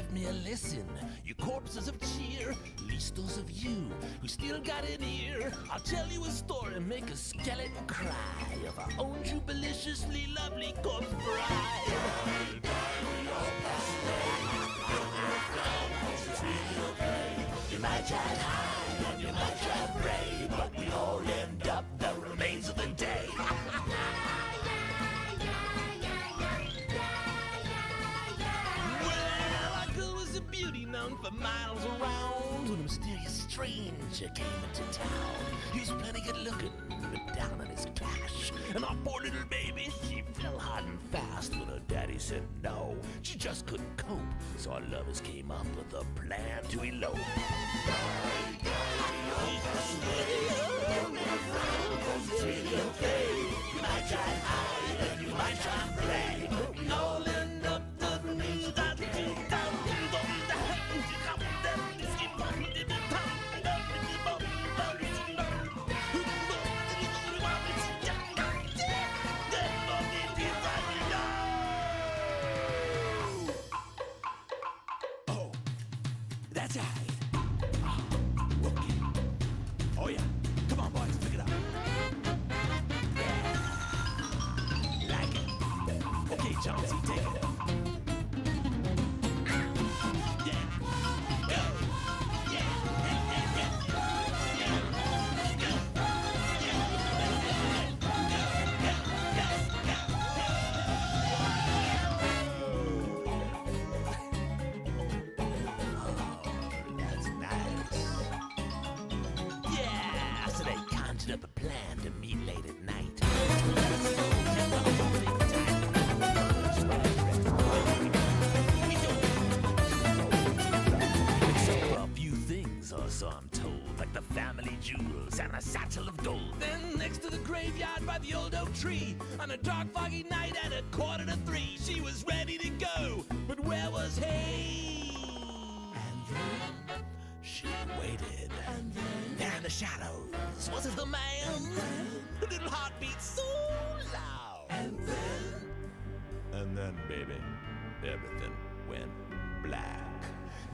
give me a listen. You corpses of cheer, least those of you who still got an ear. I'll tell you a story, make a skeleton cry of our own jubiliciously lovely corpse bride. You might try high and you might try pray, but we all end up the remains of the day. Known for miles around, when a mysterious stranger came into town. He was plenty good looking, but down on his cash. And our poor little baby, she fell hard and fast. When her daddy said no, she just couldn't cope. So our lovers came up with a plan to elope. It's really okay. You might try hide and you might try and play, but we all end up the remains of the day. That's right. Okay. Oh yeah. Come on, boys, pick it up. Yeah. Like it. Okay, Chauncey, take it. Yeah. Go. Yeah. Up a plan to meet late at night. Except for a few things, or so I'm told, like the family jewels and a satchel of gold. Then next to the graveyard by the old oak tree, on a dark foggy night at 2:45, she was ready to go, but where was he? And then she waited. And then there in the shadows, was it the man? The little heartbeat so loud. And then, baby, everything went black.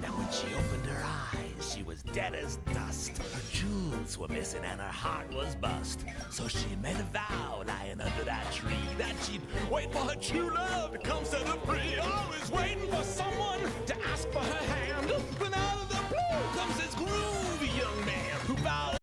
Now when she opened her eyes, she was dead as dust. Her jewels were missing and her heart was bust. So she made a vow lying under that tree that she'd wait for her true love to come set her free. Always waiting for someone to ask for her hand. When out of the blue comes this groovy young man who vowed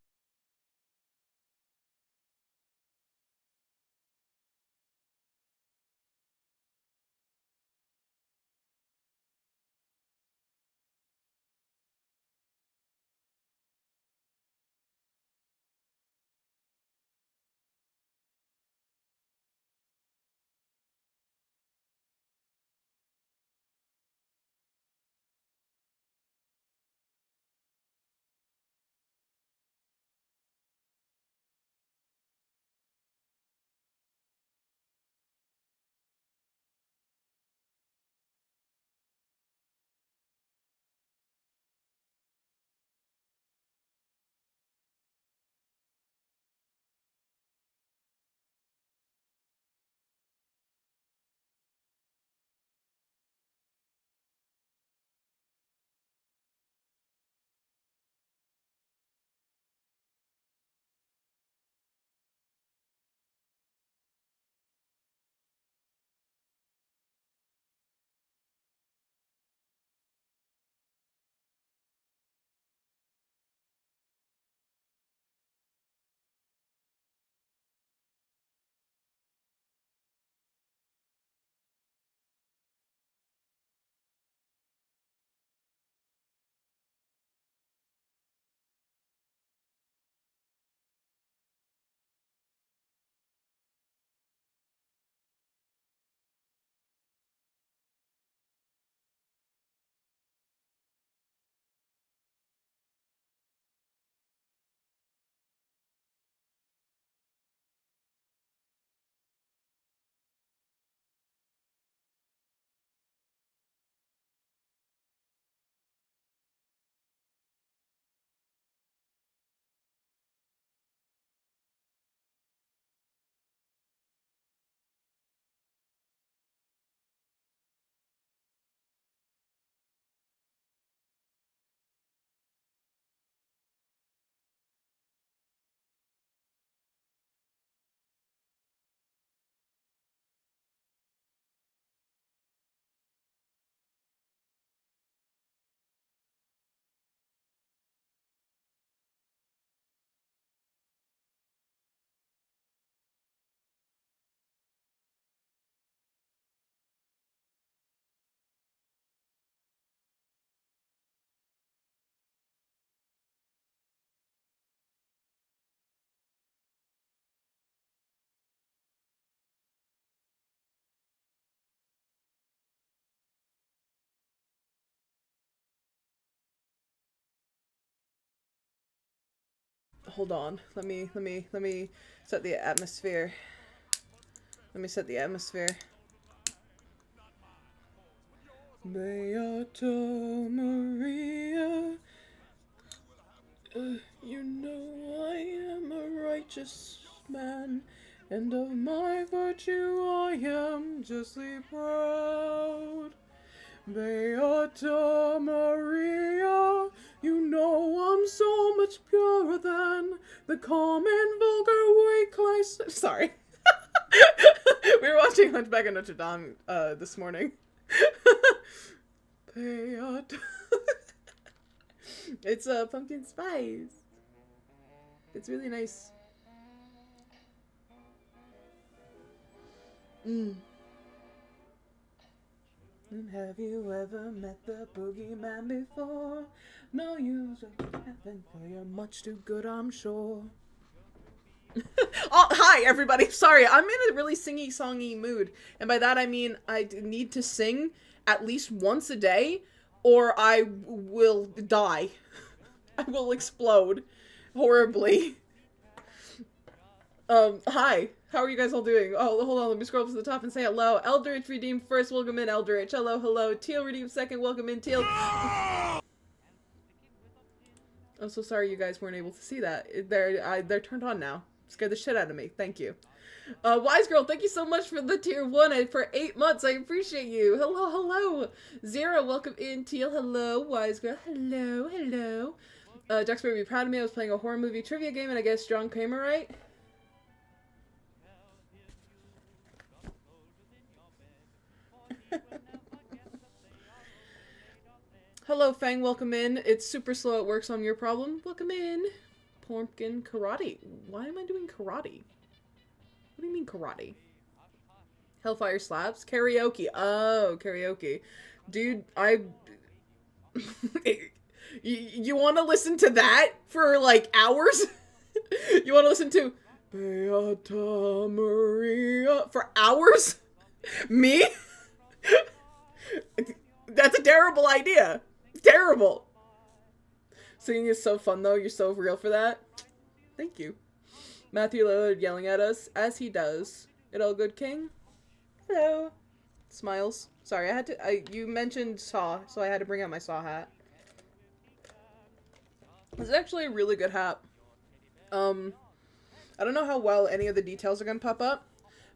hold on. Let me set the atmosphere. Let me set the atmosphere. Beata Maria, you know I am a righteous man, and of my virtue I am justly proud. Beata Maria, you know I'm so much purer than the common vulgar white class. Sorry. We were watching Hunchback of Notre Dame this morning. Beata. It's pumpkin spice. It's really nice. And have you ever met the boogeyman before? No, you haven't, for you're much too good, I'm sure. Oh, hi, everybody. Sorry, I'm in a really singy-songy mood. And by that, I mean I need to sing at least once a day, or I will die. I will explode horribly. Hi. How are you guys all doing? Oh, hold on. Let me scroll up to the top and say hello. Eldritch redeemed first. Welcome in, Eldritch. Hello, hello. Teal redeemed second. Welcome in, Teal. I'm so sorry you guys weren't able to see that. They're turned on now. Scared the shit out of me. Thank you. Wise Girl, thank you so much for the tier 1 and for 8 months. I appreciate you. Hello, hello. Zero, welcome in. Teal, hello. Wise Girl, hello, hello. Jack's would be proud of me. I was playing a horror movie trivia game and I guessed John Kramer right. Hello, Fang. Welcome in. It's super slow. It works on your problem. Welcome in. Pumpkin karate. Why am I doing karate? What do you mean karate? Hellfire Slaps? Karaoke. Oh, karaoke. Dude, you want to listen to that for, like, hours? You want to listen to Beata Maria for hours? Me? That's a terrible idea. Terrible. Singing is so fun, though. You're so real for that. Thank you. Matthew Lillard yelling at us, as he does. It all good, King? Hello. Smiles. Sorry, you mentioned Saw, so I had to bring out my Saw hat. This is actually a really good hat. I don't know how well any of the details are gonna pop up,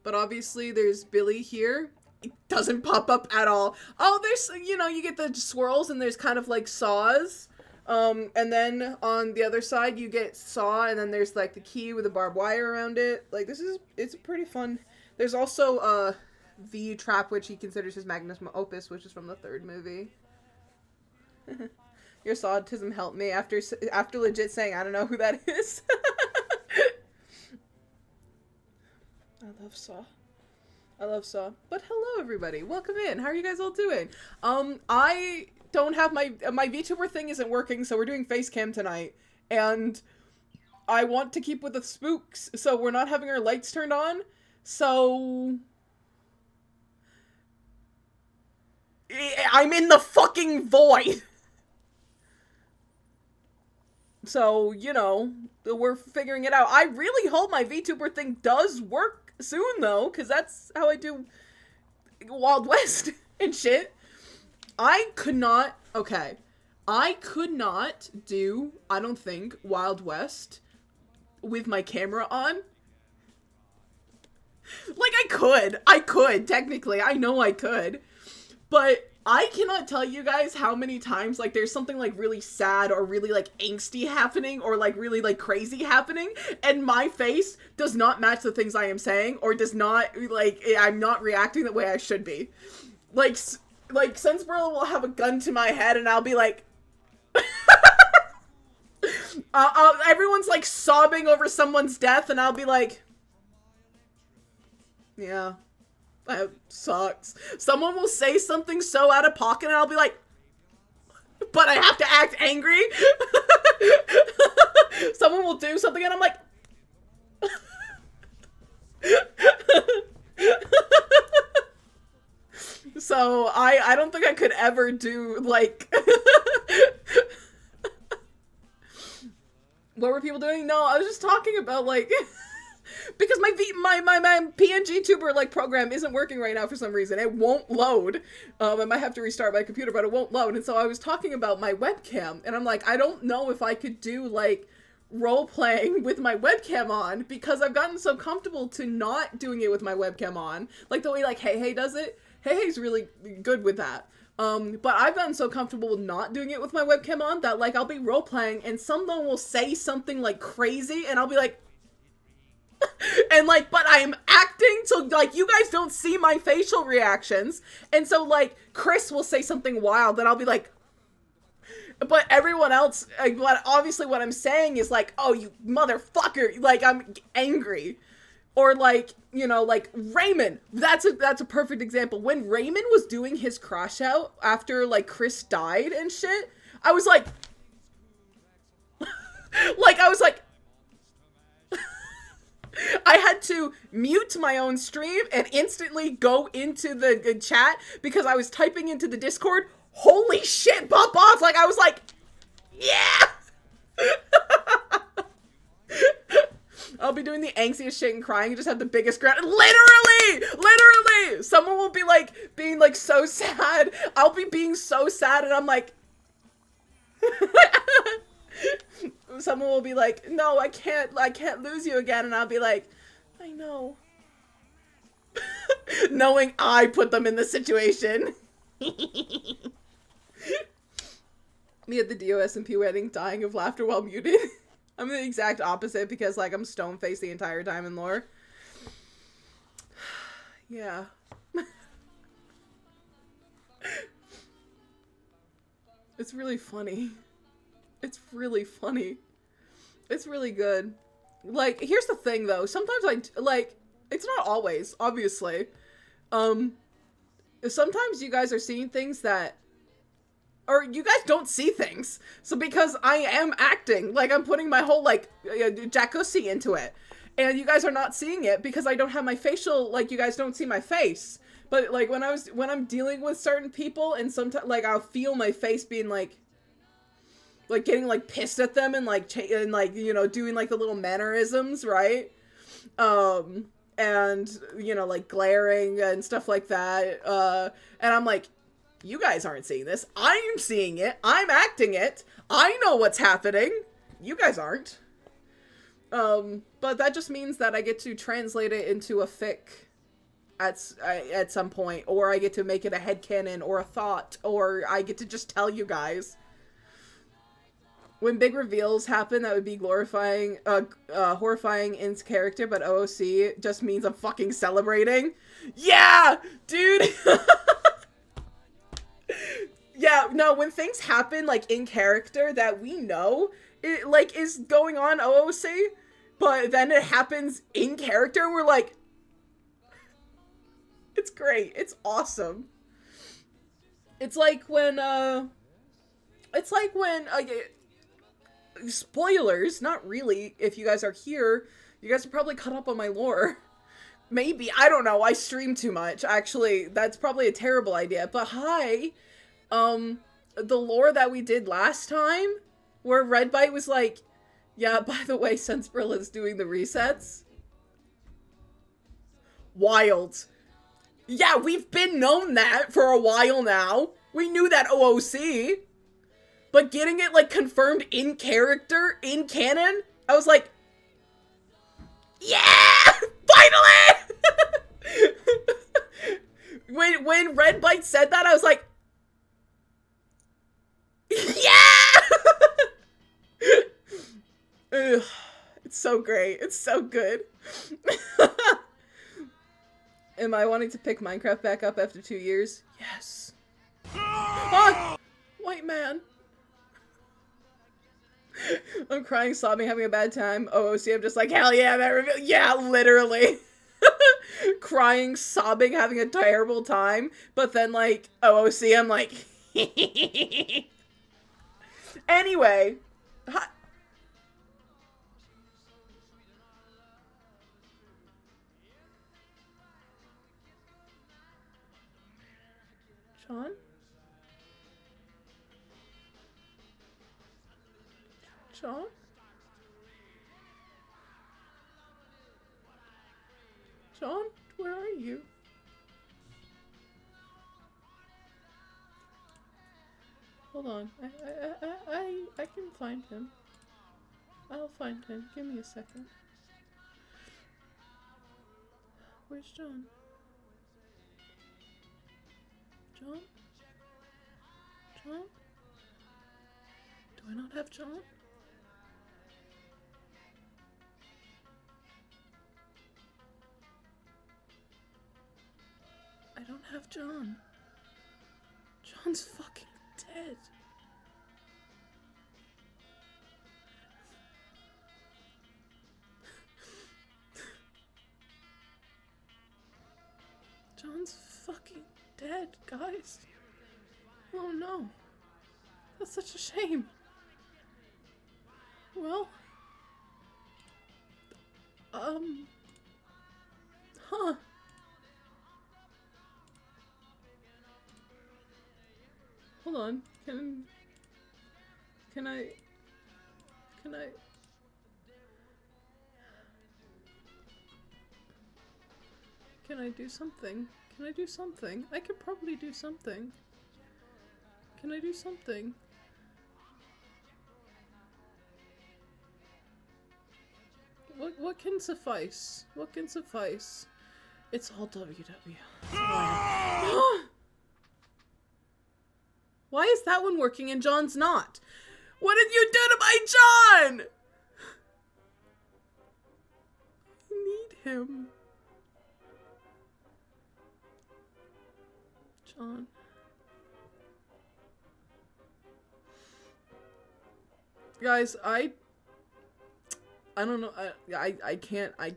but obviously there's Billy here. It doesn't pop up at all. Oh, there's, you know, you get the swirls and there's kind of like saws. And then on the other side you get saw and then there's like the key with a barbed wire around it. Like it's pretty fun. There's also, the trap, which he considers his magnum opus, which is from the 3rd movie. Your saw autism helped me after legit saying, I don't know who that is. I love Saw. I love Saw. But hello, everybody. Welcome in. How are you guys all doing? I don't have my VTuber thing isn't working, so we're doing face cam tonight. And I want to keep with the spooks, so we're not having our lights turned on. So I'm in the fucking void. So, you know, we're figuring it out. I really hope my VTuber thing does work soon, though, because that's how I do Wild West and shit. I could not do, I don't think, Wild West with my camera on. Like, I could, technically. I know I could. But I cannot tell you guys how many times, like, there's something, like, really sad or really, like, angsty happening or, like, really, like, crazy happening, and my face does not match the things I am saying or does not, like, I'm not reacting the way I should be. Like, Sensborough will have a gun to my head and I'll be like... everyone's, like, sobbing over someone's death and I'll be like... Yeah... That sucks. Someone will say something so out of pocket and I'll be like, but I have to act angry. Someone will do something and I'm like, so I don't think I could ever do like, What were people doing? No, I was just talking about, like, because my PNG tuber, like, program isn't working right now for some reason. It won't load. I might have to restart my computer, but it won't load. And so I was talking about my webcam, and I'm like, I don't know if I could do, like, role-playing with my webcam on, because I've gotten so comfortable to not doing it with my webcam on. Like, the way, like, Hey does it. Hey's really good with that. But I've gotten so comfortable with not doing it with my webcam on that, like, I'll be role-playing and someone will say something, like, crazy, and I'll be like, and, like, but I'm acting, so, like, you guys don't see my facial reactions, and so, like, Chris will say something wild, and I'll be like, but everyone else, like, obviously what I'm saying is, like, oh, you motherfucker, like, I'm angry. Or, like, you know, like, Raymond. That's a perfect example. When Raymond was doing his crash out after, like, Chris died and shit, I was like... I had to mute my own stream and instantly go into the chat because I was typing into the Discord, holy shit, pop off! Like, I was like, yeah! I'll be doing the angstiest shit and crying and just have the biggest grin. Literally! Someone will be, like, being, like, so sad. I'll be being so sad and I'm like... Someone will be like, no, I can't lose you again. And I'll be like, I know. Knowing I put them in the situation. Me at the DOS&P wedding, dying of laughter while muted. I'm the exact opposite because, like, I'm stone-faced the entire time in lore. Yeah. It's really funny. It's really funny. It's really good. Like, here's the thing, though. Sometimes it's not always, obviously. Sometimes you guys are seeing things that... Or you guys don't see things. So because I am acting, like, I'm putting my whole, like, jacuzzi into it. And you guys are not seeing it because I don't have my facial, like, you guys don't see my face. But, like, when I'm dealing with certain people and sometimes, like, I'll feel my face being, like, getting, like, pissed at them and, like, you know, doing, like, the little mannerisms, right? And, you know, like, glaring and stuff like that. And I'm like, you guys aren't seeing this. I'm seeing it. I'm acting it. I know what's happening. You guys aren't. But that just means that I get to translate it into a fic at some point, or I get to make it a headcanon or a thought, or I get to just tell you guys. When big reveals happen, that would be glorifying, horrifying in character, but OOC just means I'm fucking celebrating. Yeah, dude. Yeah, no, when things happen, like, in character that we know, it, like, is going on OOC, but then it happens in character, and we're like, it's great, it's awesome. It's like when, spoilers, not really, if you guys are here, you guys are probably caught up on my lore. Maybe, I don't know, I stream too much, actually, that's probably a terrible idea, but hi, the lore that we did last time, where Redbite was like, yeah, by the way, Sensibrill is doing the resets. Wild. Yeah, we've been known that for a while now. We knew that OOC. But getting it, like, confirmed in character, in canon, I was like, yeah! Finally! When Redbite said that, I was like, yeah! Ugh, it's so great. It's so good. Am I wanting to pick Minecraft back up after 2 years? Yes. Ah! White man. I'm crying, sobbing, having a bad time. OOC, I'm just like, hell yeah, that reveal. Yeah, literally. Crying, sobbing, having a terrible time. But then, like, OOC, I'm like... Anyway. Hi. Sean? Sean? John, where are you? Hold on. I can find him. I'll find him. Give me a second. Where's John? John? John? Do I not have John? I don't have John. John's fucking dead. John's fucking dead, guys. Oh no. That's such a shame. Well. Huh. Hold on. Can I do something? Can I do something? I could probably do something. Can I do something? What can suffice? What can suffice? It's all WW. Why is that one working and John's not? What did you do to my John? I need him. John. Guys, I don't know. I can't. I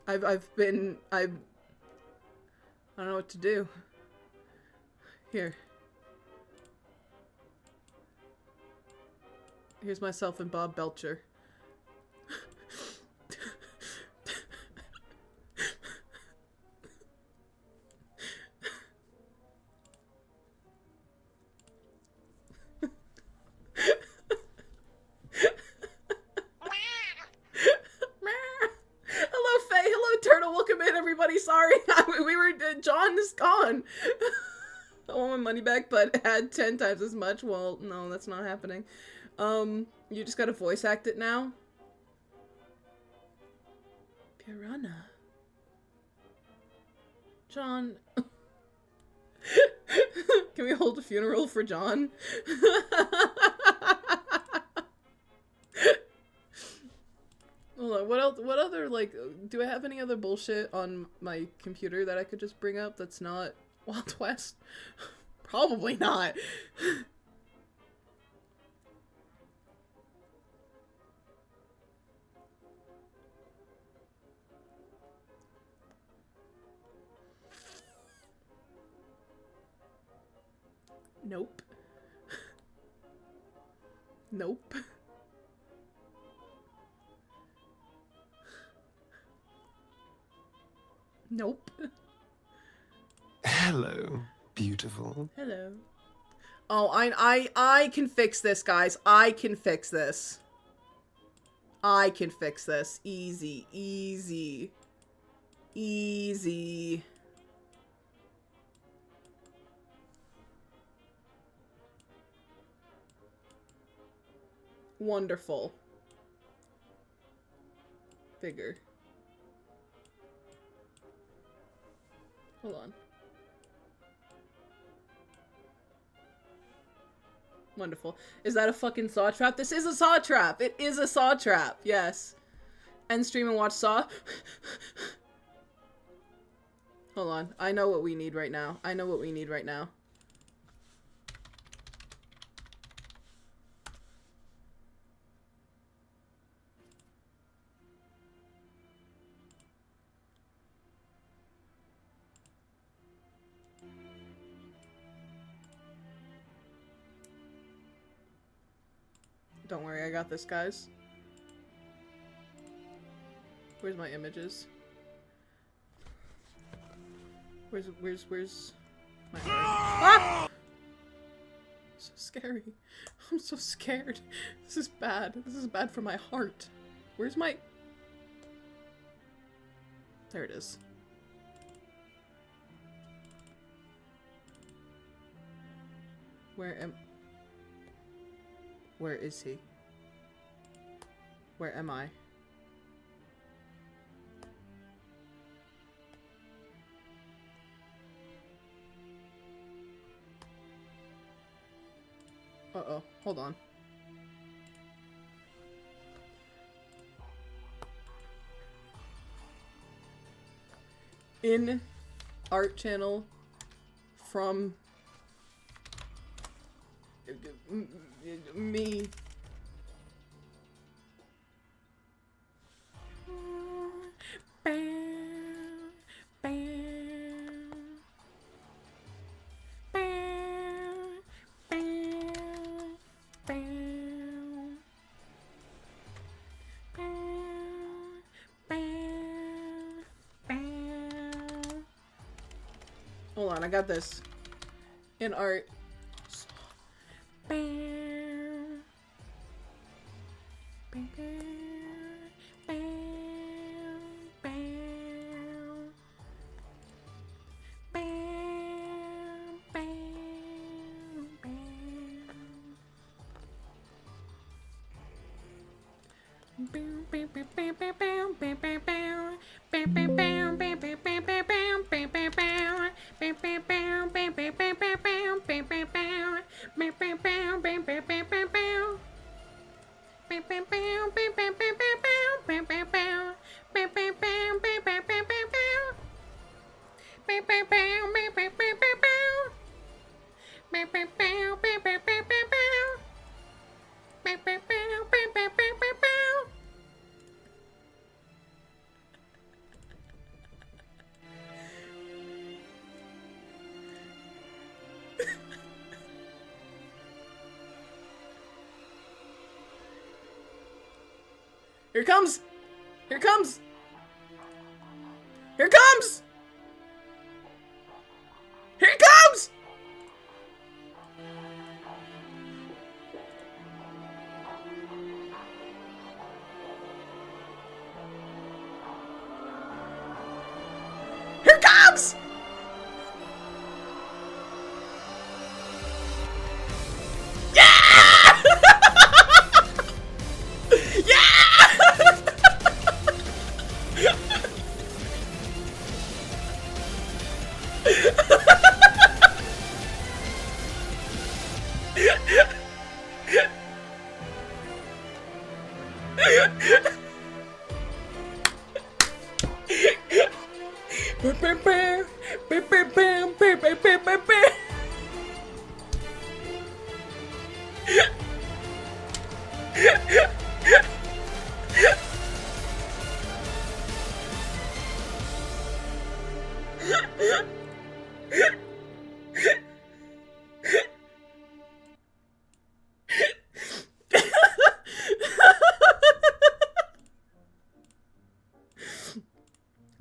don't know what to do. Here. Here's myself and Bob Belcher. Sorry, John is gone. I want my money back, but had 10 times as much. Well, no, that's not happening. You just gotta voice act it now. Piranha. John. Can we hold a funeral for John? Hold on, what else? What other, like, do I have any other bullshit on my computer that I could just bring up that's not Wild West? Probably not. Nope. Nope. Nope. Hello, beautiful. Hello. Oh, I can fix this, guys. I can fix this. I can fix this. Easy, easy. Easy. Wonderful. Bigger. Hold on. Wonderful. Is that a fucking Saw trap? This is a Saw trap! It is a Saw trap! Yes. End stream and watch Saw. Hold on. I know what we need right now. I know what we need right now. Don't worry, I got this, guys. Where's my images? Where's my art? Ah! So scary. I'm so scared. This is bad. This is bad for my heart. Where's my... There it is. Where is he? Where am I? Uh-oh, hold on. In art channel from me. Hold on, I got this. In art. Here it comes! Here it comes! Here it comes! Here it comes! Here it comes!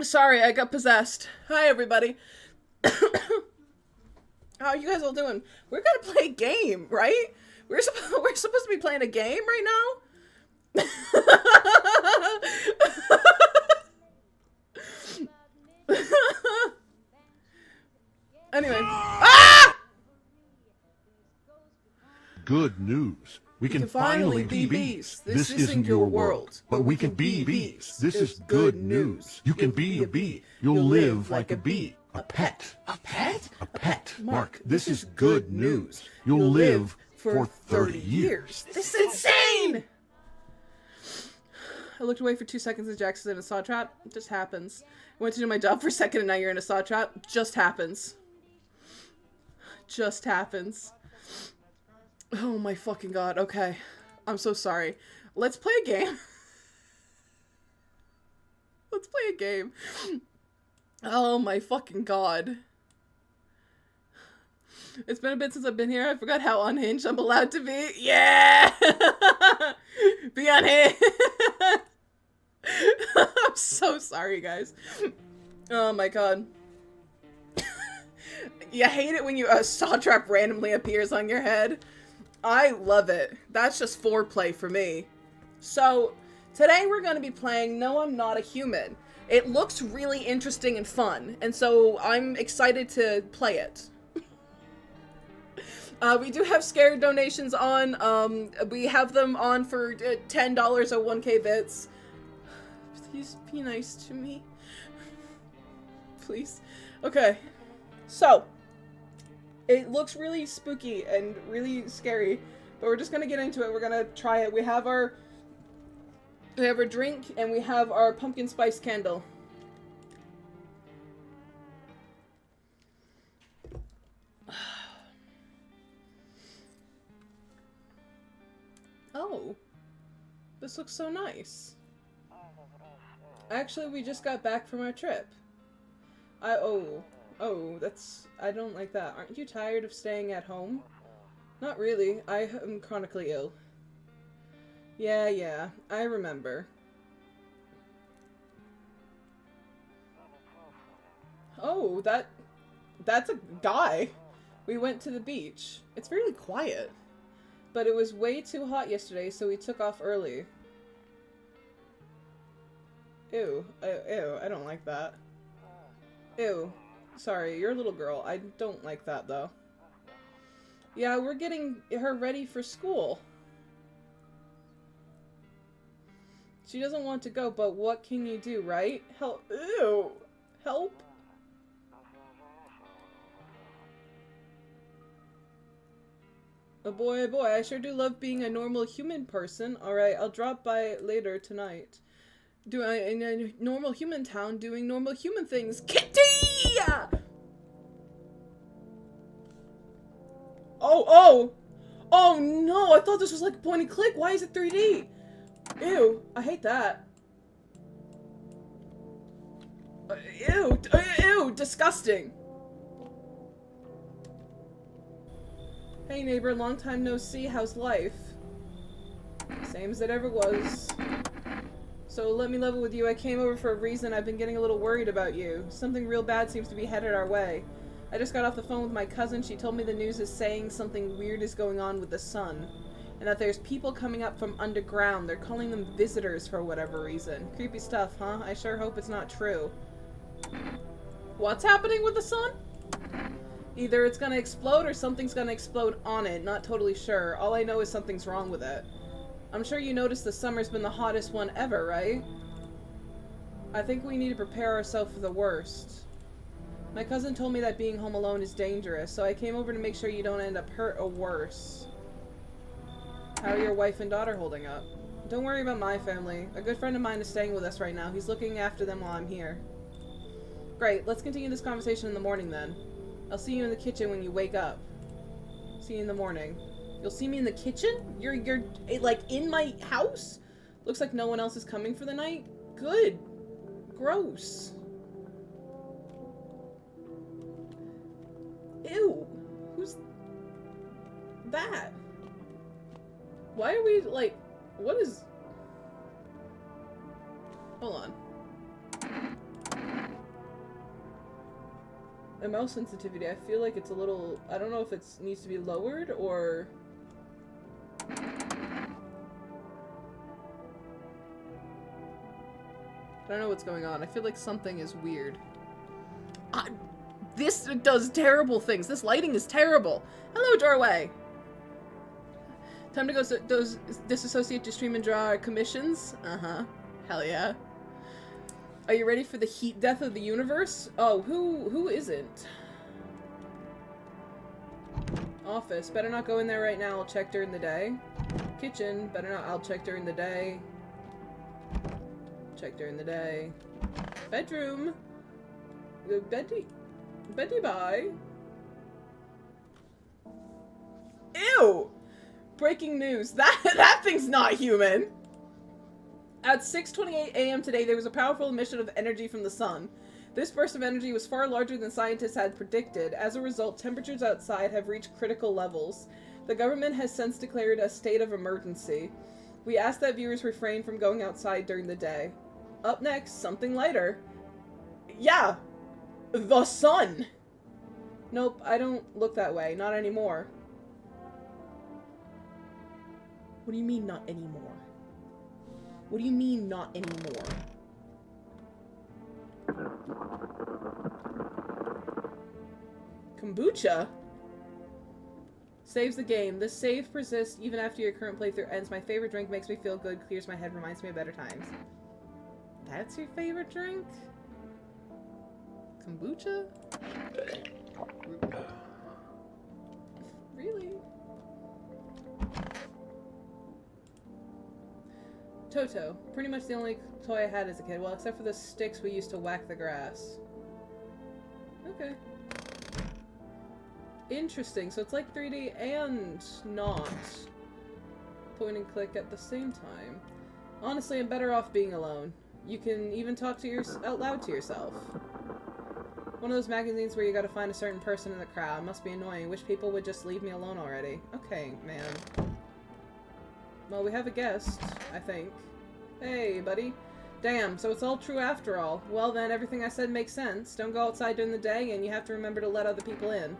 Sorry, I got possessed. Hi, everybody. How you guys all doing? We're gonna play a game, right? We're supposed to be playing a game right now? Anyway. Ah! Good news. We can finally be bees. This isn't your world, but we can be bees. This is good news. You can be a bee. You'll live like a bee. A pet. A pet? A pet. Mark, this is good news. You'll live for 30 years. This is insane! I looked away for 2 seconds and Jackson's in a saw trap. It just happens. I went to do my job for a second and now you're in a saw trap. Just happens. Just happens. Oh my fucking god. Okay. I'm so sorry. Let's play a game. Let's play a game. Oh my fucking god. It's been a bit since I've been here. I forgot how unhinged I'm allowed to be. Yeah! Be unhinged! I'm so sorry, guys. Oh my god. You hate it when a saw trap randomly appears on your head. I love it. That's just foreplay for me. So, today we're going to be playing No, I'm Not a Human, It looks really interesting and fun, and so I'm excited to play it. We do have Scare donations on. We have them on for $10 or 1K bits. Please be nice to me. Please. Okay. So, it looks really spooky and really scary, but we're just gonna get into it. We're gonna try it. We have our drink, and we have our pumpkin spice candle. Oh, this looks so nice. Actually, we just got back from our trip. I don't like that. Aren't you tired of staying at home? Not really. I am chronically ill. Yeah, I remember. Oh, that's a guy. We went to the beach. It's really quiet. But it was way too hot yesterday, so we took off early. Ew, I don't like that. Ew. Sorry, you're a little girl. I don't like that, though. Yeah, we're getting her ready for school. She doesn't want to go, but what can you do, right? Help. Ew. Help. Oh boy, I sure do love being a normal human person. Alright, I'll drop by later tonight. In a normal human town doing normal human things. Kitty! Oh no, I thought this was like point and click. Why is it 3D? Ew, I hate that. Ew, disgusting. Hey neighbor, long time no see, how's life? Same as it ever was. So let me level with you, I came over for a reason. I've been getting a little worried about you. Something real bad seems to be headed our way. I just got off the phone with my cousin. She told me the news is saying something weird is going on with the sun. And that there's people coming up from underground. They're calling them visitors for whatever reason. Creepy stuff, huh? I sure hope it's not true. What's happening with the sun? Either it's gonna explode or something's gonna explode on it. Not totally sure. All I know is something's wrong with it. I'm sure you noticed the summer's been the hottest one ever, right? I think we need to prepare ourselves for the worst. My cousin told me that being home alone is dangerous, so I came over to make sure you don't end up hurt or worse. How are your wife and daughter holding up? Don't worry about my family. A good friend of mine is staying with us right now. He's looking after them while I'm here. Great, let's continue this conversation in the morning then. I'll see you in the kitchen when you wake up. See you in the morning. You'll see me in the kitchen? You're like in my house? Looks like no one else is coming for the night? Good. Gross. Ew. Who's that? Why are we like, what is... Hold on. The mouse sensitivity, I feel like it's a little, I don't know if it needs to be lowered or... I don't know what's going on. I feel like something is weird. This does terrible things. This lighting is terrible. Hello, doorway. Time to go disassociate your stream and draw our commissions? Uh-huh. Hell yeah. Are you ready for the heat death of the universe? Oh, who isn't? Office. Better not go in there right now. I'll check during the day. Kitchen. Better not. I'll check during the day. Check during the day. Bedroom. Betty bye. Ew! Breaking news. That thing's not human. At 6:28 a.m. today, there was a powerful emission of energy from the sun. This burst of energy was far larger than scientists had predicted. As a result, temperatures outside have reached critical levels. The government has since declared a state of emergency. We ask that viewers refrain from going outside during the day. Up next, something lighter. Yeah! The sun! Nope, I don't look that way. Not anymore. What do you mean, not anymore? What do you mean, not anymore? Kombucha? Saves the game. This save persists even after your current playthrough ends. My favorite drink makes me feel good, clears my head, reminds me of better times. That's your favorite drink? Kombucha? Really? Toto. Pretty much the only toy I had as a kid. Well, except for the sticks we used to whack the grass. Okay. Interesting. So it's like 3D and not. Point and click at the same time. Honestly, I'm better off being alone. You can even talk to out loud to yourself. One of those magazines where you gotta find a certain person in the crowd. Must be annoying. Wish people would just leave me alone already. Okay, man. Well, we have a guest, I think. Hey, buddy. Damn, so it's all true after all. Well then, everything I said makes sense. Don't go outside during the day, and you have to remember to let other people in.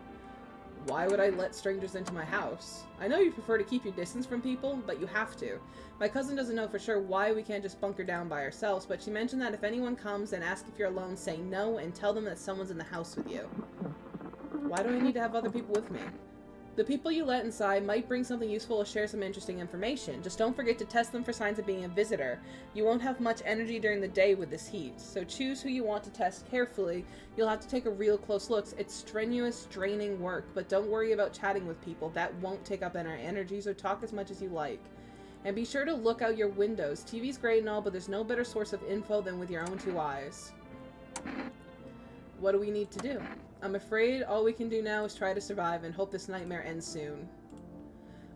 Why would I let strangers into my house? I know you prefer to keep your distance from people, but you have to. My cousin doesn't know for sure why we can't just bunker down by ourselves, but she mentioned that if anyone comes and asks if you're alone, say no and tell them that someone's in the house with you. Why do I need to have other people with me? The people you let inside might bring something useful or share some interesting information. Just don't forget to test them for signs of being a visitor. You won't have much energy during the day with this heat, so choose who you want to test carefully. You'll have to take a real close look. It's strenuous, draining work, but don't worry about chatting with people. That won't take up any energy, so talk as much as you like. And be sure to look out your windows. TV's great and all, but there's no better source of info than with your own two eyes. What do we need to do? I'm afraid all we can do now is try to survive and hope this nightmare ends soon.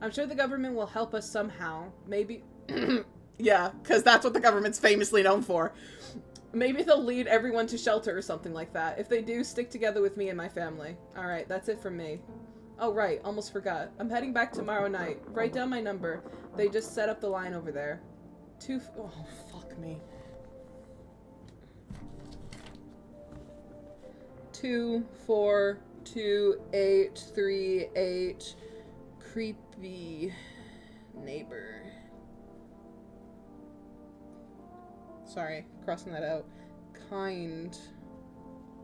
I'm sure the government will help us somehow. Maybe... yeah, because that's what the government's famously known for. Maybe they'll lead everyone to shelter or something like that. If they do, stick together with me and my family. Alright, that's it from me. Oh right, almost forgot. I'm heading back tomorrow night. Write down my number. They just set up the line over there. Oh, fuck me. 2428838 creepy neighbor. Sorry, crossing that out. Kind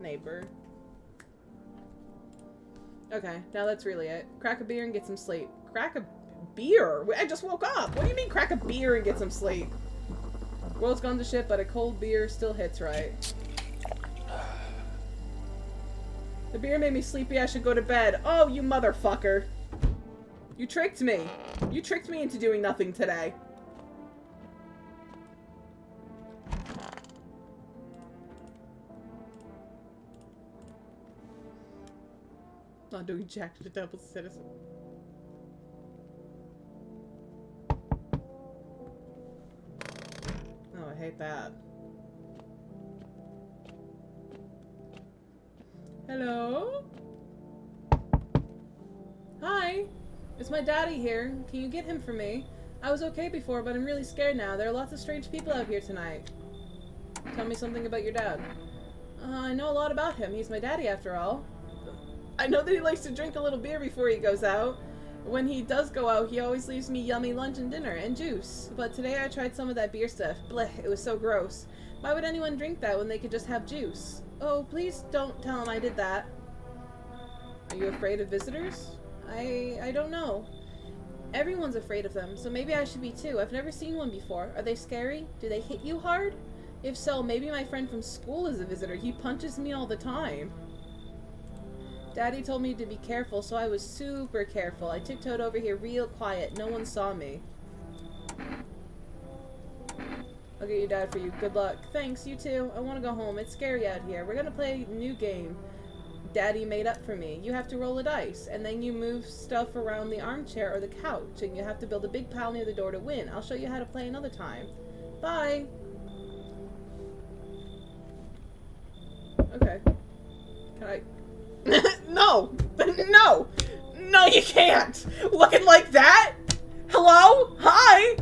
neighbor. Okay, now that's really it. Crack a beer and get some sleep. Crack a beer? I just woke up! What do you mean crack a beer and get some sleep? World's gone to shit, but a cold beer still hits right. The beer made me sleepy, I should go to bed. Oh, you motherfucker. You tricked me. You tricked me into doing nothing today. Not doing jack to the double citizen. Oh, I hate that. Hello? Hi. It's my daddy here. Can you get him for me? I was okay before, but I'm really scared now. There are lots of strange people out here tonight. Tell me something about your dad. I know a lot about him. He's my daddy after all. I know that he likes to drink a little beer before he goes out. When he does go out, he always leaves me yummy lunch and dinner and juice. But today I tried some of that beer stuff. Blech, it was so gross. Why would anyone drink that when they could just have juice? Oh, please don't tell him I did that. Are you afraid of visitors? I don't know. Everyone's afraid of them, so maybe I should be too. I've never seen one before. Are they scary? Do they hit you hard? If so, maybe my friend from school is a visitor. He punches me all the time. Daddy told me to be careful, so I was super careful. I tiptoed over here real quiet. No one saw me. I'll get your dad for you. Good luck. Thanks, you too. I want to go home. It's scary out here. We're gonna play a new game Daddy made up for me. You have to roll a dice, and then you move stuff around the armchair or the couch, and you have to build a big pile near the door to win. I'll show you how to play another time. Bye! Okay. Can I... No! No! No, you can't! Looking like that? Hello? Hi?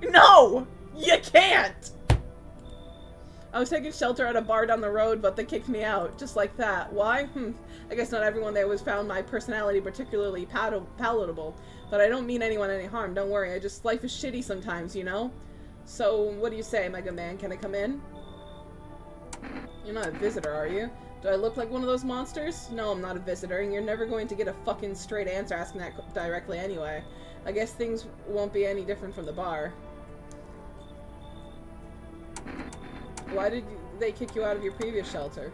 No! You can't! I was taking shelter at a bar down the road, but they kicked me out. Just like that. Why? I guess not everyone there was found my personality particularly palatable. But I don't mean anyone any harm, don't worry. Life is shitty sometimes, you know? So, what do you say, my good man? Can I come in? You're not a visitor, are you? Do I look like one of those monsters? No, I'm not a visitor, and you're never going to get a fucking straight answer asking that directly anyway. I guess things won't be any different from the bar. Why did they kick you out of your previous shelter?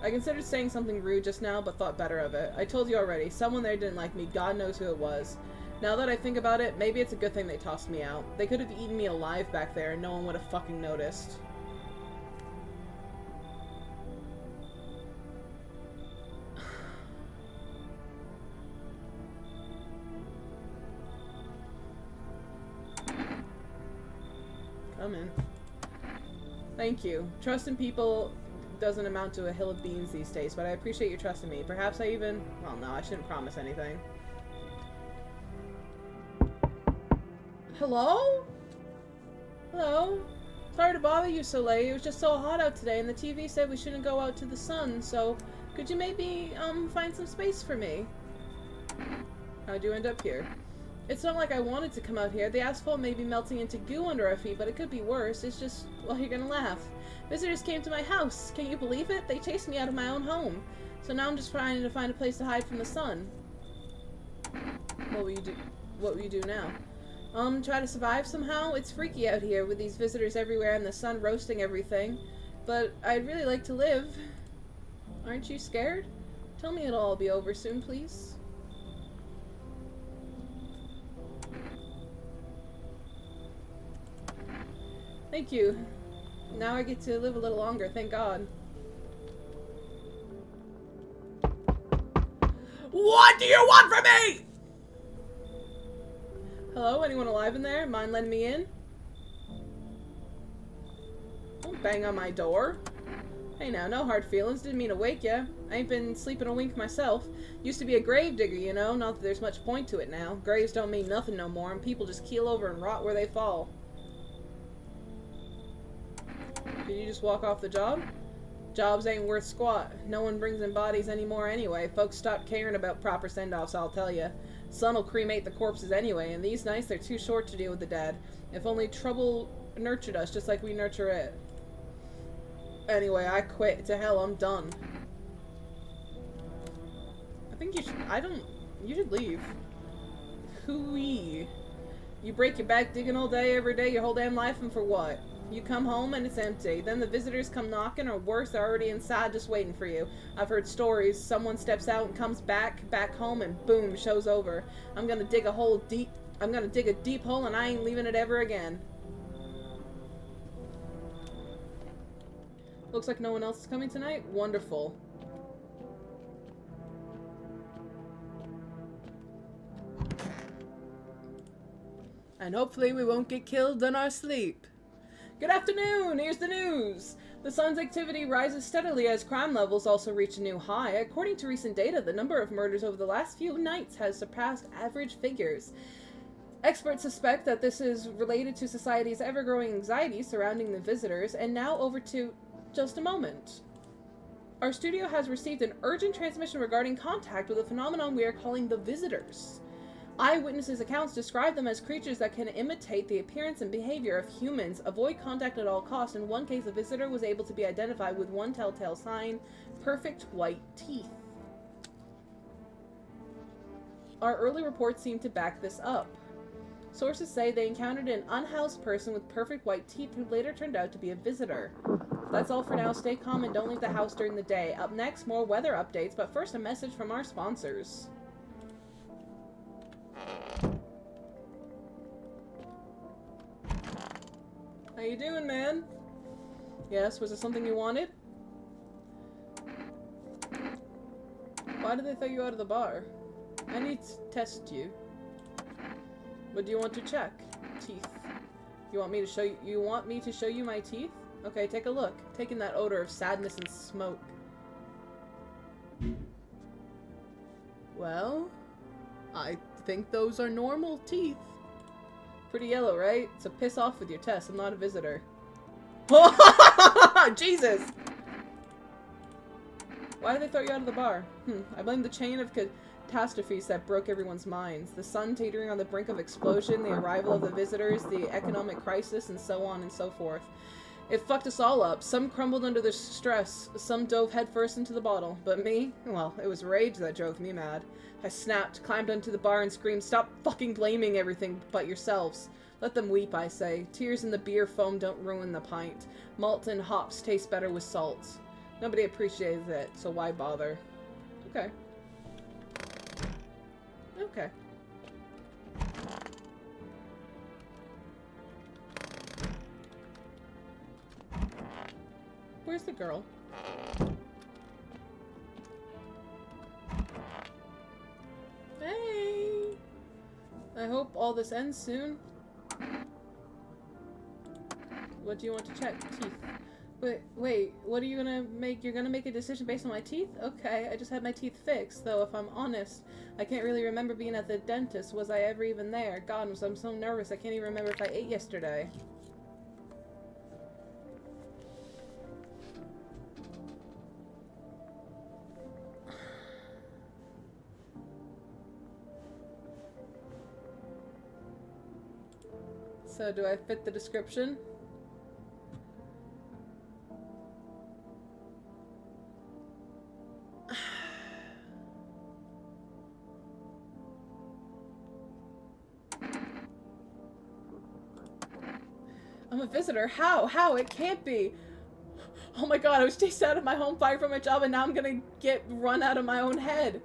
I considered saying something rude just now, but thought better of it. I told you already, someone there didn't like me, God knows who it was. Now that I think about it, maybe it's a good thing they tossed me out. They could have eaten me alive back there and no one would have fucking noticed. Come in. Thank you. Trust in people doesn't amount to a hill of beans these days, but I appreciate your trust in me. Perhaps I even... Well, no, I shouldn't promise anything. Hello? Hello? Sorry to bother you so late. It was just so hot out today, and the TV said we shouldn't go out to the sun, so could you maybe, find some space for me? How'd you end up here? It's not like I wanted to come out here. The asphalt may be melting into goo under our feet, but it could be worse. It's just, well, you're gonna laugh. Visitors came to my house. Can you believe it? They chased me out of my own home. So now I'm just trying to find a place to hide from the sun. What will you do? What will you do now? Try to survive somehow? It's freaky out here with these visitors everywhere and the sun roasting everything. But I'd really like to live. Aren't you scared? Tell me it'll all be over soon, please. Thank you. Now I get to live a little longer, thank God. What do you want from me? Hello, anyone alive in there? Mind letting me in? Don't bang on my door. Hey now, no hard feelings. Didn't mean to wake ya. I ain't been sleeping a wink myself. Used to be a grave digger, you know. Not that there's much point to it now. Graves don't mean nothing no more, and people just keel over and rot where they fall. Did you just walk off the job? Jobs ain't worth squat. No one brings in bodies anymore anyway. Folks stopped caring about proper send-offs, I'll tell ya. Sun'll cremate the corpses anyway, and these nights they're too short to deal with the dead. If only trouble nurtured us just like we nurture it. Anyway, I quit. To hell, I'm done. I think you should... You should leave. Hooey. You break your back digging all day, every day, your whole damn life, and for what? You come home and it's empty. Then the visitors come knocking, or worse, they're already inside just waiting for you. I've heard stories. Someone steps out and comes back home, and boom, show's over. I'm gonna dig a deep hole, and I ain't leaving it ever again. Looks like no one else is coming tonight. Wonderful. And hopefully we won't get killed in our sleep. Good afternoon! Here's the news! The sun's activity rises steadily as crime levels also reach a new high. According to recent data, the number of murders over the last few nights has surpassed average figures. Experts suspect that this is related to society's ever-growing anxiety surrounding the visitors, and now over to just a moment. Our studio has received an urgent transmission regarding contact with a phenomenon we are calling the visitors. Eyewitnesses' accounts describe them as creatures that can imitate the appearance and behavior of humans, avoid contact at all costs. In one case, a visitor was able to be identified with one telltale sign: perfect white teeth. Our early reports seem to back this up. Sources say they encountered an unhoused person with perfect white teeth who later turned out to be a visitor. That's all for now. Stay calm and don't leave the house during the day. Up next, more weather updates, but first a message from our sponsors. How you doing, man? Yes, was it something you wanted? Why did they throw you out of the bar? I need to test you. What do you want to check? Teeth. You want me to show you my teeth? Okay, take a look. Taking that odor of sadness and smoke. Well, I think those are normal teeth. Pretty yellow, right? So piss off with your test. I'm not a visitor. Jesus! Why did they throw you out of the bar? I blame the chain of catastrophes that broke everyone's minds. The sun teetering on the brink of explosion, the arrival of the visitors, the economic crisis, and so on and so forth. It fucked us all up. Some crumbled under the stress. Some dove headfirst into the bottle. But me? Well, it was rage that drove me mad. I snapped, climbed onto the bar and screamed, "Stop fucking blaming everything but yourselves. Let them weep, I say. Tears in the beer foam don't ruin the pint. Malt and hops taste better with salt. Nobody appreciates it, so why bother?" Okay. Okay. Where's the girl? Hey! I hope all this ends soon. What do you want to check? Teeth. Wait, what are you gonna make? You're gonna make a decision based on my teeth? Okay, I just had my teeth fixed, though if I'm honest, I can't really remember being at the dentist. Was I ever even there? God, I'm so nervous, I can't even remember if I ate yesterday. So, do I fit the description? I'm a visitor. How? It can't be. Oh my god, I was chased out of my home, fired from my job, and now I'm gonna get run out of my own head.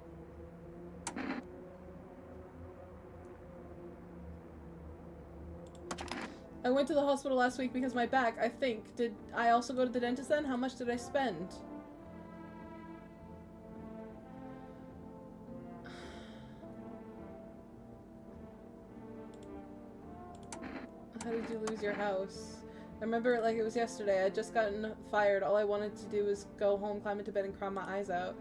I went to the hospital last week because my back, I think. Did I also go to the dentist then? How much did I spend? How did you lose your house? I remember it like it was yesterday. I'd just gotten fired. All I wanted to do was go home, climb into bed, and cry my eyes out.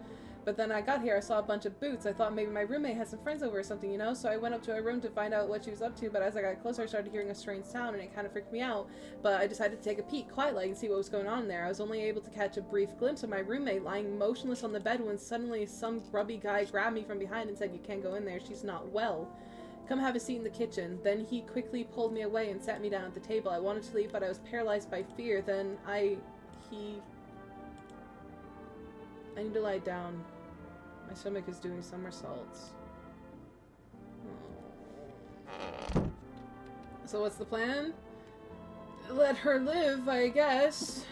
But then I got here, I saw a bunch of boots. I thought maybe my roommate had some friends over or something, you know? So I went up to her room to find out what she was up to, but as I got closer, I started hearing a strange sound, and it kind of freaked me out. But I decided to take a peek, quietly, and see what was going on there. I was only able to catch a brief glimpse of my roommate lying motionless on the bed when suddenly some grubby guy grabbed me from behind and said, "You can't go in there, she's not well. Come have a seat in the kitchen." Then he quickly pulled me away and sat me down at the table. I wanted to leave, but I was paralyzed by fear. Then I need to lie down. My stomach is doing somersaults. Oh. So what's the plan? Let her live, I guess.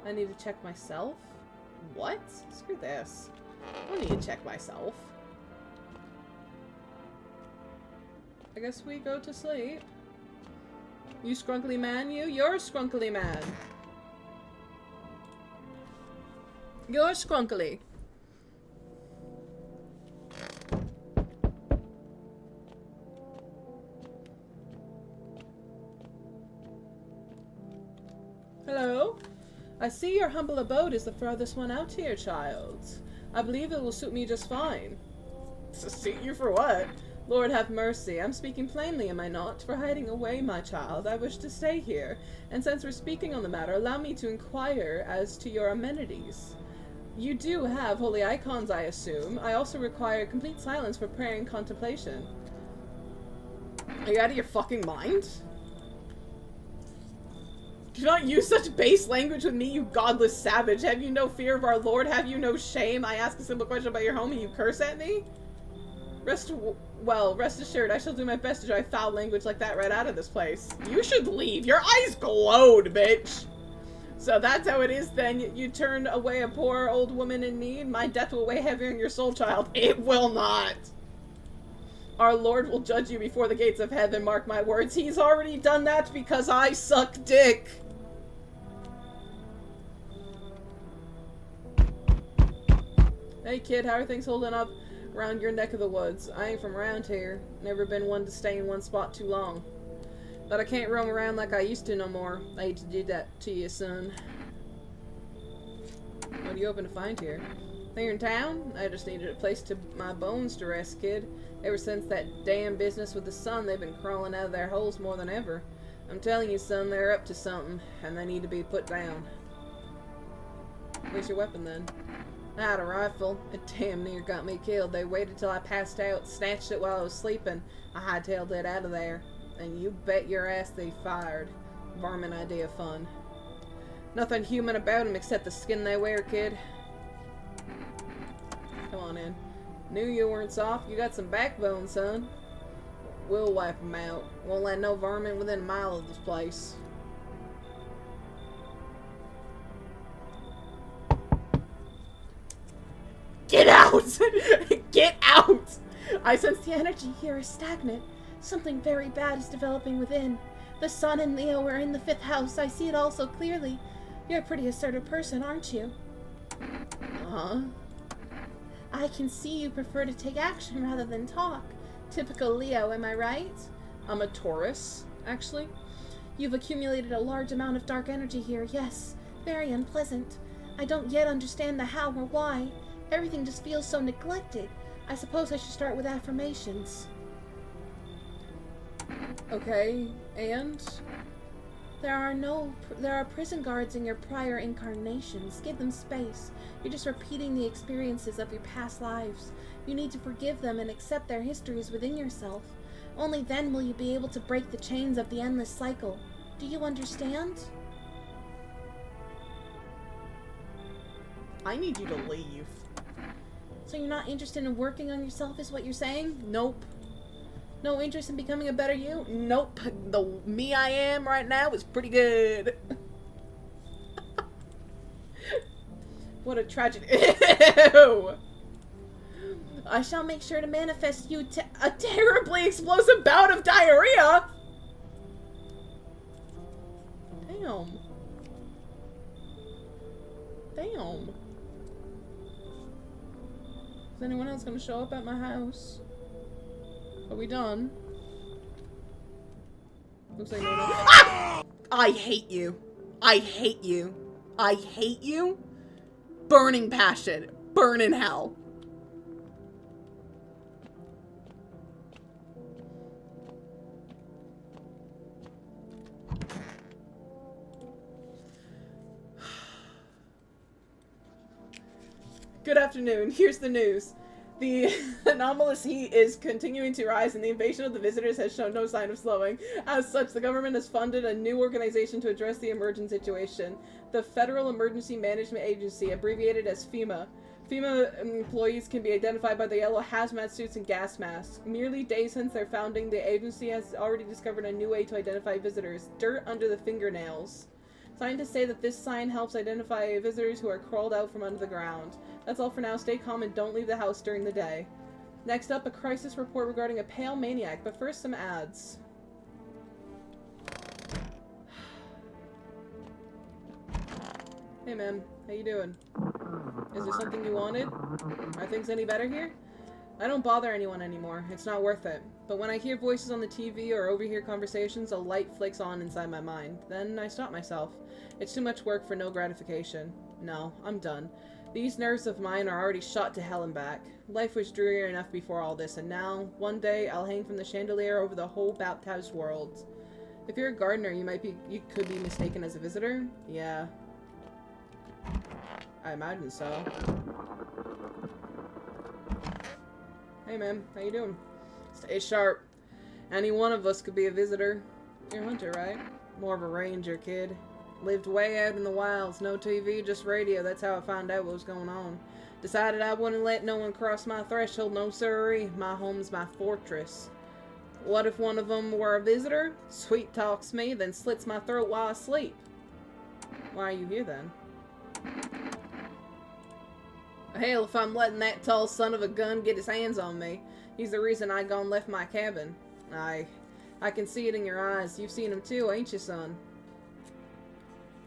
I need to check myself? What? Screw this. I don't need to check myself. I guess we go to sleep. You scrunkly man, you? You're a scrunkly man. You're scrunkly. Hello? I see your humble abode is the furthest one out here, child. I believe it will suit me just fine. Suit you for what? Lord have mercy, I'm speaking plainly, am I not? For hiding away, my child, I wish to stay here, and since we're speaking on the matter, allow me to inquire as to your amenities. You do have holy icons, I assume. I also require complete silence for prayer and contemplation. Are you out of your fucking mind? Do not use such base language with me, you godless savage. Have you no fear of our Lord? Have you no shame? I ask a simple question about your home and you curse at me? Rest assured, I shall do my best to drive foul language like that right out of this place. You should leave. Your eyes glowed, bitch. So that's how it is then. You turned away a poor old woman in need. My death will weigh heavier on your soul, child. It will not. Our Lord will judge you before the gates of heaven, mark my words. He's already done that because I suck dick. Hey kid, how are things holding up around your neck of the woods? I ain't from around here. Never been one to stay in one spot too long. But I can't roam around like I used to no more. I hate to do that to you, son. What are you hoping to find here? Here in town? I just needed a place to my bones to rest, kid. Ever since that damn business with the sun, they've been crawling out of their holes more than ever. I'm telling you, son, they're up to something, and they need to be put down. Where's your weapon, then? I had a rifle. It damn near got me killed. They waited till I passed out, snatched it while I was sleeping. I hightailed it out of there. And you bet your ass they fired. Varmint idea fun. Nothing human about them except the skin they wear, kid. Come on in. Knew you weren't soft. You got some backbone, son. We'll wipe them out. Won't let no varmint within a mile of this place. Get out! Get out! I sense the energy here is stagnant. Something very bad is developing within. The sun and Leo are in the 5th house. I see it all so clearly. You're a pretty assertive person, aren't you? Uh-huh. I can see you prefer to take action rather than talk. Typical Leo, am I right? I'm a Taurus, actually. You've accumulated a large amount of dark energy here, yes. Very unpleasant. I don't yet understand the how or why. Everything just feels so neglected. I suppose I should start with affirmations. Okay, and? There are prison guards in your prior incarnations. Give them space. You're just repeating the experiences of your past lives. You need to forgive them and accept their histories within yourself. Only then will you be able to break the chains of the endless cycle. Do you understand? I need you to leave. So you're not interested in working on yourself is what you're saying? Nope. No interest in becoming a better you? Nope. The me I am right now is pretty good. What a tragedy. Ew. I shall make sure to manifest you a terribly explosive bout of diarrhea. Damn. Damn. Is anyone else gonna show up at my house? Are we done? Looks like no one else. Ah! I hate you. I hate you. I hate you. Burning passion. Burn in hell. Good afternoon. Here's the news. The anomalous heat is continuing to rise and the invasion of the visitors has shown no sign of slowing. As such, the government has funded a new organization to address the emergent situation. The Federal Emergency Management Agency, abbreviated as FEMA. FEMA employees can be identified by the yellow hazmat suits and gas masks. Merely days since their founding, the agency has already discovered a new way to identify visitors. Dirt under the fingernails. Scientists say that this sign helps identify visitors who are crawled out from under the ground. That's all for now. Stay calm and don't leave the house during the day. Next up, a crisis report regarding a pale maniac, but first some ads. Hey man, how you doing? Is there something you wanted? Are things any better here? I don't bother anyone anymore. It's not worth it. But when I hear voices on the TV or overhear conversations, a light flicks on inside my mind. Then I stop myself. It's too much work for no gratification. No, I'm done. These nerves of mine are already shot to hell and back. Life was dreary enough before all this, and now, one day, I'll hang from the chandelier over the whole baptized world. If you're a gardener, you could be mistaken as a visitor? Yeah. I imagine so. Hey man, how you doing? Stay sharp. Any one of us could be a visitor. You're a hunter, right? More of a ranger, kid. Lived way out in the wilds. No TV, just radio. That's how I found out what was going on. Decided I wouldn't let no one cross my threshold. No sirree. My home's my fortress. What if one of them were a visitor? Sweet talks me, then slits my throat while I sleep. Why are you here then? Hell, if I'm letting that tall son of a gun get his hands on me. He's the reason I gone left my cabin. I can see it in your eyes. You've seen him too, ain't you, son?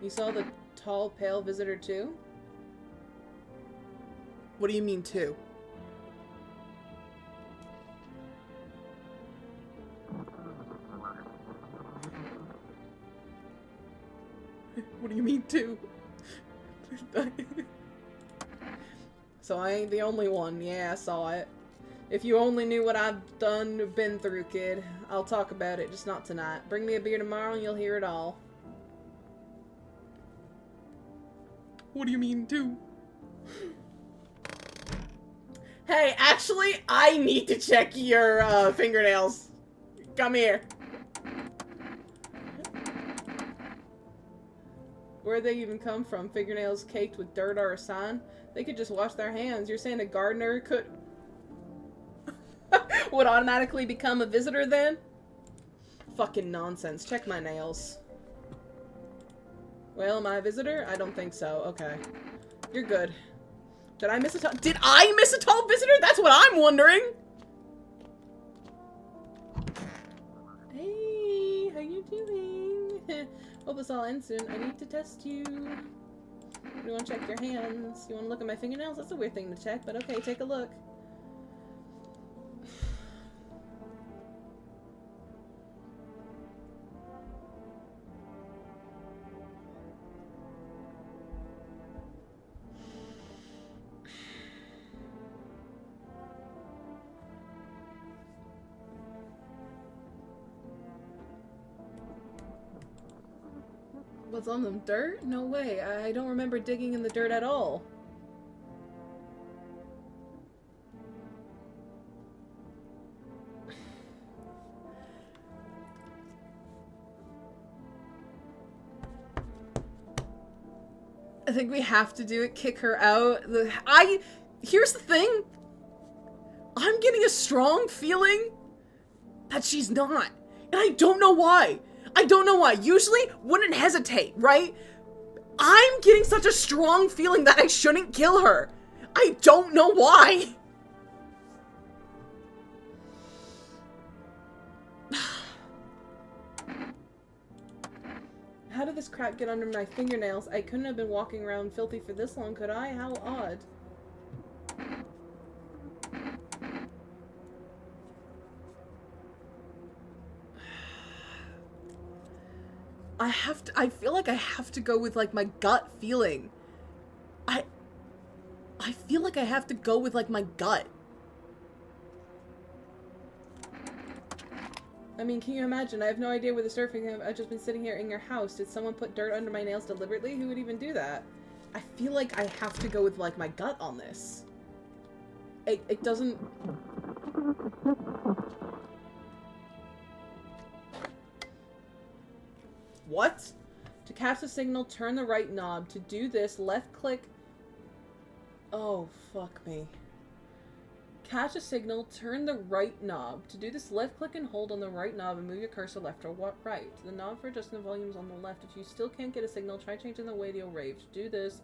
You saw the tall, pale visitor too? What do you mean too? What do you mean too? So I ain't the only one. Yeah, I saw it. If you only knew what I've been through, kid. I'll talk about it, just not tonight. Bring me a beer tomorrow and you'll hear it all. What do you mean, too? Hey, actually, I need to check your fingernails. Come here. Where'd they even come from? Fingernails caked with dirt are a sign? They could just wash their hands. You're saying a gardener could... would automatically become a visitor then? Fucking nonsense. Check my nails. Well, am I a visitor? I don't think so. Okay. You're good. Did I miss a tall... Did I miss a tall visitor? That's what I'm wondering! Hey, how you doing? Hope this all ends soon. I need to test you. You want to check your hands? You want to look at my fingernails? That's a weird thing to check, but okay, take a look. What's on them? Dirt? No way. I don't remember digging in the dirt at all. I think we have to do it. Kick her out. Here's the thing. I'm getting a strong feeling that she's not. And I don't know why. I don't know why. Usually wouldn't hesitate, right? I'm getting such a strong feeling that I shouldn't kill her. I don't know why. How did this crap get under my fingernails? I couldn't have been walking around filthy for this long, could I? How odd. I feel like I have to go with, like, my gut feeling. I feel like I have to go with, like, my gut. I mean, can you imagine? I have no idea where the surfing is. I've just been sitting here in your house. Did someone put dirt under my nails deliberately? Who would even do that? I feel like I have to go with, like, my gut on this. It doesn't... What? To cast a signal, turn the right knob. To do this, left click... Oh, fuck me. Catch a signal, turn the right knob. To do this, left click and hold on the right knob and move your cursor left or right. The knob for adjusting the volume is on the left. If you still can't get a signal, try changing the radio rave. To do this...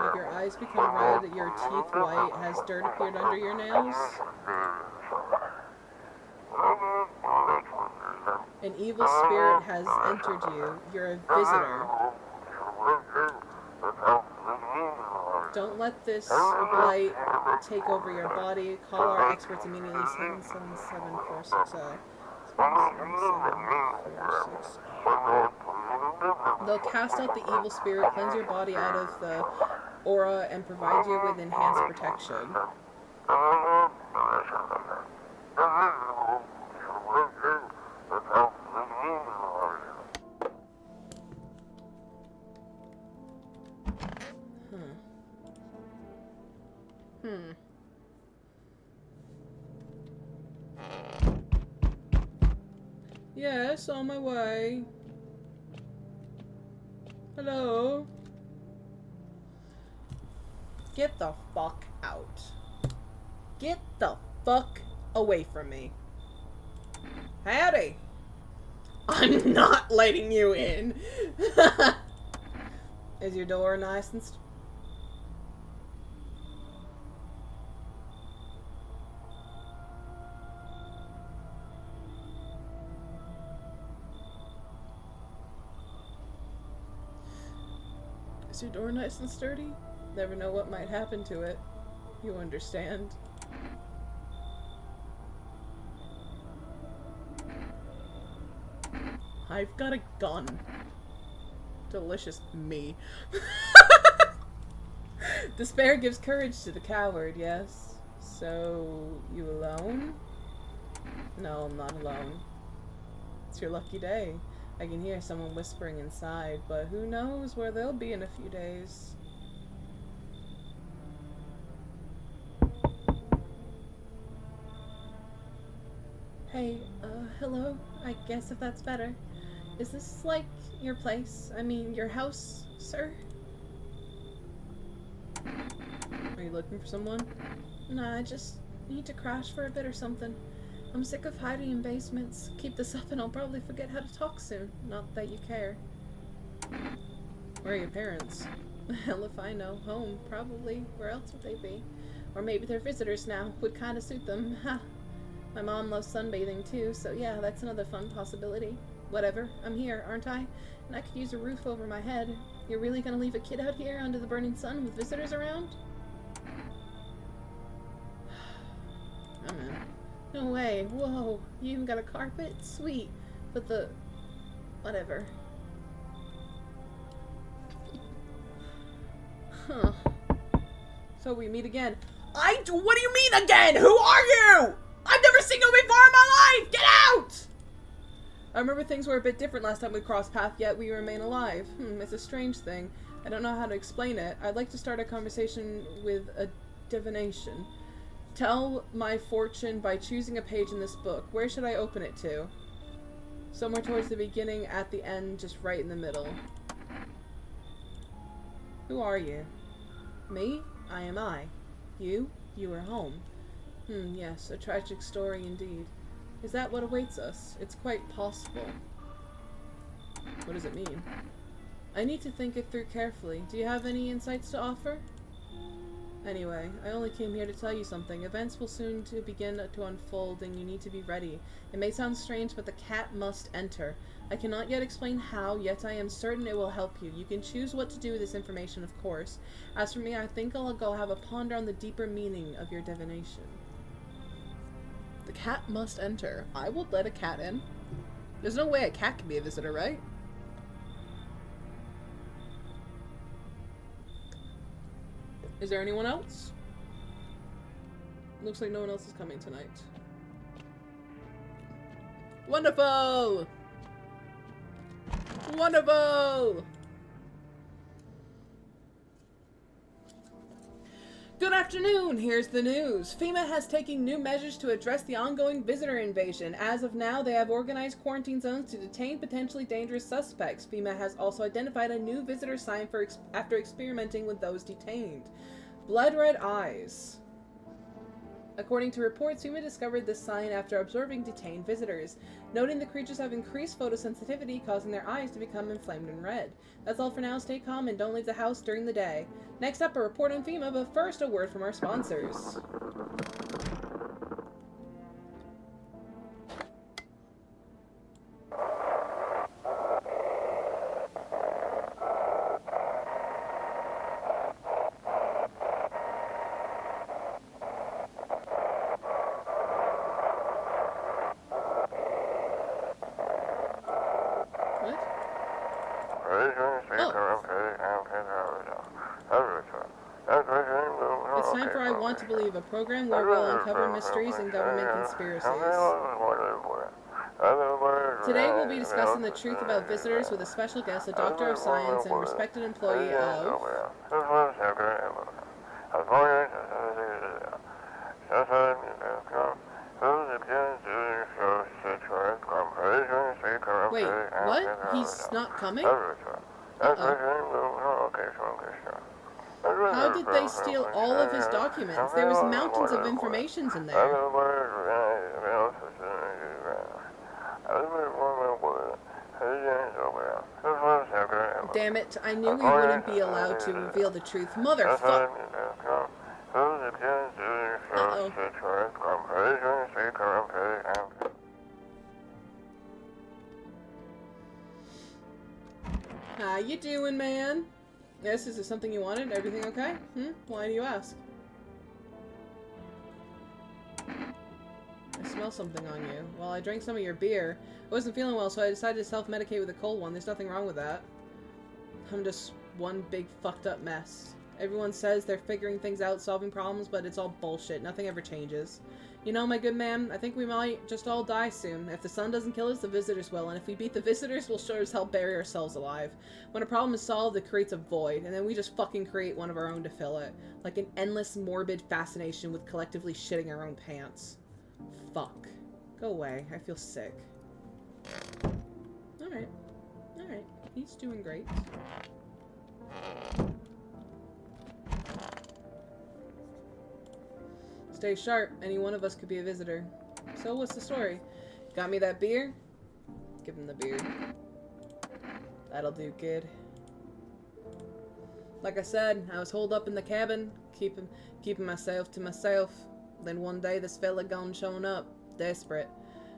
Make your eyes become red, your teeth white. Has dirt appeared under your nails? An evil spirit has entered you. You're a visitor. Don't let this blight take over your body. Call our experts immediately. 777-460. 777-460. They'll cast out the evil spirit, cleanse your body out of the aura, and provide you with enhanced protection. Yes, on my way. Hello? Get the fuck out. Get the fuck away from me. Howdy. I'm not letting you in. Is your door nice and Is your door nice and sturdy? Never know what might happen to it. You understand? I've got a gun. Delicious me. Despair gives courage to the coward, yes. So, you alone? No, I'm not alone. It's your lucky day. I can hear someone whispering inside, but who knows where they'll be in a few days. Hey, hello? I guess if that's better. Is this, like, your place? I mean, your house, sir? Are you looking for someone? Nah, I just need to crash for a bit or something. I'm sick of hiding in basements. Keep this up and I'll probably forget how to talk soon. Not that you care. Where are your parents? Hell if I know. Home, probably. Where else would they be? Or maybe they're visitors now. Would kinda suit them. Ha! My mom loves sunbathing too, so yeah, that's another fun possibility. Whatever, I'm here, aren't I? And I could use a roof over my head. You're really gonna leave a kid out here under the burning sun with visitors around? Oh man. No way. Whoa. You even got a carpet? Sweet. But the... whatever. Huh. So we meet again. What do you mean again? Who are you? I've never seen you before in my life! Get out! I remember things were a bit different last time we crossed paths, yet we remain alive. It's a strange thing. I don't know how to explain it. I'd like to start a conversation with a divination. Tell my fortune by choosing a page in this book. Where should I open it to? Somewhere towards the beginning, at the end, just right in the middle. Who are you? Me? I am I. You? You are home. Yes, a tragic story indeed. Is that what awaits us? It's quite possible. What does it mean? I need to think it through carefully. Do you have any insights to offer? Anyway, I only came here to tell you something. Events will soon begin to unfold and you need to be ready. It may sound strange, but the cat must enter. I cannot yet explain how, yet I am certain it will help you. You can choose what to do with this information, of course. As for me, I think I'll go have a ponder on the deeper meaning of your divination. The cat must enter. I will let a cat in. There's no way a cat can be a visitor, right? Is there anyone else? Looks like no one else is coming tonight. Wonderful! Wonderful! Good afternoon, here's the news. FEMA has taken new measures to address the ongoing visitor invasion. As of now, they have organized quarantine zones to detain potentially dangerous suspects. FEMA has also identified a new visitor sign after experimenting with those detained. Blood red eyes. According to reports, FEMA discovered this sign after observing detained visitors, noting the creatures have increased photosensitivity, causing their eyes to become inflamed and red. That's all for now. Stay calm and don't leave the house during the day. Next up, a report on FEMA, but first, a word from our sponsors. It's time for I Want to Believe, a program where we'll uncover mysteries and government conspiracies. Today we'll be discussing the truth about visitors with a special guest, a doctor of science and respected employee of... Wait, what? He's not coming? How did they steal all of his documents? There was mountains of information in there. Damn it, I knew we wouldn't be allowed to reveal the truth. Motherfucker. Uh-oh. How you doing, man? Yes, is this something you wanted? Everything okay? Why do you ask? I smell something on you. Well, I drank some of your beer. I wasn't feeling well, so I decided to self-medicate with a cold one. There's nothing wrong with that. I'm just one big fucked up mess. Everyone says they're figuring things out, solving problems, but it's all bullshit. Nothing ever changes. You know, my good man, I think we might just all die soon. If the sun doesn't kill us, the visitors will. And if we beat the visitors, we'll sure as hell bury ourselves alive. When a problem is solved, it creates a void. And then we just fucking create one of our own to fill it. Like an endless, morbid fascination with collectively shitting our own pants. Fuck. Go away. I feel sick. Alright. Alright. He's doing great. Stay sharp. Any one of us could be a visitor. So what's the story? Got me that beer? Give him the beer. That'll do, kid. Like I said, I was holed up in the cabin, keeping myself to myself. Then one day this fella gone showing up, desperate.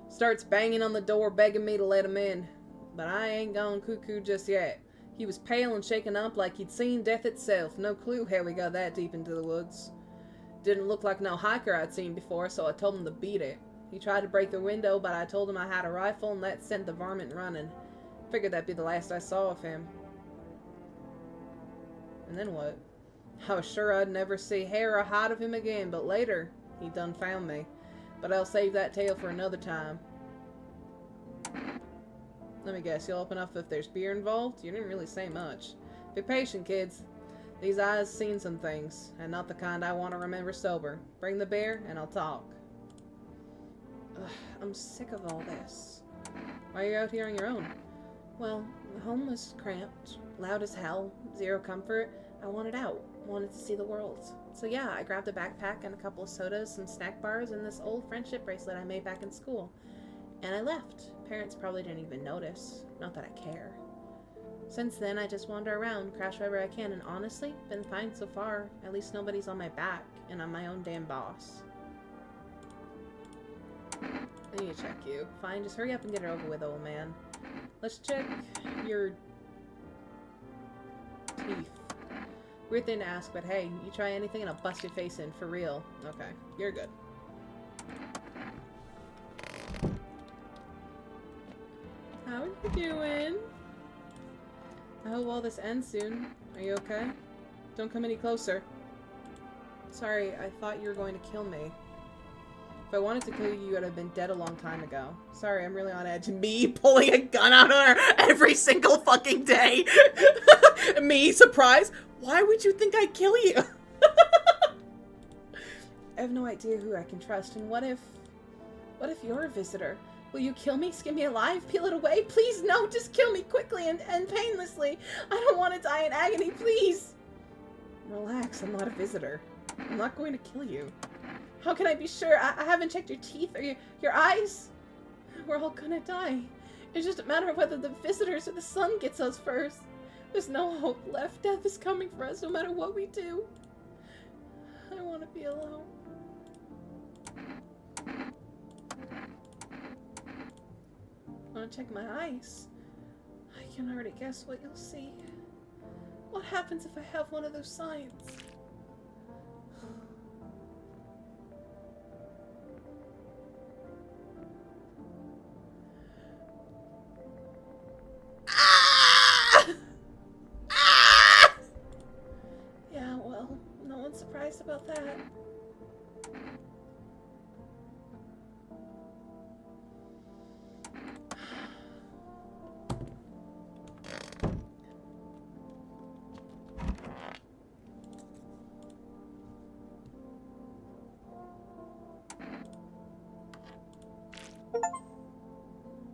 Starts banging on the door, begging me to let him in. But I ain't gone cuckoo just yet. He was pale and shaken up like he'd seen death itself. No clue how we got that deep into the woods. Didn't look like no hiker I'd seen before, so I told him to beat it. He tried to break the window, but I told him I had a rifle, and that sent the varmint running. Figured that'd be the last I saw of him. And then what? I was sure I'd never see hair or hide of him again, but later, he done found me. But I'll save that tale for another time. Let me guess, you'll open up if there's beer involved? You didn't really say much. Be patient, kids. These eyes seen some things, and not the kind I want to remember sober. Bring the beer, and I'll talk. Ugh, I'm sick of all this. Why are you out here on your own? Well, the home was cramped, loud as hell, zero comfort. I wanted out, wanted to see the world. So yeah, I grabbed a backpack and a couple of sodas, some snack bars, and this old friendship bracelet I made back in school. And I left. Parents probably didn't even notice. Not that I care. Since then, I just wander around, crash wherever I can, and honestly, been fine so far. At least nobody's on my back, and I'm my own damn boss. I need to check you. Fine, just hurry up and get it over with, old man. Let's check your teeth. Weird thing to ask, but hey, you try anything and I'll bust your face in, for real. Okay, you're good. How are you doing? I hope all this ends soon. Are you okay? Don't come any closer. Sorry, I thought you were going to kill me. If I wanted to kill you, you would have been dead a long time ago. Sorry, I'm really on edge. Me pulling a gun out on her every single fucking day. Me, surprise. Why would you think I'd kill you? I have no idea who I can trust. And what if you're a visitor? Will you kill me? Skin me alive? Peel it away? Please, no, just kill me quickly and painlessly. I don't want to die in agony, please. Relax, I'm not a visitor. I'm not going to kill you. How can I be sure? I haven't checked your teeth or your eyes. We're all gonna die. It's just a matter of whether the visitors or the sun gets us first. There's no hope left. Death is coming for us no matter what we do. I want to be alone. I want to check my eyes. I can already guess what you'll see. What happens if I have one of those signs? Yeah, well, no one's surprised about that.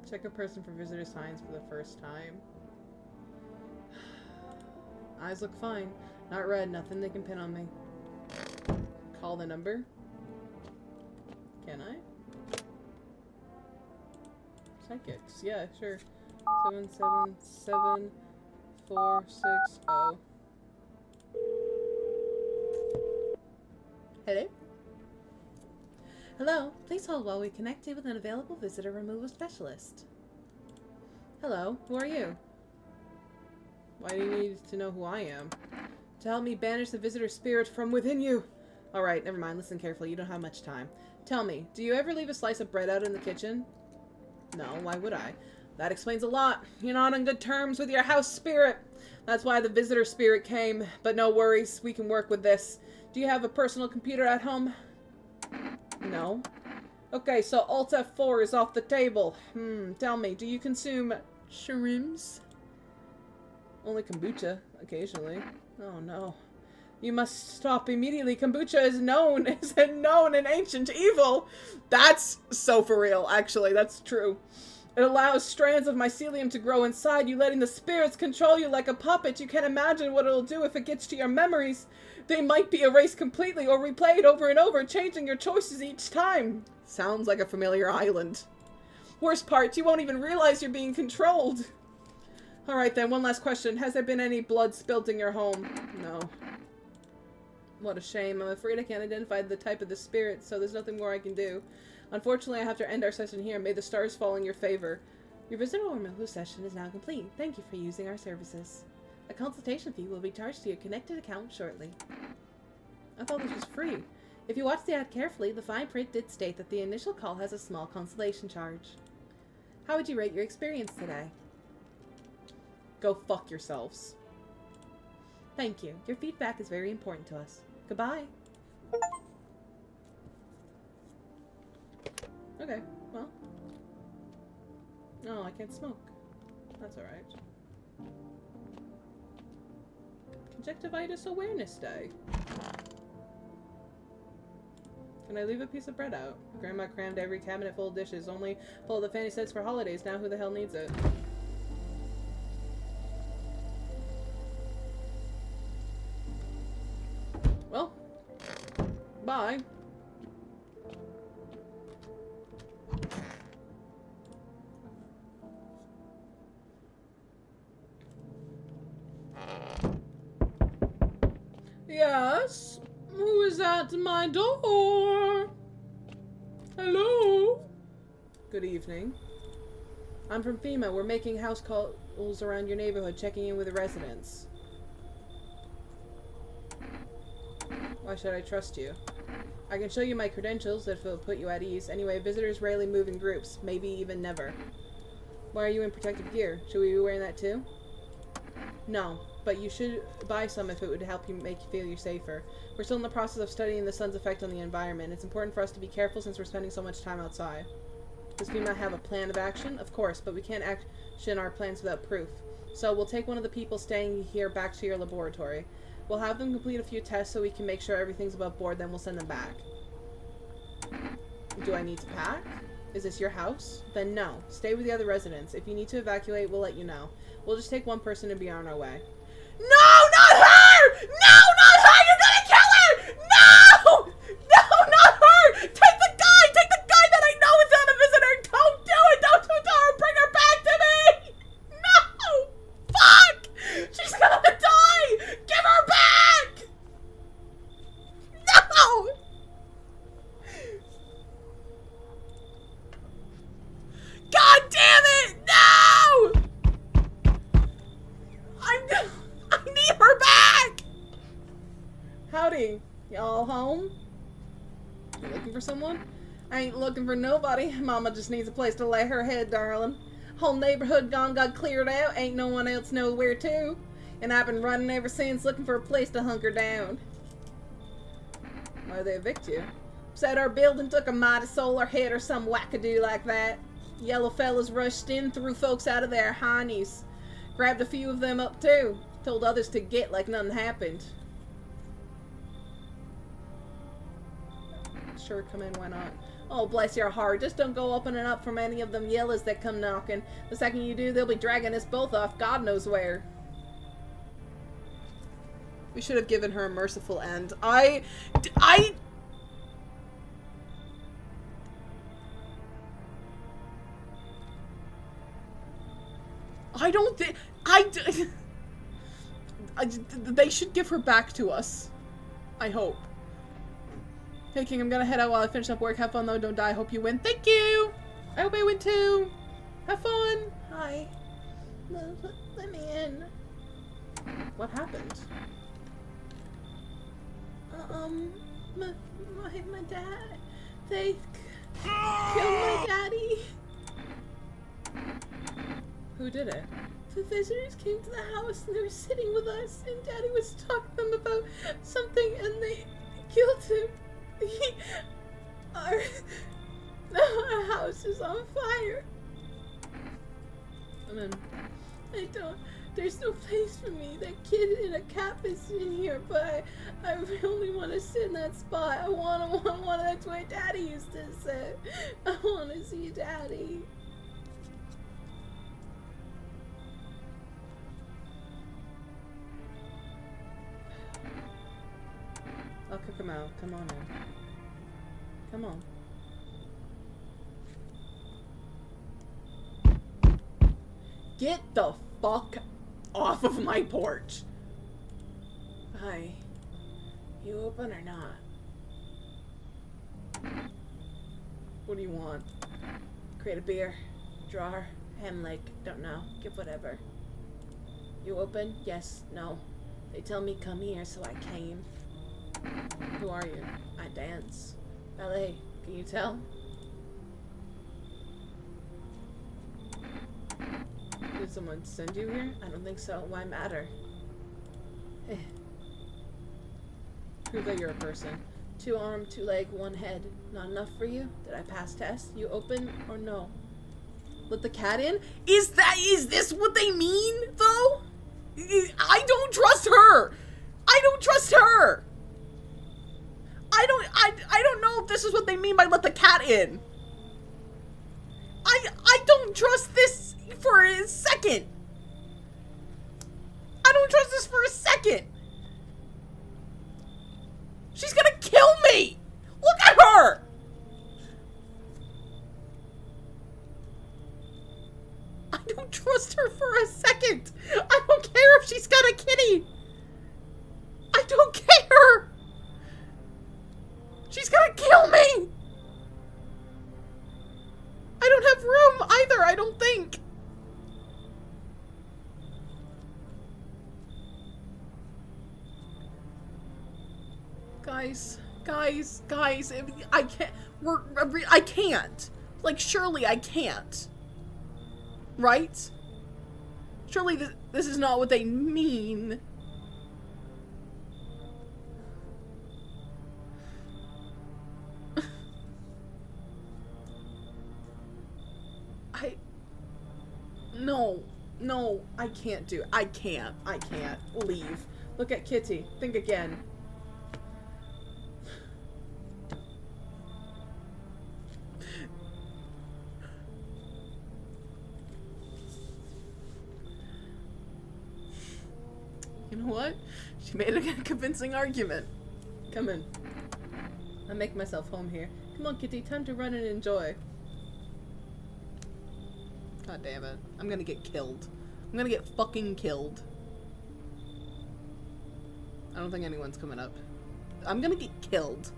Check a person for visitor signs for the first time. Eyes look fine. Not red, nothing they can pin on me. Call the number. Can I? Psychics. Yeah, sure. 777460. Hello? Hello, please hold while we connect you with an available visitor removal specialist. Hello, who are you? Why do you need to know who I am? To help me banish the visitor spirit from within you. Alright, never mind, listen carefully, you don't have much time. Tell me, do you ever leave a slice of bread out in the kitchen? No, why would I? That explains a lot. You're not on good terms with your house spirit. That's why the visitor spirit came. But no worries, we can work with this. Do you have a personal computer at home? No. Okay, so Alt F4 is off the table. Tell me, do you consume shrooms? Only kombucha, occasionally. Oh no. You must stop immediately. Kombucha is known an ancient evil. That's so for real, actually. That's true. It allows strands of mycelium to grow inside you, letting the spirits control you like a puppet. You can't imagine what it'll do if it gets to your memories. They might be erased completely or replayed over and over, changing your choices each time. Sounds like a familiar island. Worst part, you won't even realize you're being controlled. Alright then, one last question. Has there been any blood spilt in your home? No. What a shame. I'm afraid I can't identify the type of the spirit, so there's nothing more I can do. Unfortunately, I have to end our session here. May the stars fall in your favor. Your visitor or removal session is now complete. Thank you for using our services. A consultation fee will be charged to your connected account shortly. I thought this was free. If you watch the ad carefully, the fine print did state that the initial call has a small consolation charge. How would you rate your experience today? Go fuck yourselves. Thank you. Your feedback is very important to us. Goodbye. Okay, well. No, I can't smoke. That's alright. Conjunctivitis Awareness Day. Can I leave a piece of bread out? Grandma crammed every cabinet full of dishes, only full of the fancy sets for holidays. Now who the hell needs it? Well, bye. Yes? Who is at my door? Hello? Good evening. I'm from FEMA. We're making house calls around your neighborhood, checking in with the residents. Why should I trust you? I can show you my credentials if it'll put you at ease. Anyway, visitors rarely move in groups, maybe even never. Why are you in protective gear? Should we be wearing that too? No, but you should buy some if it would help you make you feel you're safer. We're still in the process of studying the sun's effect on the environment. It's important for us to be careful since we're spending so much time outside. Does FEMA have a plan of action? Of course, but we can't action our plans without proof. So we'll take one of the people staying here back to your laboratory. We'll have them complete a few tests so we can make sure everything's above board, then we'll send them back. Do I need to pack? Is this your house? Then no. Stay with the other residents. If you need to evacuate, we'll let you know. We'll just take one person and be on our way. No, not her! No, not her! You're gonna kill her! No! No, not her! Take the guy! Take the guy that I know is on a visitor! Don't do it! Don't do it to her! Bring her back to me! No! Fuck! She's gonna die! Give her back! No! God damn it! No! I need her back! Howdy. Y'all home? You looking for someone? I ain't looking for nobody. Mama just needs a place to lay her head, darling. Whole neighborhood got cleared out. Ain't no one else knows where to. And I've been running ever since looking for a place to hunker down. Why'd they evict you? Said our building took a mighty solar hit or some wackadoo like that. Yellow fellas rushed in, threw folks out of their heinies. Grabbed a few of them up too. Told others to get like nothing happened. Sure, come in, why not? Oh, bless your heart. Just don't go opening up from any of them yellows that come knocking. The second you do, they'll be dragging us both off God knows where. We should have given her a merciful end. I don't think... they should give her back to us. I hope. Hey, King, I'm gonna head out while I finish up work. Have fun, though. Don't die. I hope you win. Thank you! I hope I win, too. Have fun. Hi. Let me in. What happened? My dad... They... killed my daddy. Who did it? The visitors came to the house and they were sitting with us and Daddy was talking to them about something and they killed him. Our house is on fire. And then There's no place for me. That kid and a cat is in here, but I really want to sit in that spot. I want. That's where Daddy used to sit. I want to see Daddy. I'll kick him out. Come on in. Come on. Get the fuck off of my porch. Hi. You open or not? What do you want? Create a beer. Drawer. Hemlick. Don't know. Give whatever. You open? Yes. No. They tell me come here, so I came. Who are you? I dance. Ballet. Can you tell? Did someone send you here? I don't think so. Why matter? Prove that you're a person. 2 arm, 2 leg, 1 head. Not enough for you? Did I pass test? You open or no? Let the cat in? Is this what they mean, though? I don't trust her! I don't trust her! I don't know if this is what they mean by let the cat in. I don't trust this for a second. I don't trust this for a second. She's gonna kill me! Look at her! I don't trust her for a second. I don't care if she's got a kitty. I don't care. She's gonna kill me! I don't have room either, I don't think. Guys, I can't, I can't. Like, surely I can't. Right? Surely this is not what they mean. No, I can't do it. I can't. Leave. Look at Kitty. Think again. You know what? She made a convincing argument. Come in. I make myself home here. Come on, Kitty. Time to run and enjoy. God damn it. I'm gonna get killed. I'm gonna get fucking killed. I don't think anyone's coming up. I'm gonna get killed.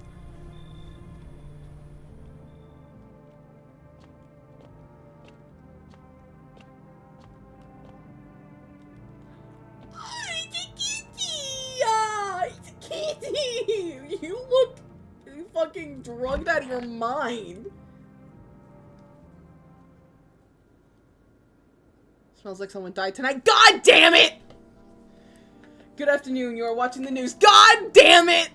Kitty! You look fucking drugged out of your mind. Smells like someone died tonight. God damn it! Good afternoon. You are watching the news. God damn it!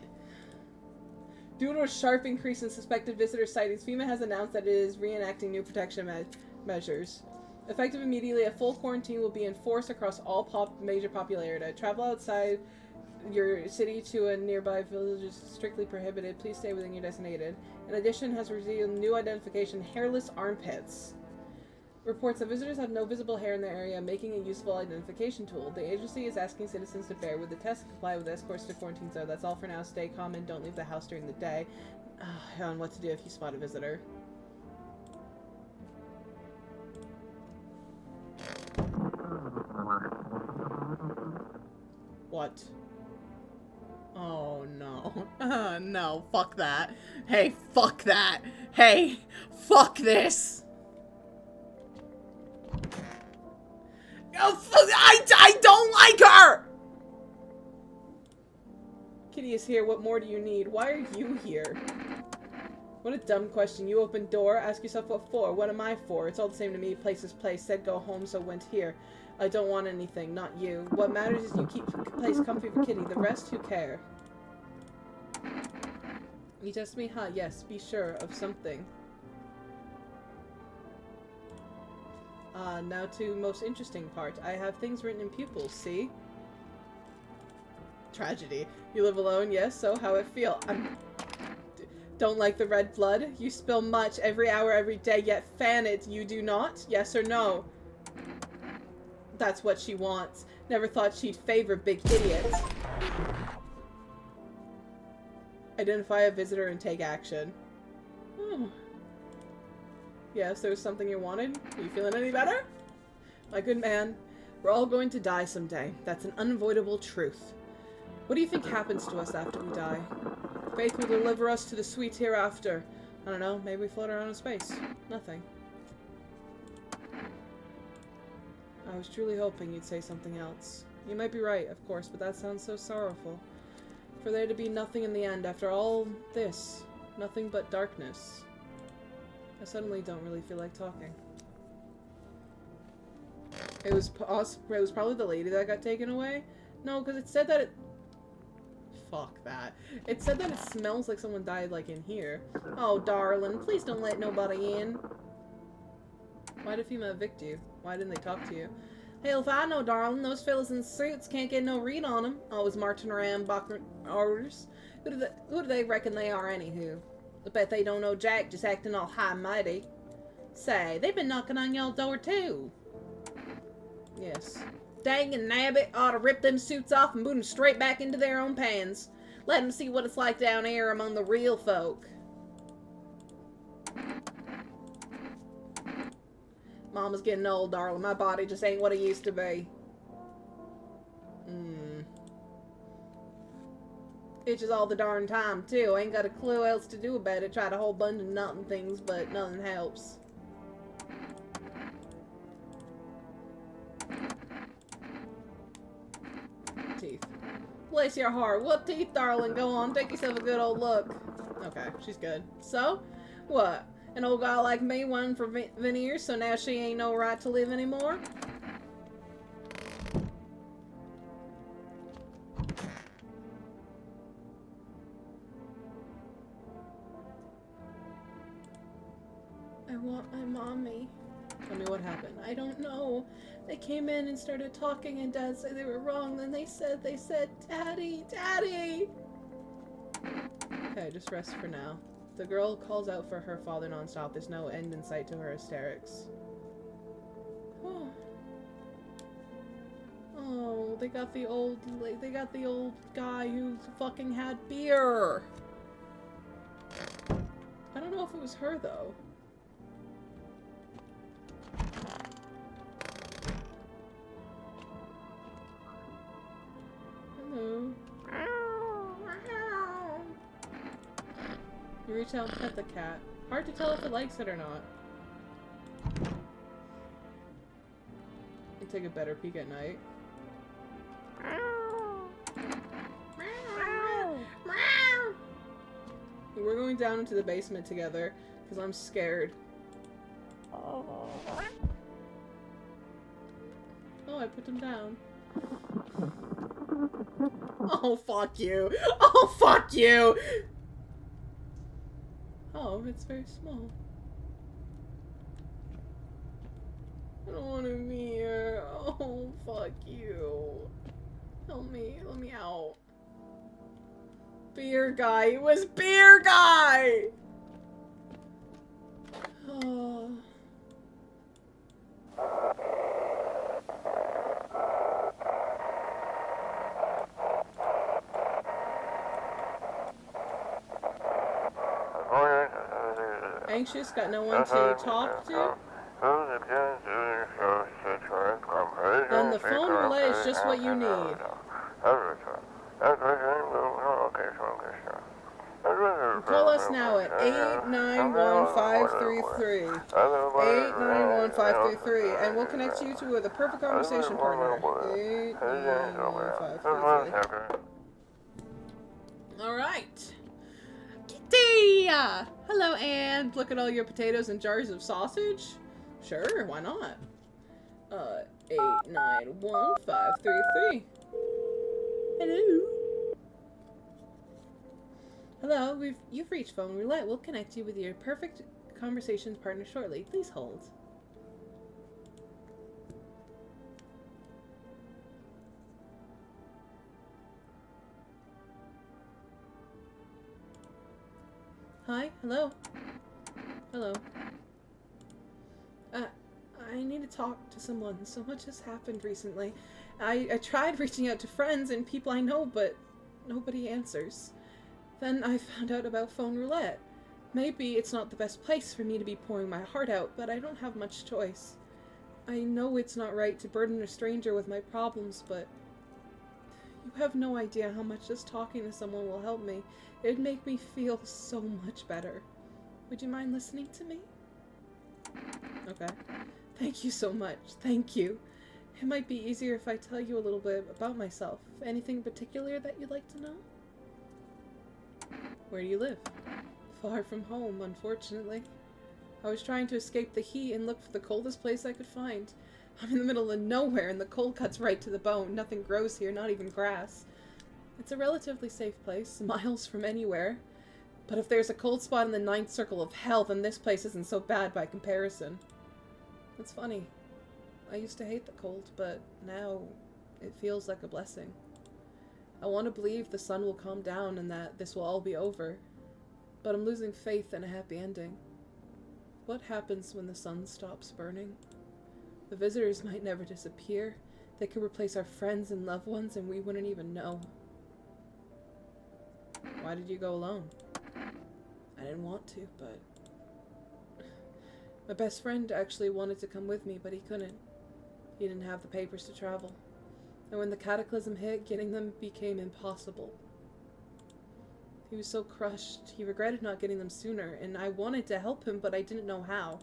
Due to a sharp increase in suspected visitor sightings, FEMA has announced that it is reenacting new protection measures. Effective immediately, a full quarantine will be enforced across all major popular areas. Travel outside your city to a nearby village is strictly prohibited. Please stay within your designated. In addition, has revealed new identification: hairless armpits. Reports that visitors have no visible hair in their area, making a useful identification tool. The agency is asking citizens to bear with the test and comply with escorts to quarantine zone. That's all for now. Stay calm and don't leave the house during the day. On what to do if you spot a visitor. What? Oh no. No, fuck that. Hey, fuck that. Hey, fuck this. I don't like her! Kitty is here. What more do you need? Why are you here? What a dumb question. You open door, ask yourself what for. What am I for? It's all the same to me. Place is place. Said go home, so went here. I don't want anything. Not you. What matters is you keep the place comfy for Kitty. The rest, who care? You test me? Huh? Yes. Be sure of something. Now to most interesting part. I have things written in pupils, see? Tragedy. You live alone, yes, so how it feel? Don't like the red blood? You spill much every hour, every day, yet fan it, you do not? Yes or no? That's what she wants. Never thought she'd favor big idiots. Identify a visitor and take action. Hmm. Yes, there was something you wanted? Are you feeling any better? My good man, we're all going to die someday. That's an unavoidable truth. What do you think happens to us after we die? Faith will deliver us to the sweet hereafter. I don't know, maybe we float around in space. Nothing. I was truly hoping you'd say something else. You might be right, of course, but that sounds so sorrowful. For there to be nothing in the end after all this. Nothing but darkness. I suddenly don't really feel like talking. It was probably the lady that got taken away? No, because it said that it... Fuck that. It said that it smells like someone died, like, in here. Oh, darling, please don't let nobody in. Why did FEMA evict you? Why didn't they talk to you? Hell if I know, darling. Those fellas in suits can't get no read on them. Always marching around barking orders. Who do they reckon they are, anywho? I bet they don't know Jack, just acting all high and mighty. Say, they've been knocking on y'all door, too. Yes. Dang and nabbit ought to rip them suits off and boot them straight back into their own pans. Let them see what it's like down here among the real folk. Mama's getting old, darling. My body just ain't what it used to be. Itches all the darn time, too. Ain't got a clue else to do about it. Tried a whole bunch of nothing things, but nothing helps. Teeth. Bless your heart. What teeth, darling? Go on, take yourself a good old look. Okay, she's good. So, what? An old guy like me won for veneers, so now she ain't no right to live anymore? I want my mommy. Tell me what happened. I don't know. They came in and started talking and Dad said they were wrong. Then they said, Daddy, Daddy! Okay, just rest for now. The girl calls out for her father nonstop. There's no end in sight to her hysterics. Oh, they got the old guy who fucking had beer. I don't know if it was her though. Hello. You reach out and pet the cat. Hard to tell if it likes it or not. You take a better peek at night. We're going down into the basement together because I'm scared. Oh, I put him down. Oh, fuck you. Oh, fuck you. Oh, it's very small. I don't want to be here. Oh, fuck you. Help me. Let me out. Beer guy. It was beer guy! Oh. Anxious? Got no one to talk to? Then the phone relay is just what you need. Call us now at 891-533. 891-533, and we'll connect you to the perfect conversation partner. 891-533. Alright. Kitty! Hello, Anne. Look at all your potatoes and jars of sausage? Sure, why not? 891-533. Hello. Hello, you've reached phone roulette. We'll connect you with your perfect conversations partner shortly. Please hold. Hi? Hello? Hello? I need to talk to someone. So much has happened recently. I tried reaching out to friends and people I know, but nobody answers. Then I found out about phone roulette. Maybe it's not the best place for me to be pouring my heart out, but I don't have much choice. I know it's not right to burden a stranger with my problems, but you have no idea how much just talking to someone will help me. It'd make me feel so much better. Would you mind listening to me? Okay. Thank you so much. Thank you. It might be easier if I tell you a little bit about myself. Anything in particular that you'd like to know? Where do you live? Far from home, unfortunately. I was trying to escape the heat and look for the coldest place I could find. I'm in the middle of nowhere and the cold cuts right to the bone. Nothing grows here, not even grass. It's a relatively safe place, miles from anywhere. But if there's a cold spot in the 9th circle of hell, then this place isn't so bad by comparison. It's funny. I used to hate the cold, but now it feels like a blessing. I want to believe the sun will calm down and that this will all be over. But I'm losing faith in a happy ending. What happens when the sun stops burning? The visitors might never disappear. They could replace our friends and loved ones and we wouldn't even know. Why did you go alone? I didn't want to, but... My best friend actually wanted to come with me, but he couldn't. He didn't have the papers to travel. And when the cataclysm hit, getting them became impossible. He was so crushed. He regretted not getting them sooner, and I wanted to help him, but I didn't know how.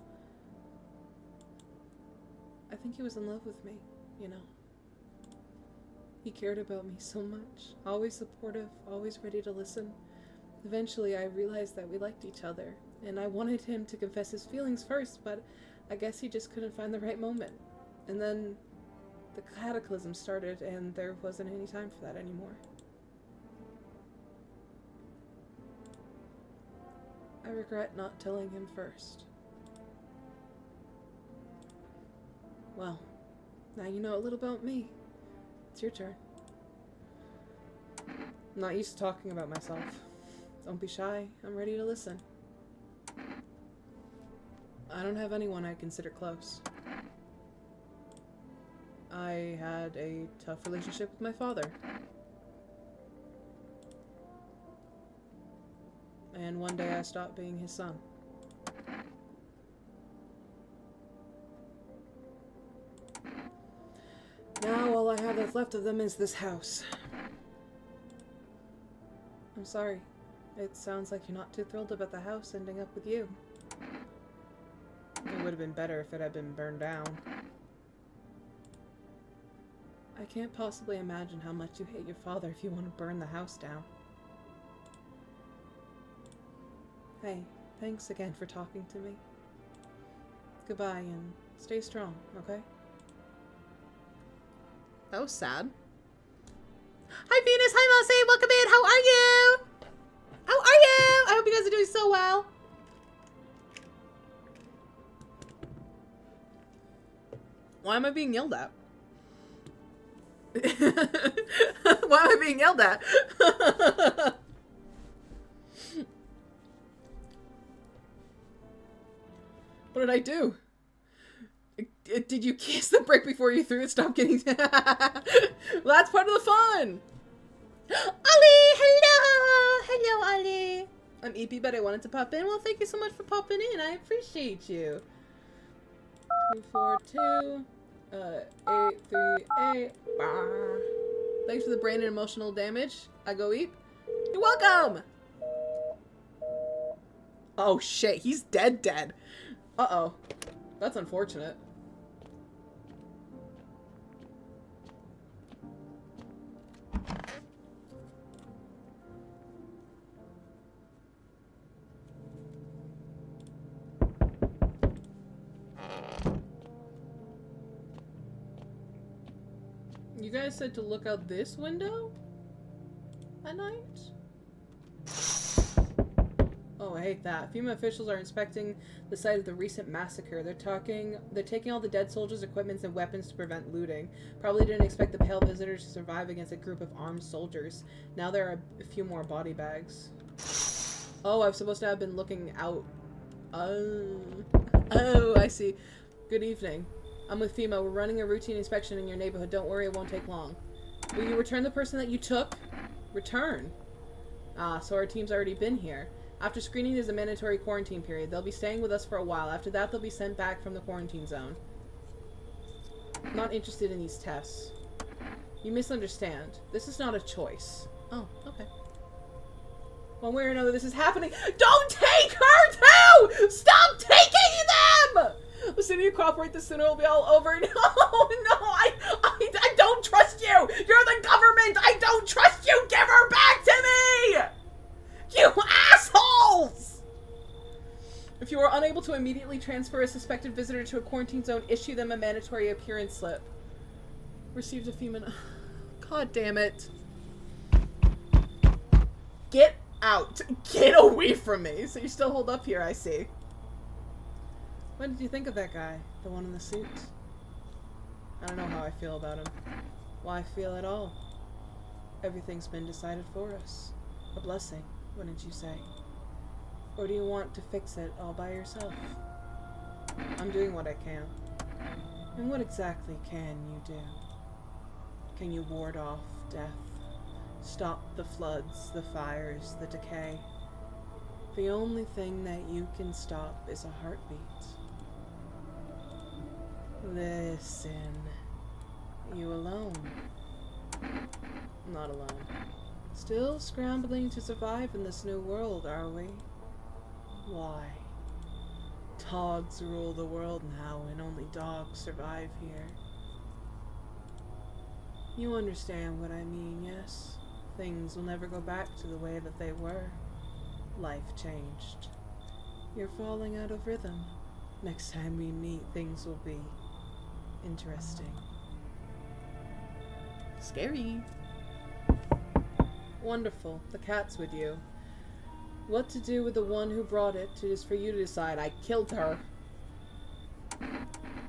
I think he was in love with me, you know. He cared about me so much. Always supportive, always ready to listen. Eventually, I realized that we liked each other, and I wanted him to confess his feelings first, but I guess he just couldn't find the right moment. And then the cataclysm started, and there wasn't any time for that anymore. I regret not telling him first. Well, now you know a little about me. It's your turn. I'm not used to talking about myself. Don't be shy. I'm ready to listen. I don't have anyone I consider close. I had a tough relationship with my father. And one day I stopped being his son. Now all I have that's left of them is this house. I'm sorry. It sounds like you're not too thrilled about the house ending up with you. It would have been better if it had been burned down. I can't possibly imagine how much you hate your father if you want to burn the house down. Hey, thanks again for talking to me. Goodbye and stay strong, okay? That was sad. Hi Venus, hi Mossy, welcome in, how are you? How are you? I hope you guys are doing so well. Why am I being yelled at? Why am I being yelled at? What did I do? Did you kiss the brick before you threw it? Stop getting... Well, that's part of the fun! Ollie! Hello! Hello, Ollie! I'm EP, but I wanted to pop in. Well, thank you so much for popping in. I appreciate you. 242, 838. Thanks for the brain and emotional damage. I go eat. You're welcome! Oh shit, he's dead. Uh-oh. That's unfortunate. You guys said to look out this window at night? Oh, I hate that. FEMA officials are inspecting the site of the recent massacre. They're taking all the dead soldiers' equipments and weapons to prevent looting. Probably didn't expect the pale visitors to survive against a group of armed soldiers. Now there are a few more body bags. Oh, I'm supposed to have been looking out. Oh, I see. Good evening. I'm with FEMA. We're running a routine inspection in your neighborhood. Don't worry, it won't take long. Will you return the person that you took? Return? Ah, so our team's already been here. After screening, there's a mandatory quarantine period. They'll be staying with us for a while. After that, they'll be sent back from the quarantine zone. I'm not interested in these tests. You misunderstand. This is not a choice. Oh, okay. One way or another, this is happening. Don't take her too! Stop taking them! The sooner you cooperate, the sooner it'll be all over. No, I don't trust you! You're the government! I don't trust you! Give her back to me! You assholes! If you are unable to immediately transfer a suspected visitor to a quarantine zone, issue them a mandatory appearance slip. Received a FEMA... God damn it. Get out. Get away from me. So you still hold up here, I see. What did you think of that guy? The one in the suit? I don't know how I feel about him. Why feel at all? Everything's been decided for us. A blessing, wouldn't you say? Or do you want to fix it all by yourself? I'm doing what I can. And what exactly can you do? Can you ward off death? Stop the floods, the fires, the decay? The only thing that you can stop is a heartbeat. Listen. You alone? Not alone. Still scrambling to survive in this new world, are we? Why? Dogs rule the world now, and only dogs survive here. You understand what I mean, yes? Things will never go back to the way that they were. Life changed. You're falling out of rhythm. Next time we meet, things will be interesting. Scary. Wonderful. The cat's with you. What to do with the one who brought it is for you to decide. I killed her.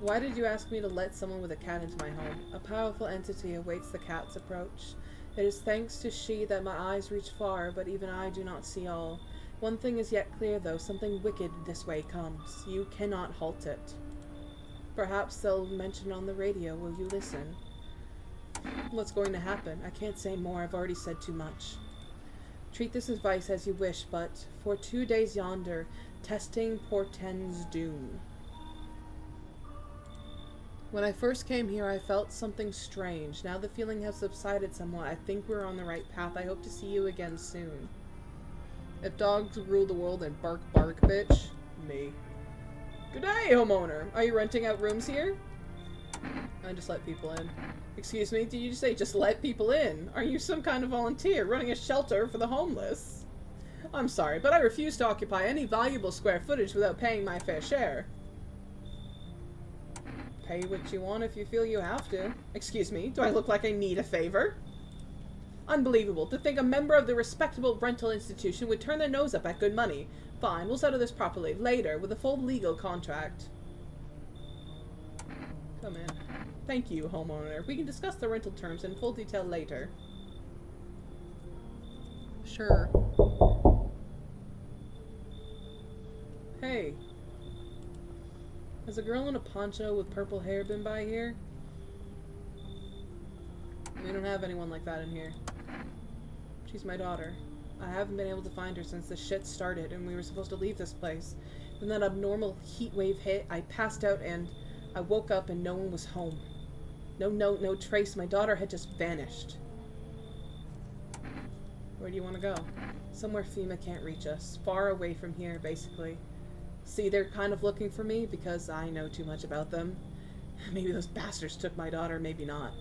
Why did you ask me to let someone with a cat into my home? A powerful entity awaits the cat's approach. It is thanks to she that my eyes reach far, but even I do not see all. One thing is yet clear, though. Something wicked this way comes. You cannot halt it. Perhaps they'll mention on the radio. Will you listen? What's going to happen? I can't say more. I've already said too much. Treat this advice as you wish, but for 2 days yonder, testing portends doom. When I first came here, I felt something strange. Now the feeling has subsided somewhat. I think we're on the right path. I hope to see you again soon. If dogs rule the world, then bark bark, bitch. Me. Good day, homeowner. Are you renting out rooms here? I just let people in. Excuse me, did you just say just let people in? Are you some kind of volunteer running a shelter for the homeless? I'm sorry, but I refuse to occupy any valuable square footage without paying my fair share. Pay what you want if you feel you have to. Excuse me, do I look like I need a favor? Unbelievable. To think a member of the respectable rental institution would turn their nose up at good money. Fine, we'll settle this properly. Later, with a full legal contract. Come in. Thank you, homeowner. We can discuss the rental terms in full detail later. Sure. Hey. Has a girl in a poncho with purple hair been by here? We don't have anyone like that in here. She's my daughter. I haven't been able to find her since the shit started and we were supposed to leave this place. Then that abnormal heat wave hit, I passed out and I woke up and no one was home. No note, no trace. My daughter had just vanished. Where do you want to go? Somewhere FEMA can't reach us. Far away from here, basically. See, they're kind of looking for me because I know too much about them. Maybe those bastards took my daughter, maybe not.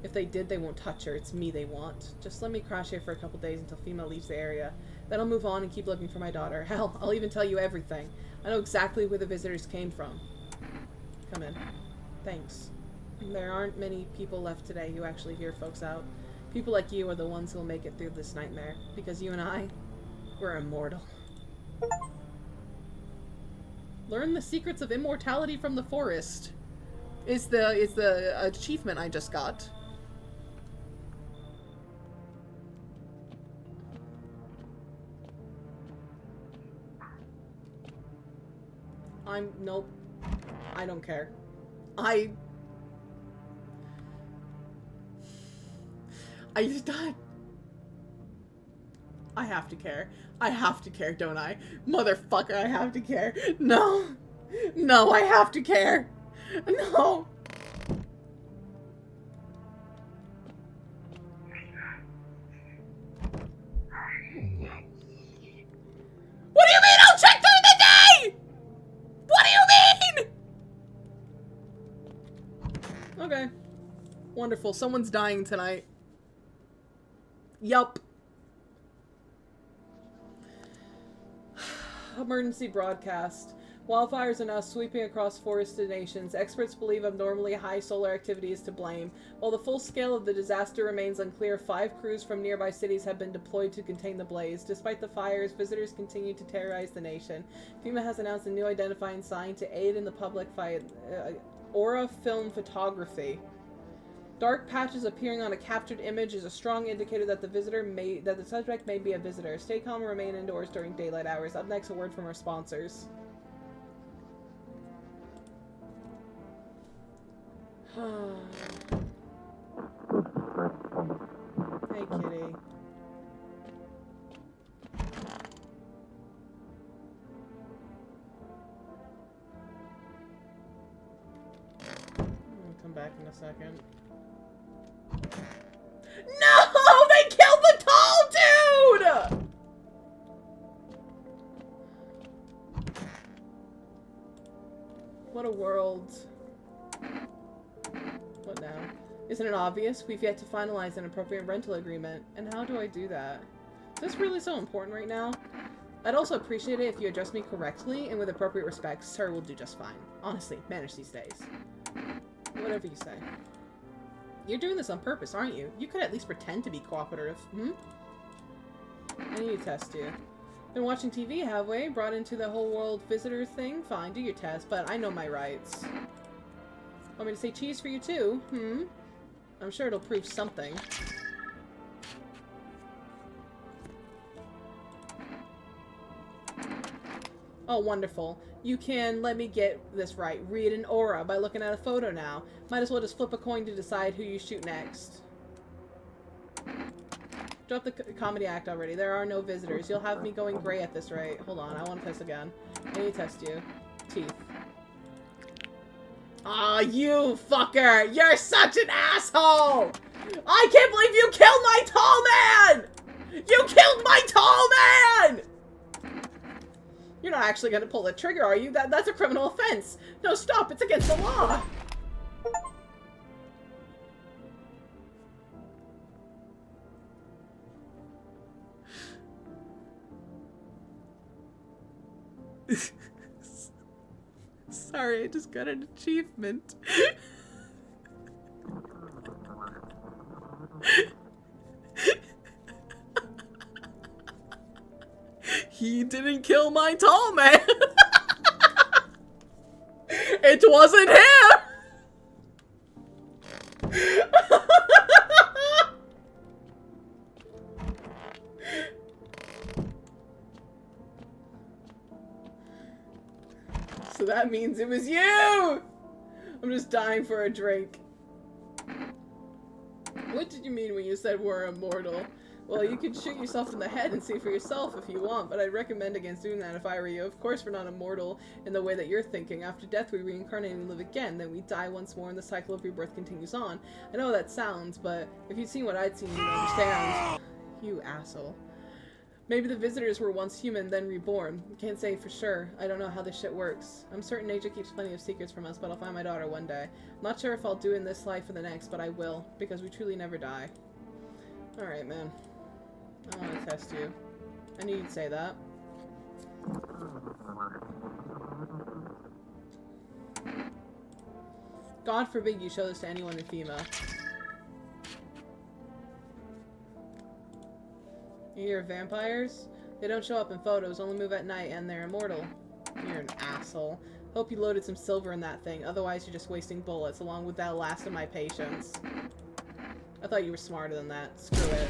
If they did, they won't touch her. It's me they want. Just let me crash here for a couple days until FEMA leaves the area. Then I'll move on and keep looking for my daughter. Hell, I'll even tell you everything. I know exactly where the visitors came from. Come in. Thanks. There aren't many people left today who actually hear folks out. People like you are the ones who'll make it through this nightmare. Because you and I, we're immortal. Learn the secrets of immortality from the forest. Is the achievement I just got. Nope. I don't care. I have to care. I have to care, don't I? Motherfucker, I have to care. No. No, I have to care. No. What do you mean I'll check during the day? What do you mean? Okay. Wonderful. Someone's dying tonight. Yup. Emergency broadcast. Wildfires are now sweeping across forested nations. Experts believe abnormally high solar activity is to blame. While the full scale of the disaster remains unclear, 5 crews from nearby cities have been deployed to contain the blaze. Despite the fires, visitors continue to terrorize the nation. FEMA has announced a new identifying sign to aid in the public fight. Aura film photography. Dark patches appearing on a captured image is a strong indicator that the subject may be a visitor. Stay calm and remain indoors during daylight hours. Up next, a word from our sponsors. Hey, kitty. I'll come back in a second. No! They killed the tall dude! What a world. What now? Isn't it obvious? We've yet to finalize an appropriate rental agreement. And how do I do that? Is this really so important right now? I'd also appreciate it if you address me correctly and with appropriate respect. Sir will do just fine. Honestly, manage these days. Whatever you say. You're doing this on purpose, aren't you? You could at least pretend to be cooperative. I need to test you. Been watching TV, have we? Brought into the whole world visitor thing? Fine, do your test, but I know my rights. Want me to say cheese for you too? I'm sure it'll prove something. Oh, wonderful. You can, let me get this right, read an aura by looking at a photo now. Might as well just flip a coin to decide who you shoot next. Drop the comedy act already. There are no visitors. You'll have me going gray at this rate. Hold on, I want to test again. I need to test you. Teeth. Aw, you fucker! You're such an asshole! I can't believe you killed my tall man! You killed my tall man! You're not actually gonna pull the trigger, are you? That's a criminal offense. No, stop. It's against the law. Sorry, I just got an achievement. He didn't kill my tall man. It wasn't him. So that means it was you. I'm just dying for a drink. What did you mean when you said we're immortal? Well, you could shoot yourself in the head and see for yourself if you want, but I'd recommend against doing that if I were you. Of course we're not immortal in the way that you're thinking. After death we reincarnate and live again, then we die once more and the cycle of rebirth continues on. I know that sounds, but if you'd seen what I'd seen, you'd understand. You asshole. Maybe the visitors were once human, then reborn. Can't say for sure. I don't know how this shit works. I'm certain nature keeps plenty of secrets from us, but I'll find my daughter one day. I'm not sure if I'll do it in this life or the next, but I will, because we truly never die. Alright, man. I want to test you. I knew you'd say that. God forbid you show this to anyone in FEMA. You hear vampires? They don't show up in photos, only move at night, and they're immortal. You're an asshole. Hope you loaded some silver in that thing, otherwise you're just wasting bullets, along with that last of my patience. I thought you were smarter than that. Screw it.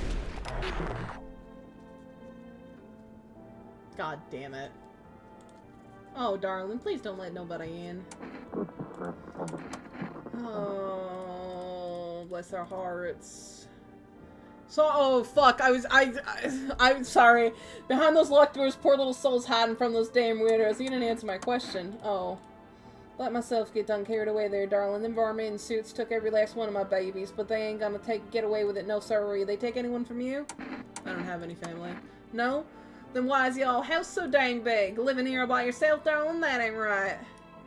God damn it. Oh, darling, please don't let nobody in. Oh, bless our hearts. So, oh, fuck, I'm sorry. Behind those locked doors, poor little souls hiding from those damn weirdos. You didn't answer my question. Oh. Let myself get done carried away there, darling. Them varmint in suits took every last one of my babies, but they ain't gonna get away with it, no sirree. They take anyone from you? I don't have any family. No? Then why is y'all house so dang big? Living here all by yourself, darling? That ain't right.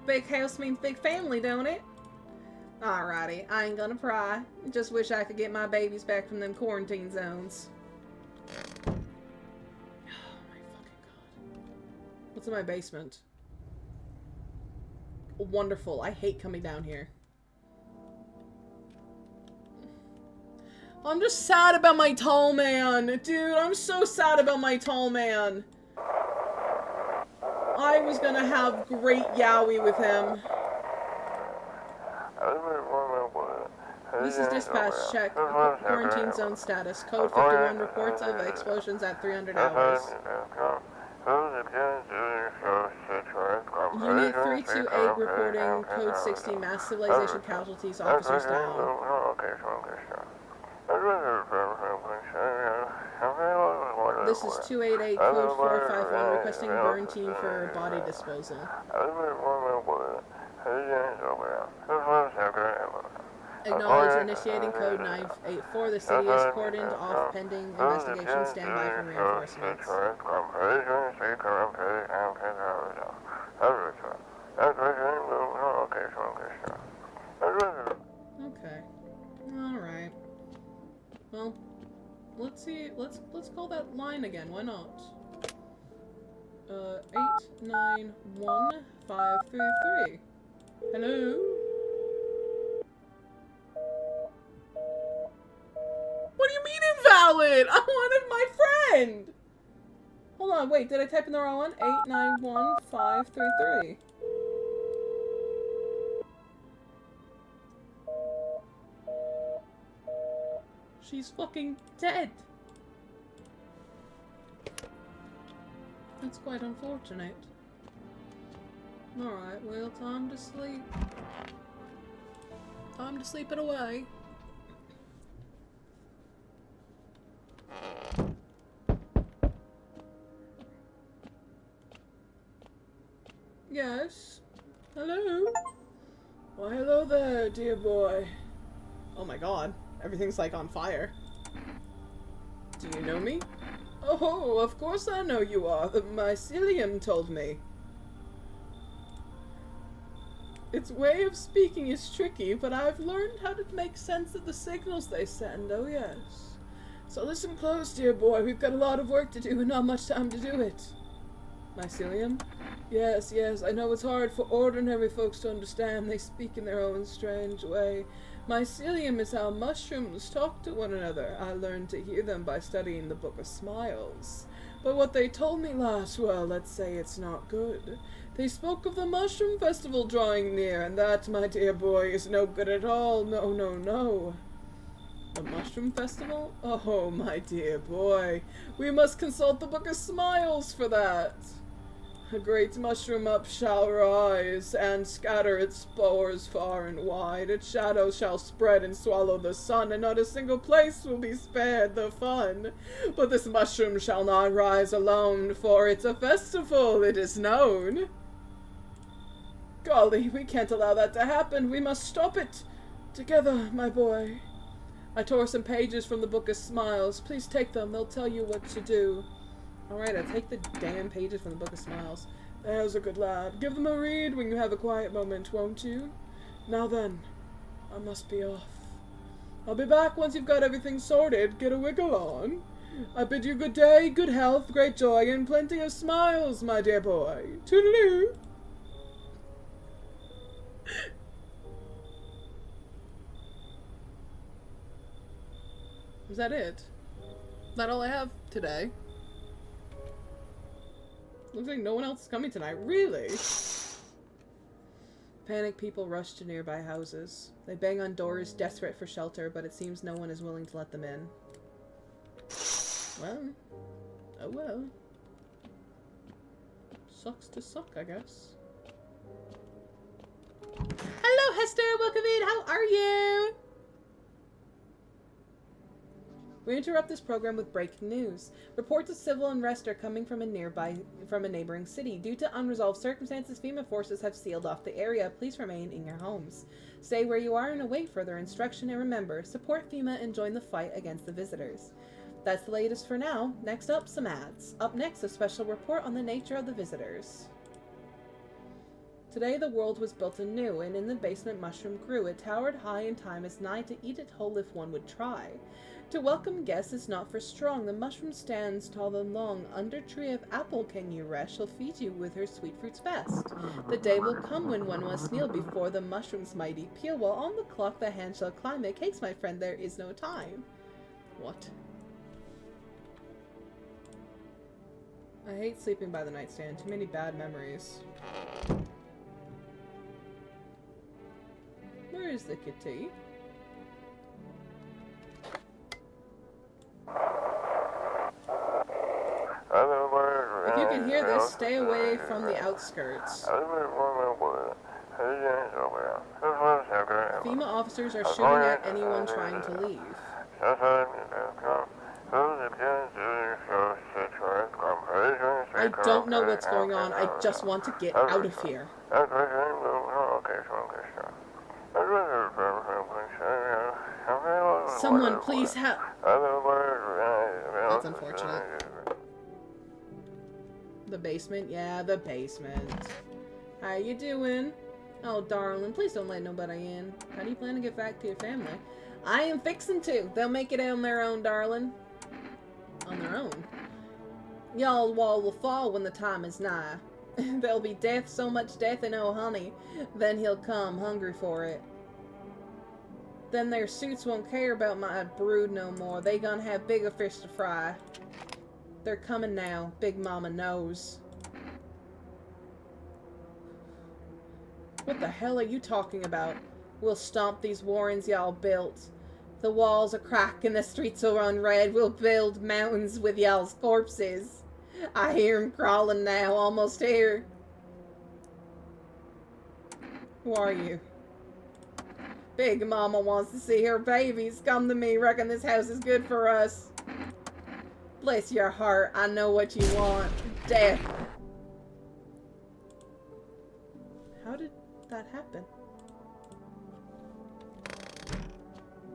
Big house means big family, don't it? Alrighty, I ain't gonna pry. Just wish I could get my babies back from them quarantine zones. Oh my fucking god. What's in my basement? Wonderful. I hate coming down here. I'm just sad about my tall man. Dude, I'm so sad about my tall man. I was gonna have great yaoi with him. This is dispatch. Check. Quarantine zone status. Code 51 reports of explosions at 300 hours. Unit 328 reporting code 60 mass civilization casualties, officers down. This is 288 code 451 requesting burn team for body disposal. Acknowledge initiating code 984. The city is cordoned off pending investigation. Stand by for reinforcements. Okay. Alright. Well, let's see. Let's call that line again. Why not? 891533. Hello? What do you mean invalid? I wanted my friend! Hold on, wait, did I type in the wrong one? 891533. She's fucking dead. That's quite unfortunate. Alright, well, time to sleep. Time to sleep it away. Yes? Hello? Why, hello there, dear boy. Oh my god, everything's like on fire. Do you know me? Oh, of course I know you are. The mycelium told me. Its way of speaking is tricky, but I've learned how to make sense of the signals they send, oh yes. So listen close, dear boy. We've got a lot of work to do and not much time to do it. Mycelium? Yes, yes, I know it's hard for ordinary folks to understand. They speak in their own strange way. Mycelium is how mushrooms talk to one another. I learned to hear them by studying the Book of Smiles. But what they told me last, well, let's say it's not good. They spoke of the Mushroom Festival drawing near, and that, my dear boy, is no good at all. No, no, no. The Mushroom Festival? Oh, my dear boy. We must consult the Book of Smiles for that. A great mushroom up shall rise, and scatter its spores far and wide. Its shadow shall spread and swallow the sun, and not a single place will be spared the fun. But this mushroom shall not rise alone, for it's a festival, it is known. Golly, we can't allow that to happen. We must stop it. Together, my boy. I tore some pages from the Book of Smiles. Please take them. They'll tell you what to do. Alright, I'll take the damn pages from the Book of Smiles. There's a good lad. Give them a read when you have a quiet moment, won't you? Now then, I must be off. I'll be back once you've got everything sorted. Get a wiggle on. I bid you good day, good health, great joy, and plenty of smiles, my dear boy. Toodaloo! Is that it? Is that all I have today? Looks like no one else is coming tonight. Really? Panicked people rush to nearby houses. They bang on doors, desperate for shelter, but it seems no one is willing to let them in. Well. Oh well. Sucks to suck, I guess. Hello, Hester! Welcome in! How are you? We interrupt this program with breaking news. Reports of civil unrest are coming from a neighboring city. Due to unresolved circumstances, FEMA forces have sealed off the area. Please remain in your homes. Stay where you are and await further instruction. And remember, support FEMA and join the fight against the visitors. That's the latest for now. Next up, some ads. Up next, a special report on the nature of the visitors. Today the world was built anew, and in the basement mushroom grew. It towered high, and time is nigh to eat it whole if one would try. To welcome guests is not for strong. The mushroom stands tall and long. Under tree of apple can you rest. She'll feed you with her sweet fruits best. The day will come when one must kneel before the mushroom's mighty peel. While on the clock the hand shall climb. Make haste, my friend, there is no time. What? I hate sleeping by the nightstand. Too many bad memories. Where is the kitty? If you can hear this, stay away from the outskirts. FEMA officers are shooting at anyone trying to leave. I don't know what's going on. I just want to get out of here. Someone please help. That's unfortunate. The basement? Yeah, the basement. How you doing? Oh, darling, please don't let nobody in. How do you plan to get back to your family? I am fixing to. They'll make it on their own, darling. On their own? Y'all wall will fall when the time is nigh. There'll be death, so much death and oh honey. Then he'll come hungry for it. Then their suits won't care about my brood no more. They gonna have bigger fish to fry. They're coming now. Big Mama knows. What the hell are you talking about? We'll stomp these warrens y'all built. The walls are crack and the streets will run red. We'll build mountains with y'all's corpses. I hear 'em crawling now, almost here. Who are you? Big Mama wants to see her babies. Come to me. Reckon this house is good for us. Bless your heart. I know what you want. Death. How did that happen?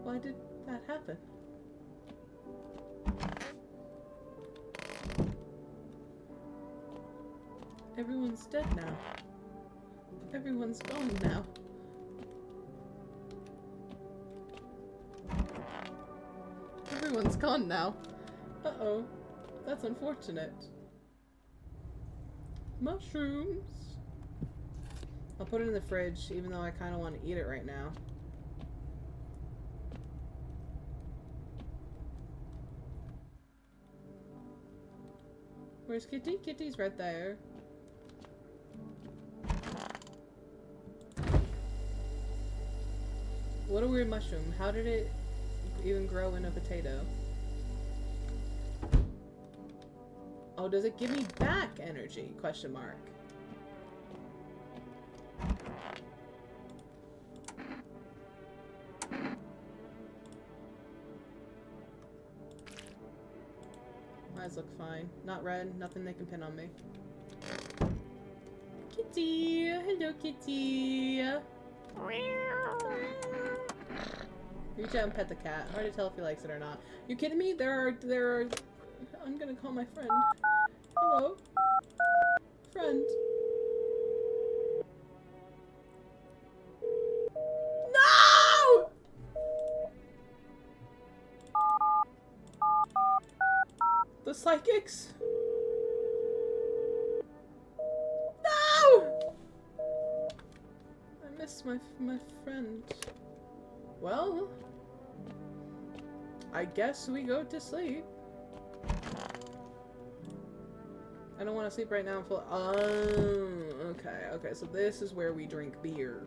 Why did that happen? Everyone's dead now. Everyone's gone now. Everyone's gone now. Uh-oh. That's unfortunate. Mushrooms. I'll put it in the fridge, even though I kind of want to eat it right now. Where's Kitty? Kitty's right there. What a weird mushroom. How did it even grow in a potato? Oh, does it give me back energy? Question mark. Eyes look fine. Not red. Nothing they can pin on me. Kitty! Hello, Kitty! Reach out and pet the cat. Hard to tell if he likes it or not. You kidding me? There are... I'm gonna call my friend. Hello? Friend. No! The psychics? No! I miss my friend. Well, I guess we go to sleep. I don't want to sleep right now. I'm full. Oh, okay. Okay, so this is where we drink beer.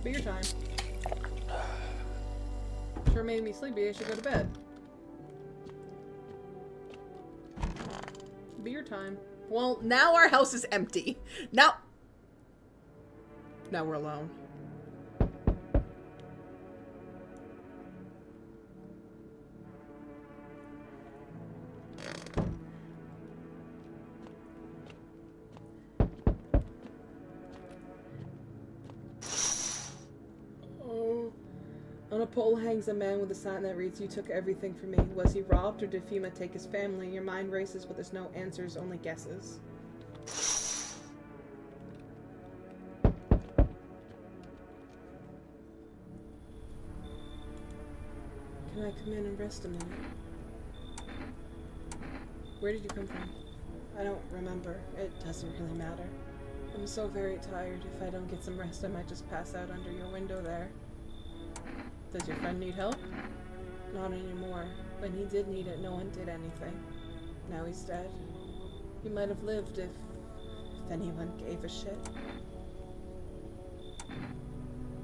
Beer time. Sure made me sleepy. I should go to bed. Beer time. Well, now our house is empty. Now we're alone. On a pole hangs a man with a sign that reads, "You took everything from me." Was he robbed, or did FEMA take his family? Your mind races, but there's no answers, only guesses. Can I come in and rest a minute? Where did you come from? I don't remember. It doesn't really matter. I'm so very tired. If I don't get some rest, I might just pass out under your window there. Does your friend need help? Not anymore. When he did need it, no one did anything. Now he's dead. He might have lived if anyone gave a shit.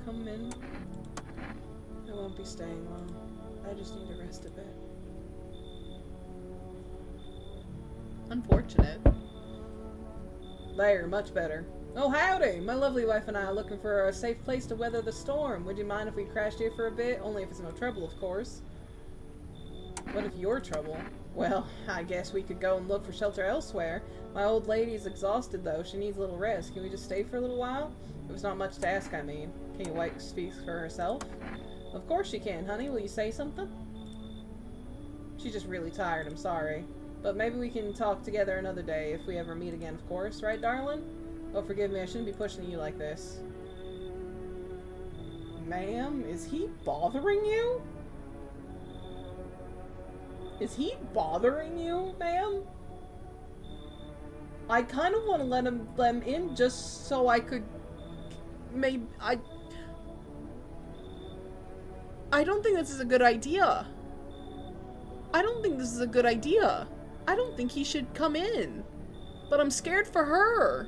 Come in. I won't be staying long. I just need to rest a bit. Unfortunate. There, much better. Oh, howdy! My lovely wife and I are looking for a safe place to weather the storm. Would you mind if we crashed here for a bit? Only if it's no trouble, of course. What if you're trouble? Well, I guess we could go and look for shelter elsewhere. My old lady's exhausted, though. She needs a little rest. Can we just stay for a little while? It was not much to ask, I mean. Can your wife speak for herself? Of course she can, honey. Will you say something? She's just really tired, I'm sorry. But maybe we can talk together another day, if we ever meet again, of course. Right, darling? Oh, forgive me, I shouldn't be pushing you like this. Ma'am, is he bothering you? Is he bothering you, ma'am? I kind of want to let them in just so I could... Maybe... I don't think this is a good idea. I don't think this is a good idea. I don't think he should come in. But I'm scared for her.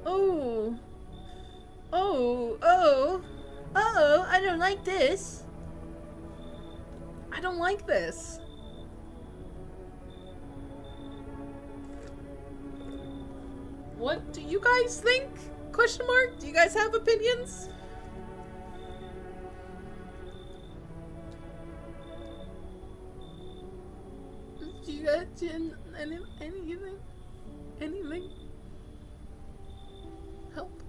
Oh. Oh. Oh. Uh-oh. I don't like this. I don't like this. What do you guys think? Question mark? Do you guys have opinions? Do you guys anything? Help.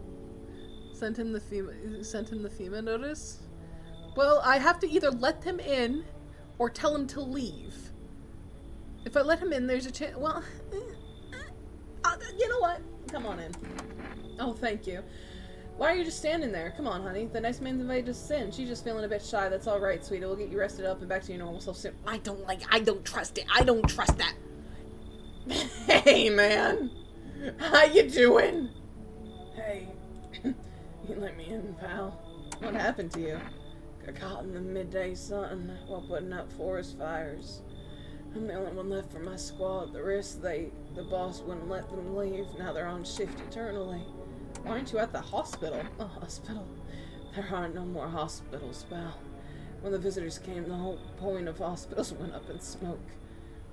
Sent him the FEMA notice. Well, I have to either let them in or tell him to leave. If I let him in, there's a chance. Well, you know what? Come on in. Oh, thank you. Why are you just standing there? Come on, honey. The nice man's invited us in. She's just feeling a bit shy. That's all right, sweetie. We'll get you rested up and back to your normal self soon. I don't trust it. I don't trust that. Hey, man. How you doing? Hey. You let me in, pal. What happened to you? Got caught in the midday sun while putting out forest fires. I'm the only one left from my squad. The rest, the boss wouldn't let them leave. Now they're on shift eternally. Why aren't you at the hospital? A hospital? There aren't no more hospitals, pal. When the visitors came, the whole point of hospitals went up in smoke.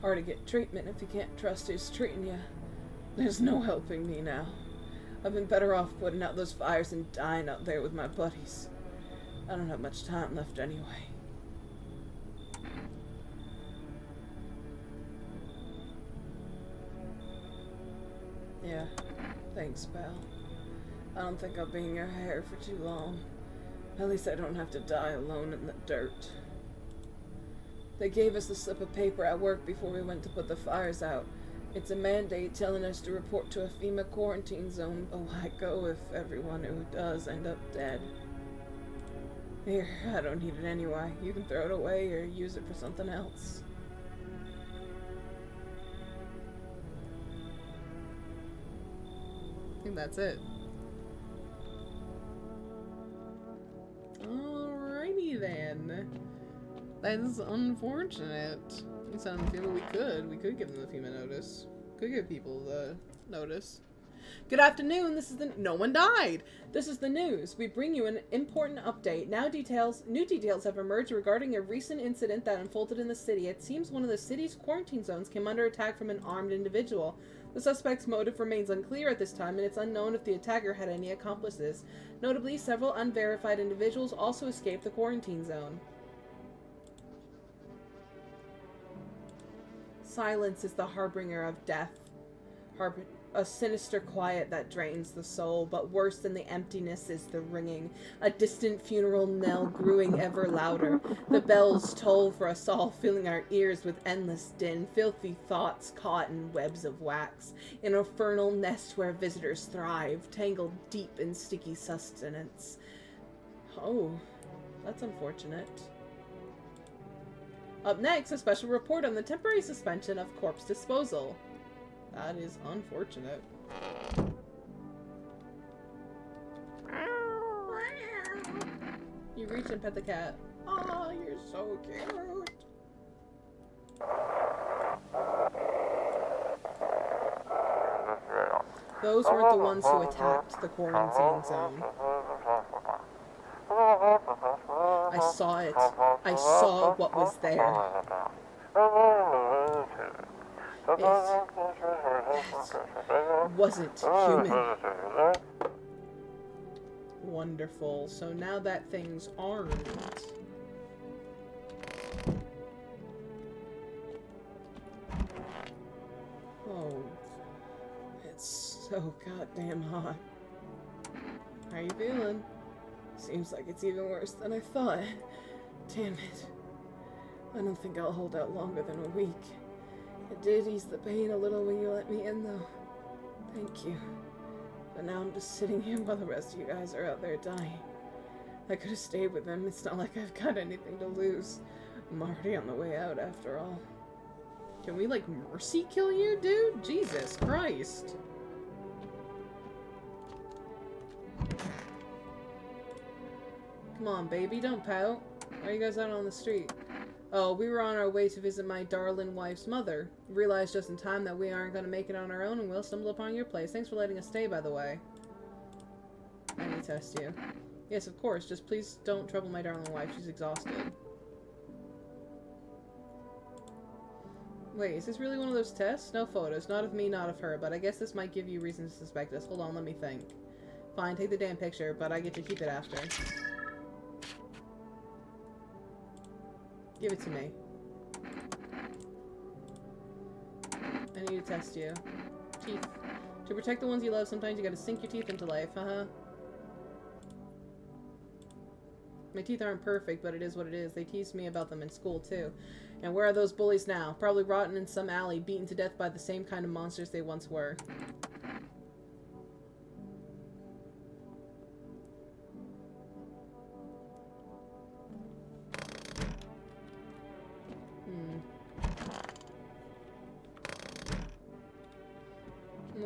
Hard to get treatment if you can't trust who's treating you. There's no helping me now. I've been better off putting out those fires and dying out there with my buddies. I don't have much time left anyway. Yeah, thanks, pal. I don't think I'll be in your hair for too long. At least I don't have to die alone in the dirt. They gave us the slip of paper at work before we went to put the fires out. It's a mandate telling us to report to a FEMA quarantine zone, but why go if everyone who does end up dead? Here, I don't need it anyway. You can throw it away or use it for something else. I think that's it. Alrighty then. That is unfortunate. We sound FEMA. We could give them the FEMA notice. Could give people the notice. Good afternoon, this is the... No one died! This is the news. We bring you an important update. New details have emerged regarding a recent incident that unfolded in the city. It seems one of the city's quarantine zones came under attack from an armed individual. The suspect's motive remains unclear at this time, and it's unknown if the attacker had any accomplices. Notably, several unverified individuals also escaped the quarantine zone. Silence is the harbinger of death. A sinister quiet that drains the soul, but worse than the emptiness is the ringing. A distant funeral knell growing ever louder. The bells toll for us all, filling our ears with endless din, filthy thoughts caught in webs of wax. An infernal nest where visitors thrive, tangled deep in sticky sustenance. Oh, that's unfortunate. Up next, a special report on the temporary suspension of corpse disposal. That is unfortunate. You reach and pet the cat. Oh, you're so cute. Those weren't the ones who attacked the quarantine zone. I saw it. I saw what was there. It wasn't human. Wonderful. So now that thing's armed. Oh. It's so goddamn hot. How you feeling? Seems like it's even worse than I thought. Damn it. I don't think I'll hold out longer than a week. It did ease the pain a little when you let me in, though. Thank you. But now I'm just sitting here while the rest of you guys are out there dying. I could have stayed with them. It's not like I've got anything to lose. I'm already on the way out, after all. Can we, like, mercy kill you, dude? Jesus Christ. Come on, baby, don't pout. Why are you guys out on the street? Oh, we were on our way to visit my darling wife's mother. Realized just in time that we aren't going to make it on our own and we'll stumble upon your place. Thanks for letting us stay, by the way. I need to test you. Yes, of course. Just please don't trouble my darling wife. She's exhausted. Wait, is this really one of those tests? No photos. Not of me, not of her. But I guess this might give you reason to suspect us. Hold on, let me think. Fine, take the damn picture, but I get to keep it after. Give it to me. I need to test you. Teeth. To protect the ones you love, sometimes you gotta sink your teeth into life, haha. My teeth aren't perfect, but it is what it is. They teased me about them in school, too. And where are those bullies now? Probably rotten in some alley, beaten to death by the same kind of monsters they once were.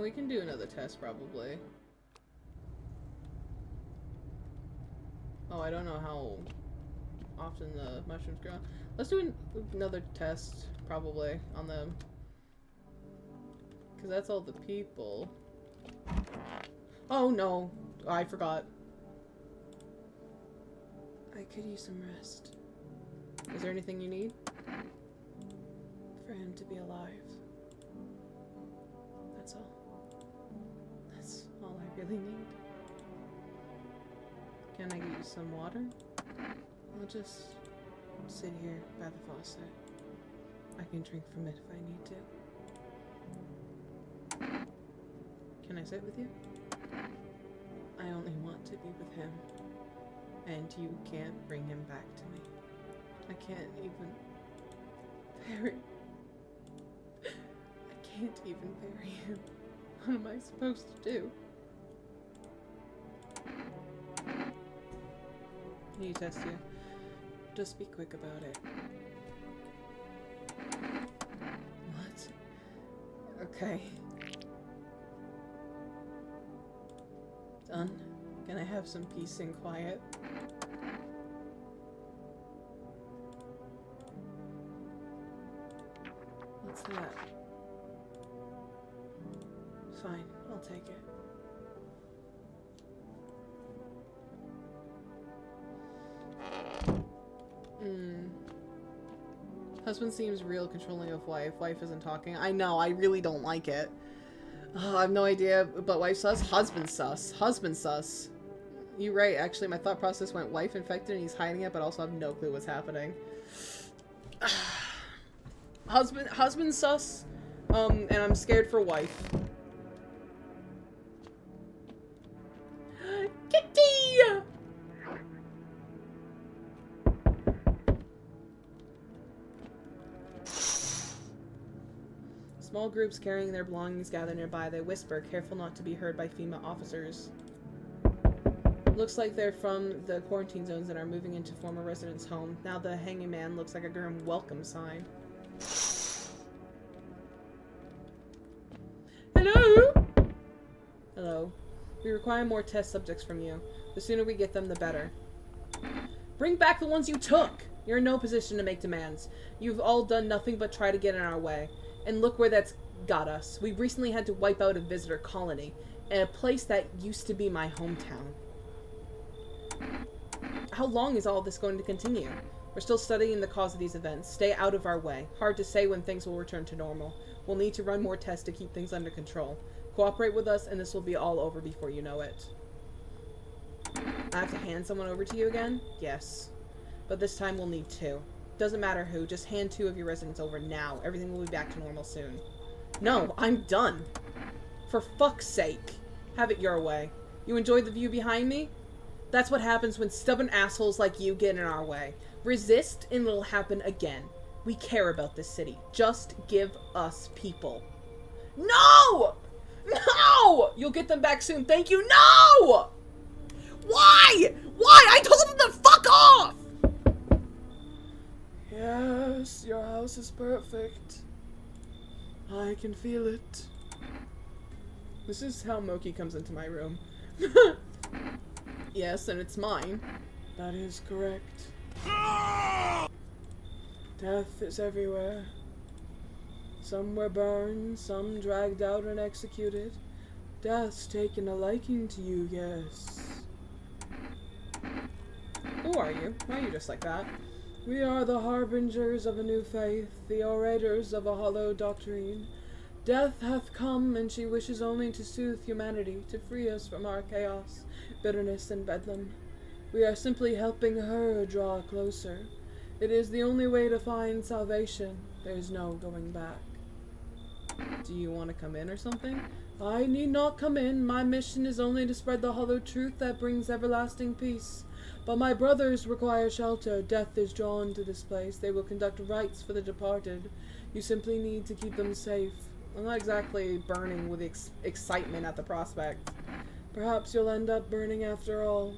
We can do another test, probably. Oh, I don't know how often the mushrooms grow. Let's do another test, probably, on them. Because that's all the people. Oh, no. I forgot. I could use some rest. Is there anything you need? For him to be alive. That's all. That's all I really need. Can I get you some water? I'll just sit here by the faucet. I can drink from it if I need to. Can I sit with you? I only want to be with him. And you can't bring him back to me. I can't even bury... I can't even bury him. What am I supposed to do? I need to test you. Just be quick about it. What? Okay. Done. Can I have some peace and quiet? What's that? Fine, I'll take it. Husband seems real controlling of wife. Wife isn't talking. I know, I really don't like it. Oh, I have no idea, but wife sus? Husband sus. Husband sus. You're right, actually, my thought process went wife infected and he's hiding it, but also have no clue what's happening. Husband sus, and I'm scared for wife. Kitty! Small groups carrying their belongings gather nearby. They whisper, careful not to be heard by FEMA officers. Looks like they're from the quarantine zones and are moving into former residents' home. Now the hanging man looks like a grim welcome sign. Hello? Hello. We require more test subjects from you. The sooner we get them, the better. Bring back the ones you took! You're in no position to make demands. You've all done nothing but try to get in our way. And look where that's got us. We recently had to wipe out a visitor colony, and a place that used to be my hometown. How long is all this going to continue? We're still studying the cause of these events. Stay out of our way. Hard to say when things will return to normal. We'll need to run more tests to keep things under control. Cooperate with us, and this will be all over before you know it. I have to hand someone over to you again? Yes. But this time we'll need two. Doesn't matter who, just hand 2 of your residents over now. Everything will be back to normal soon. No, I'm done. For fuck's sake. Have it your way. You enjoyed the view behind me? That's what happens when stubborn assholes like you get in our way. Resist and it'll happen again. We care about this city. Just give us people. No! No! You'll get them back soon. Thank you. No! Why? Why? I told them to fuck off! Yes, your house is perfect. I can feel it. This is how Moki comes into my room. Yes, and it's mine. That is correct. Death is everywhere. Some were burned, some dragged out and executed. Death's taken a liking to you, yes. Who are you? Why are you just like that? We are the harbingers of a new faith, the orators of a hollow doctrine. Death hath come, and she wishes only to soothe humanity, to free us from our chaos, bitterness, and bedlam. We are simply helping her draw closer. It is the only way to find salvation. There's no going back. Do you want to come in or something? I need not come in. My mission is only to spread the hollow truth that brings everlasting peace. But my brothers require shelter. Death is drawn to this place. They will conduct rites for the departed. You simply need to keep them safe. I'm not exactly burning with excitement at the prospect. Perhaps you'll end up burning after all.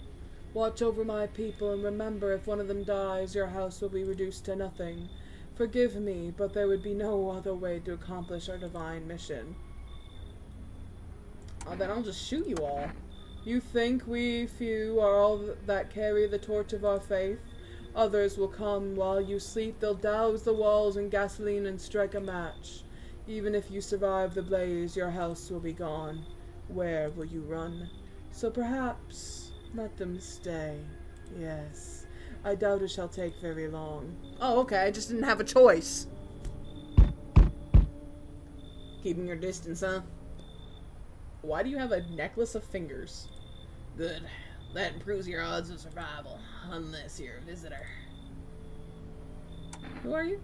Watch over my people, and remember, if one of them dies, your house will be reduced to nothing. Forgive me, but there would be no other way to accomplish our divine mission. Oh, then I'll just shoot you all. You think we few are all that carry the torch of our faith? Others will come while you sleep. They'll douse the walls in gasoline and strike a match. Even if you survive the blaze, your house will be gone. Where will you run? So perhaps let them stay. Yes, I doubt it shall take very long. Oh, okay, I just didn't have a choice. Keeping your distance, huh? Why do you have a necklace of fingers? Good. That improves your odds of survival, unless you're a visitor. Who are you?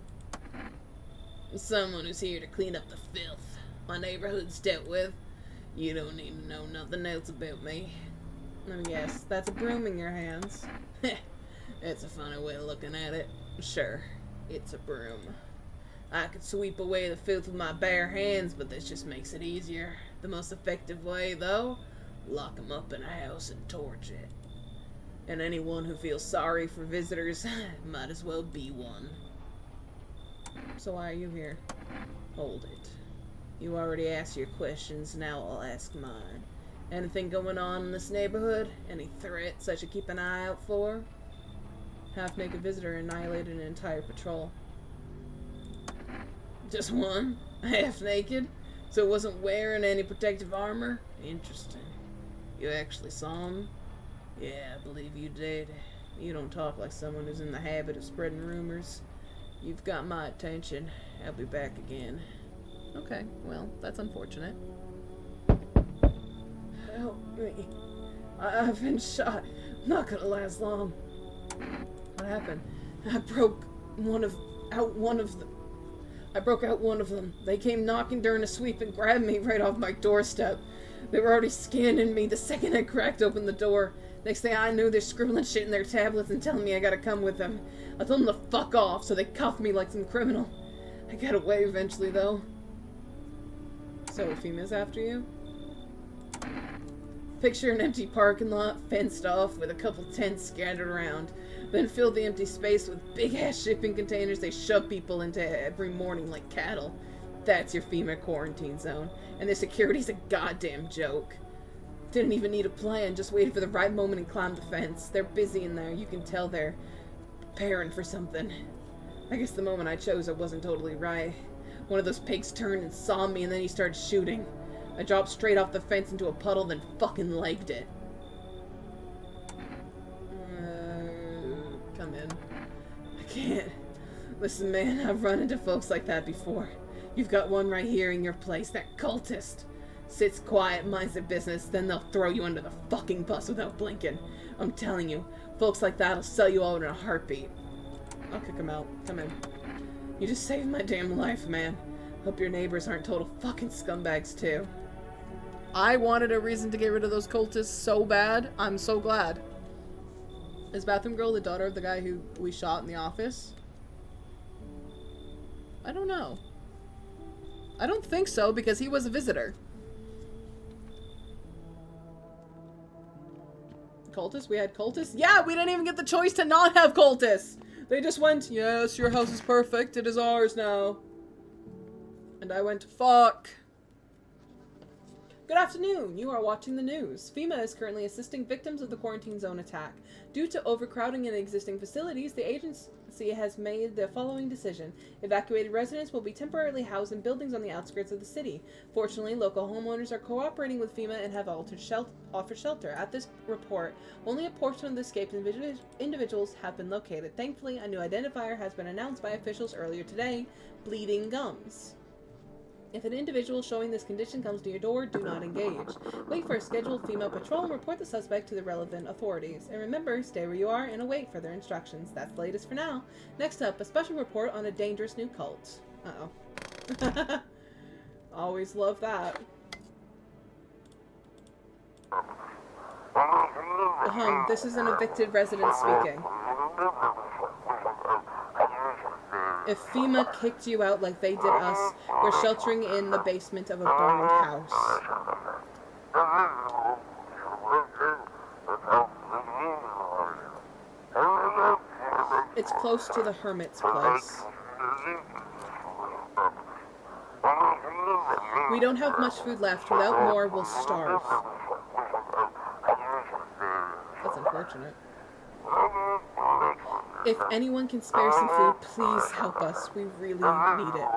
Someone who's here to clean up the filth my neighborhood's dealt with. You don't need to know nothing else about me. Let me guess, that's a broom in your hands. That's a funny way of looking at it. Sure, it's a broom. I could sweep away the filth with my bare hands, but this just makes it easier. The most effective way, though, lock 'em up in a house and torch it. And anyone who feels sorry for visitors might as well be one. So why are you here? Hold it. You already asked your questions, now I'll ask mine. Anything going on in this neighborhood? Any threats I should keep an eye out for? Half-naked visitor annihilated an entire patrol. Just one? Half-naked? So it wasn't wearing any protective armor? Interesting. You actually saw him? Yeah, I believe you did. You don't talk like someone who's in the habit of spreading rumors. You've got my attention. I'll be back again. Okay, well, that's unfortunate. Help me. I've been shot. I'm not gonna last long. What happened? I broke out one of them. They came knocking during a sweep and grabbed me right off my doorstep. They were already scanning me the second I cracked open the door. Next thing I knew, they're scribbling shit in their tablets and telling me I gotta come with them. I told them to fuck off, so they cuffed me like some criminal. I got away eventually, though. So, FEMA's after you? Picture an empty parking lot, fenced off, with a couple tents scattered around. Then fill the empty space with big-ass shipping containers they shove people into every morning like cattle. That's your FEMA quarantine zone. And their security's a goddamn joke. Didn't even need a plan, just waited for the right moment and climbed the fence. They're busy in there, you can tell they're preparing for something. I guess the moment I chose it wasn't totally right. One of those pigs turned and saw me and then he started shooting. I dropped straight off the fence into a puddle, then fucking legged it. Come in. I can't. Listen, man, I've run into folks like that before. You've got one right here in your place, that cultist. Sits quiet, minds their business, then they'll throw you under the fucking bus without blinking. I'm telling you, folks like that'll sell you out in a heartbeat. I'll kick him out. Come in. You just saved my damn life, man. Hope your neighbors aren't total fucking scumbags, too. I wanted a reason to get rid of those cultists so bad. I'm so glad. Is Bathroom Girl the daughter of the guy who we shot in the office? I don't know. I don't think so, because he was a visitor. Cultists? We had cultists? Yeah, we didn't even get the choice to not have cultists! They just went, yes, your house is perfect, it is ours now. And I went, fuck. Good afternoon, you are watching the news. FEMA is currently assisting victims of the quarantine zone attack. Due to overcrowding in existing facilities, the agency has made the following decision. Evacuated residents will be temporarily housed in buildings on the outskirts of the city. Fortunately, local homeowners are cooperating with FEMA and have offered shelter. At this report, only a portion of the escaped individuals have been located. Thankfully, a new identifier has been announced by officials earlier today: bleeding gums. If an individual showing this condition comes to your door, do not engage. Wait for a scheduled FEMA patrol and report the suspect to the relevant authorities. And remember, stay where you are and await further instructions. That's the latest for now. Next up, a special report on a dangerous new cult. Uh-oh. Always love that. This is an evicted resident speaking. If FEMA kicked you out like they did us, we're sheltering in the basement of a burned house. It's close to the hermit's place. We don't have much food left. Without more, we'll starve. That's unfortunate. If anyone can spare some food, please help us. We really need it.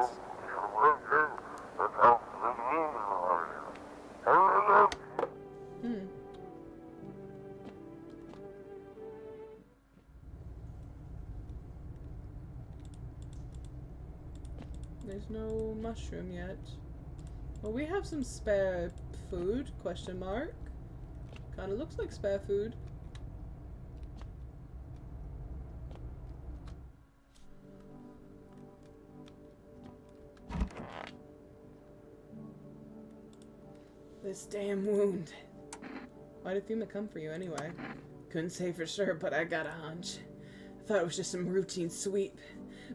There's no mushroom yet. Well, we have some spare food, question mark. Kinda looks like spare food. This damn wound. Why did FEMA come for you anyway? Couldn't say for sure, but I got a hunch. I thought it was just some routine sweep,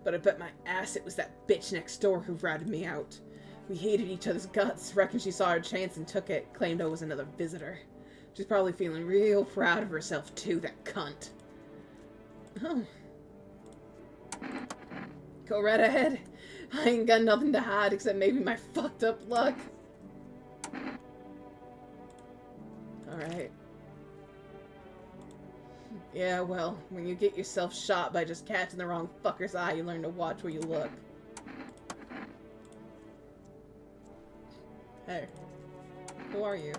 but I bet my ass it was that bitch next door who ratted me out. We hated each other's guts, reckoned she saw her chance and took it, claimed I was another visitor. She's probably feeling real proud of herself too, that cunt. Oh. Go right ahead. I ain't got nothing to hide except maybe my fucked up luck. Alright. Yeah, well, when you get yourself shot by just catching the wrong fucker's eye, you learn to watch where you look. Hey, who are you?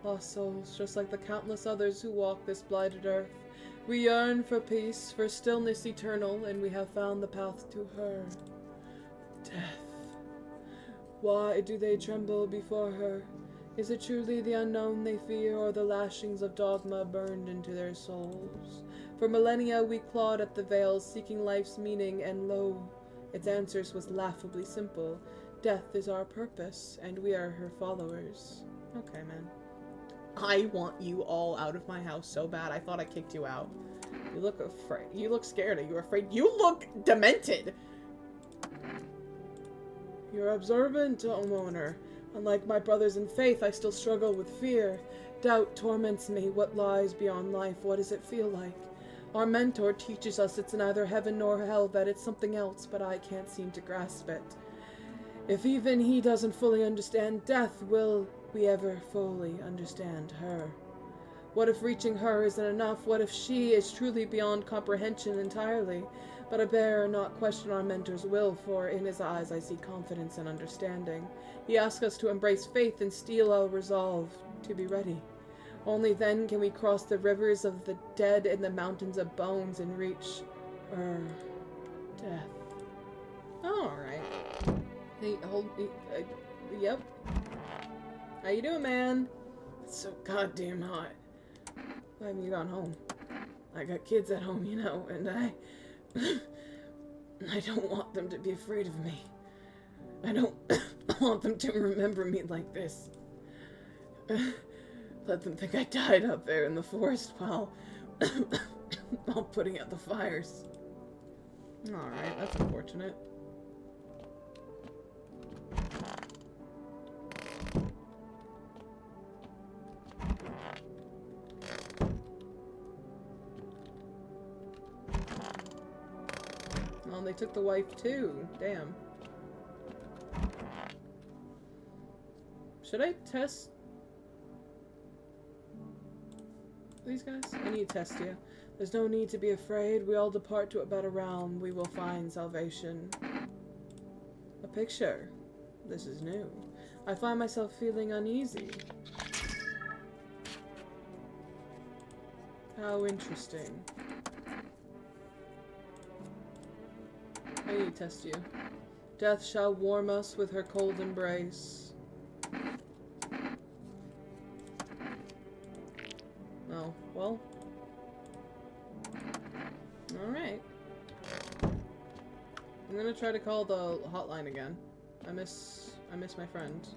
Lost souls, just like the countless others who walk this blighted earth. We yearn for peace, for stillness eternal, and we have found the path to her. Death. Why do they tremble before her? Is it truly the unknown they fear, or the lashings of dogma burned into their souls? For millennia we clawed at the veils, seeking life's meaning, and lo, its answers was laughably simple. Death is our purpose, and we are her followers. Okay, man. I want you all out of my house so bad. I thought I kicked you out. You look afraid. You look scared. Are you afraid? You look demented! You're observant, homeowner. Unlike my brothers in faith, I still struggle with fear. Doubt torments me. What lies beyond life? What does it feel like? Our mentor teaches us it's neither heaven nor hell, that it's something else, but I can't seem to grasp it. If even he doesn't fully understand death, will we ever fully understand her? What if reaching her isn't enough? What if she is truly beyond comprehension entirely? But I dare not question our mentor's will, for in his eyes I see confidence and understanding. He asks us to embrace faith and steel our resolve to be ready. Only then can we cross the rivers of the dead and the mountains of bones and reach her death. Alright. Hey, yep. How you doing, man? It's so goddamn hot. Why haven't you gone home? I got kids at home, you know, and I don't want them to be afraid of me. I don't want them to remember me like this. Let them think I died out there in the forest while putting out the fires. Alright, that's unfortunate. Oh, they took the wife too. Damn. Should I test these guys? I need to test you. There's no need to be afraid. We all depart to a better realm. We will find salvation. A picture. This is new. I find myself feeling uneasy. How interesting. I need to test you. Death shall warm us with her cold embrace. Oh, well. Alright. I'm gonna try to call the hotline again. I miss my friend.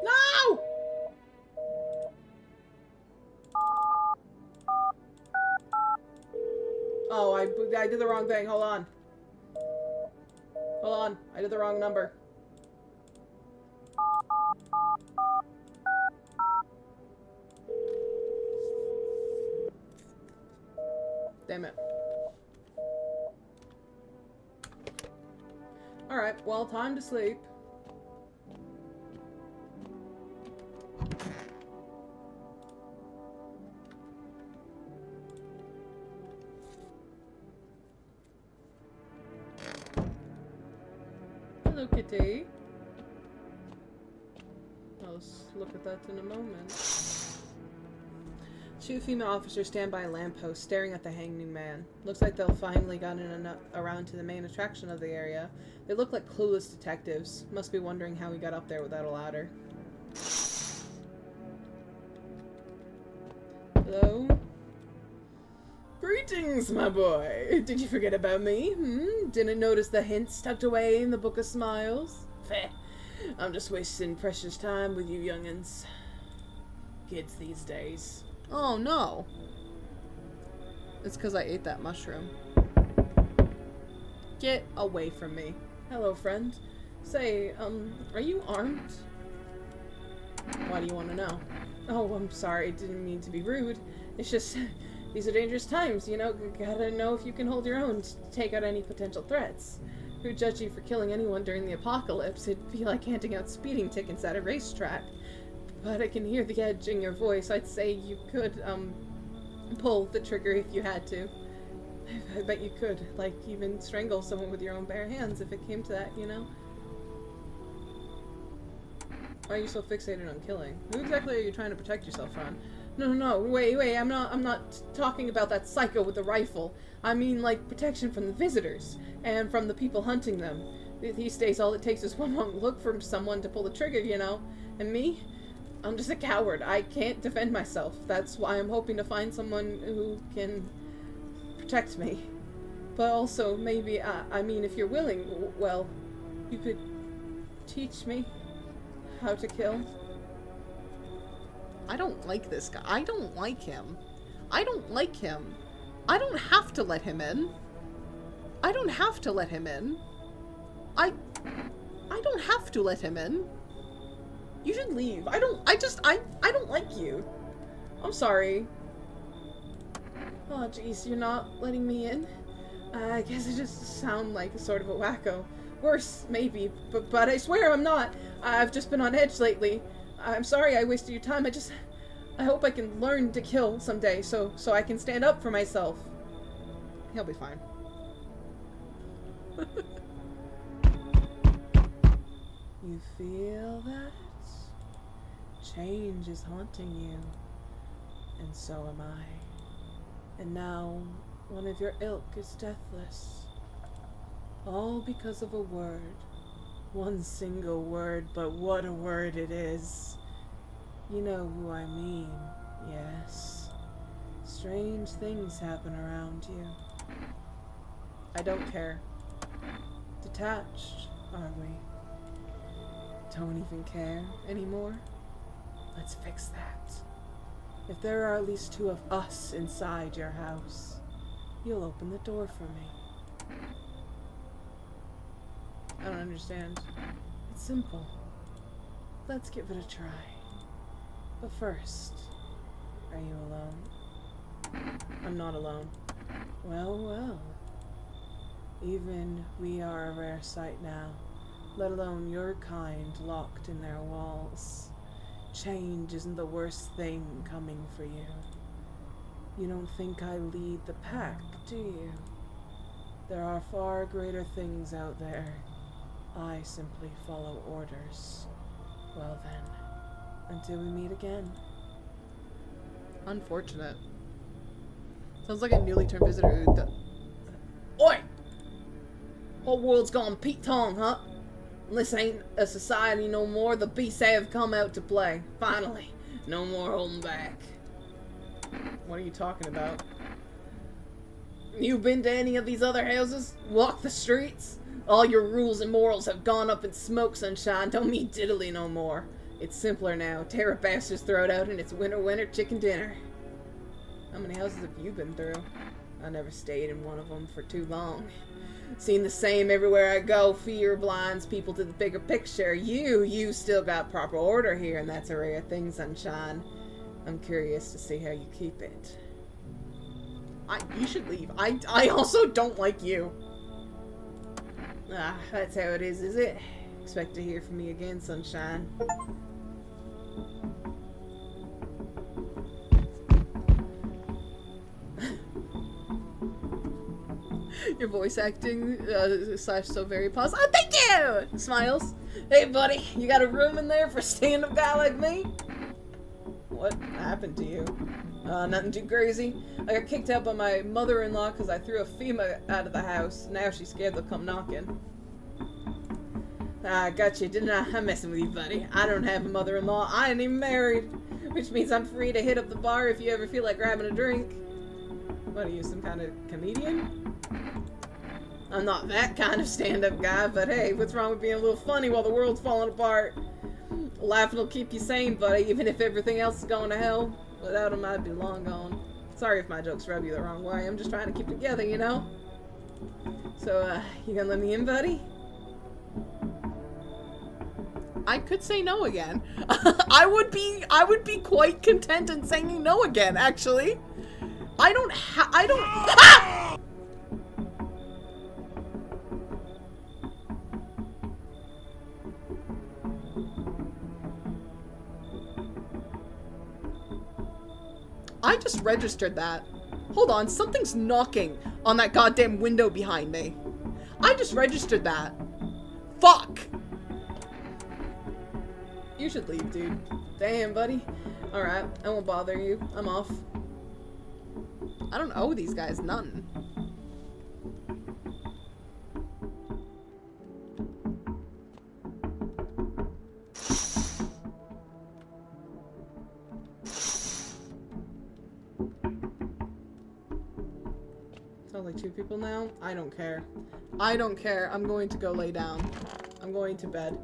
No! Oh, I did the wrong thing. Hold on. Hold on. I did the wrong number. Damn it. Alright, well, time to sleep. Hello, kitty. I'll look at that in a moment. Two female officers stand by a lamppost, staring at the hanging man. Looks like they'll finally gotten around to the main attraction of the area. They look like clueless detectives. Must be wondering how he got up there without a ladder. Hello? Greetings, my boy. Did you forget about me? Didn't notice the hints tucked away in the Book of Smiles? Feh. I'm just wasting precious time with you youngins. Kids these days. Oh no. It's because I ate that mushroom. Get away from me. Hello, friend. Say, are you armed? Why do you want to know? Oh, I'm sorry. I didn't mean to be rude. It's just, these are dangerous times, you know? Gotta know if you can hold your own to take out any potential threats. Who'd judge you for killing anyone during the apocalypse? It'd be like handing out speeding tickets at a racetrack. But I can hear the edge in your voice. I'd say you could, pull the trigger if you had to. I bet you could, like, even strangle someone with your own bare hands if it came to that, you know? Why are you so fixated on killing? Who exactly are you trying to protect yourself from? No, wait, I'm not talking about that psycho with the rifle. I mean, like, protection from the visitors, and from the people hunting them. These days, all it takes is one wrong look from someone to pull the trigger, you know? And me? I'm just a coward. I can't defend myself. That's why I'm hoping to find someone who can protect me. But also, maybe, I mean, if you're willing, well, you could teach me how to kill. I don't like this guy. I don't like him. I don't like him. I don't have to let him in. I don't have to let him in. I don't have to let him in. You should leave. I don't like you. I'm sorry. Oh, jeez, you're not letting me in? I guess I just sound like sort of a wacko. Worse, maybe, but I swear I'm not. I've just been on edge lately. I'm sorry I wasted your time. I hope I can learn to kill someday, so I can stand up for myself. He'll be fine. You feel that? Change is haunting you, and so am I. And now, one of your ilk is deathless. All because of a word. One single word, but what a word it is. You know who I mean, yes. Strange things happen around you. I don't care. Detached, are we? Don't even care anymore? Let's fix that. If there are at least 2 of us inside your house, you'll open the door for me. I don't understand. It's simple. Let's give it a try. But first, are you alone? I'm not alone. Well. Even we are a rare sight now, let alone your kind locked in their walls. Change isn't the worst thing coming for you. You don't think I lead the pack, do you? There are far greater things out there. I simply follow orders. Well then, until we meet again. Unfortunate. Sounds like a newly turned visitor who Oi! Whole world's gone Pete Tong, huh? This ain't a society no more. The beasts have come out to play. Finally. No more holding back. What are you talking about? You been to any of these other houses? Walked the streets? All your rules and morals have gone up in smoke, sunshine. Don't mean diddly no more. It's simpler now. Tear a bastard's throat out and it's winter chicken dinner. How many houses have you been through? I never stayed in one of them for too long. Seen the same everywhere I go. Fear blinds people to the bigger picture. You still got proper order here, and that's a rare thing, sunshine. I'm curious to see how you keep it. You should leave. I also don't like you. That's how it is it? Expect to hear from me again, sunshine. Your voice acting slash so very positive. Oh, thank you! Smiles. Hey, buddy, you got a room in there for a stand-up guy like me? What happened to you? Nothing too crazy. I got kicked out by my mother-in-law because I threw a FEMA out of the house. Now she's scared they'll come knocking. Gotcha, didn't I? I'm messing with you, buddy. I don't have a mother-in-law. I ain't even married. Which means I'm free to hit up the bar if you ever feel like grabbing a drink. What, are you some kind of comedian? I'm not that kind of stand-up guy, but hey, what's wrong with being a little funny while the world's falling apart? Laughing will keep you sane, buddy, even if everything else is going to hell. Without them, I'd be long gone. Sorry if my jokes rub you the wrong way. I'm just trying to keep it together, you know? So, you gonna let me in, buddy? I could say no again. I would be quite content in saying no again, actually. Ah! I just registered that. Hold on, something's knocking on that goddamn window behind me. I just registered that. Fuck! You should leave, dude. Damn, buddy. Alright, I won't bother you. I'm off. I don't owe these guys nothing. Sounds like 2 people now. I don't care. I don't care. I'm going to go lay down. I'm going to bed.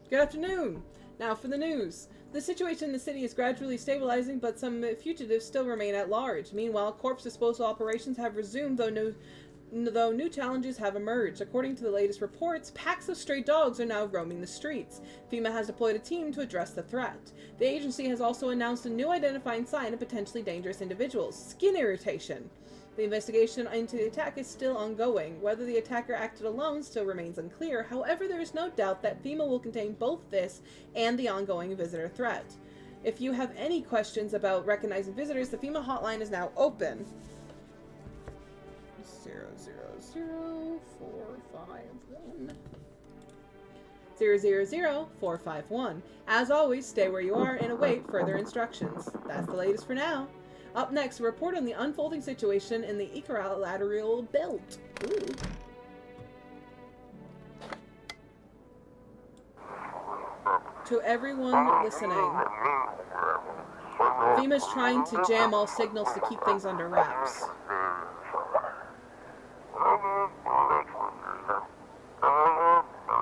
Good afternoon! Now for the news. The situation in the city is gradually stabilizing, but some fugitives still remain at large. Meanwhile, corpse disposal operations have resumed, though new challenges have emerged. According to the latest reports, packs of stray dogs are now roaming the streets. FEMA has deployed a team to address the threat. The agency has also announced a new identifying sign of potentially dangerous individuals: skin irritation. The investigation into the attack is still ongoing. Whether the attacker acted alone still remains unclear. However, there is no doubt that FEMA will contain both this and the ongoing visitor threat. If you have any questions about recognizing visitors, the FEMA hotline is now open. 000-451. 000-451. As always, stay where you are and await further instructions. That's the latest for now. Up next, a report on the unfolding situation in the equilateral belt. Ooh. To everyone listening, FEMA's trying to jam all signals to keep things under wraps.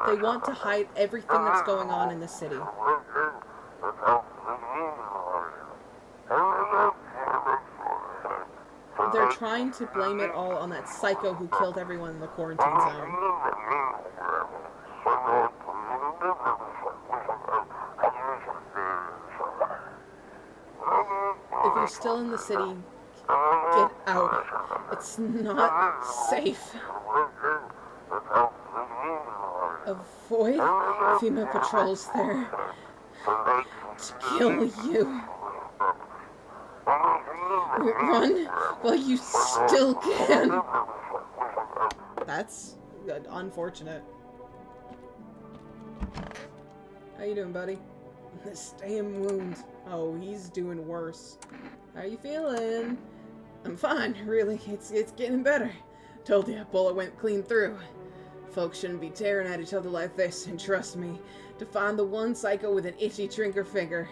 They want to hide everything that's going on in the city. They're trying to blame it all on that psycho who killed everyone in the quarantine zone. If you're still in the city, get out. It's not safe. Avoid FEMA patrols there to kill you. Run while you still can. That's good. Unfortunate. How you doing, buddy? This damn wound. Oh, he's doing worse. How you feeling? I'm fine, really. It's getting better. Told you, a bullet went clean through. Folks shouldn't be tearing at each other like this, and trust me, to find the one psycho with an itchy trigger finger.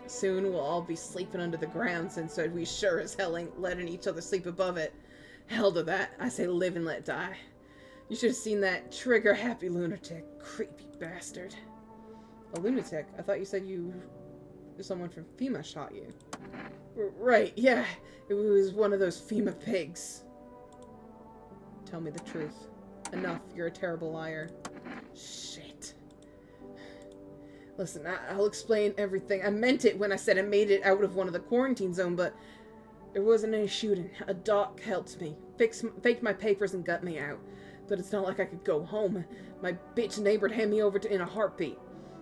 Soon we'll all be sleeping under the ground, since we sure as hell ain't letting each other sleep above it. Hell to that. I say live and let die. You should have seen that trigger-happy lunatic. Creepy bastard. A lunatic? I thought you said someone from FEMA shot you. Right, yeah. It was one of those FEMA pigs. Tell me the truth. Enough. You're a terrible liar. Shit. Listen, I'll explain everything. I meant it when I said I made it out of one of the quarantine zone, but there wasn't any shooting. A doc helped me. Faked my papers and got me out. But it's not like I could go home. My bitch neighbor'd hand me over in a heartbeat.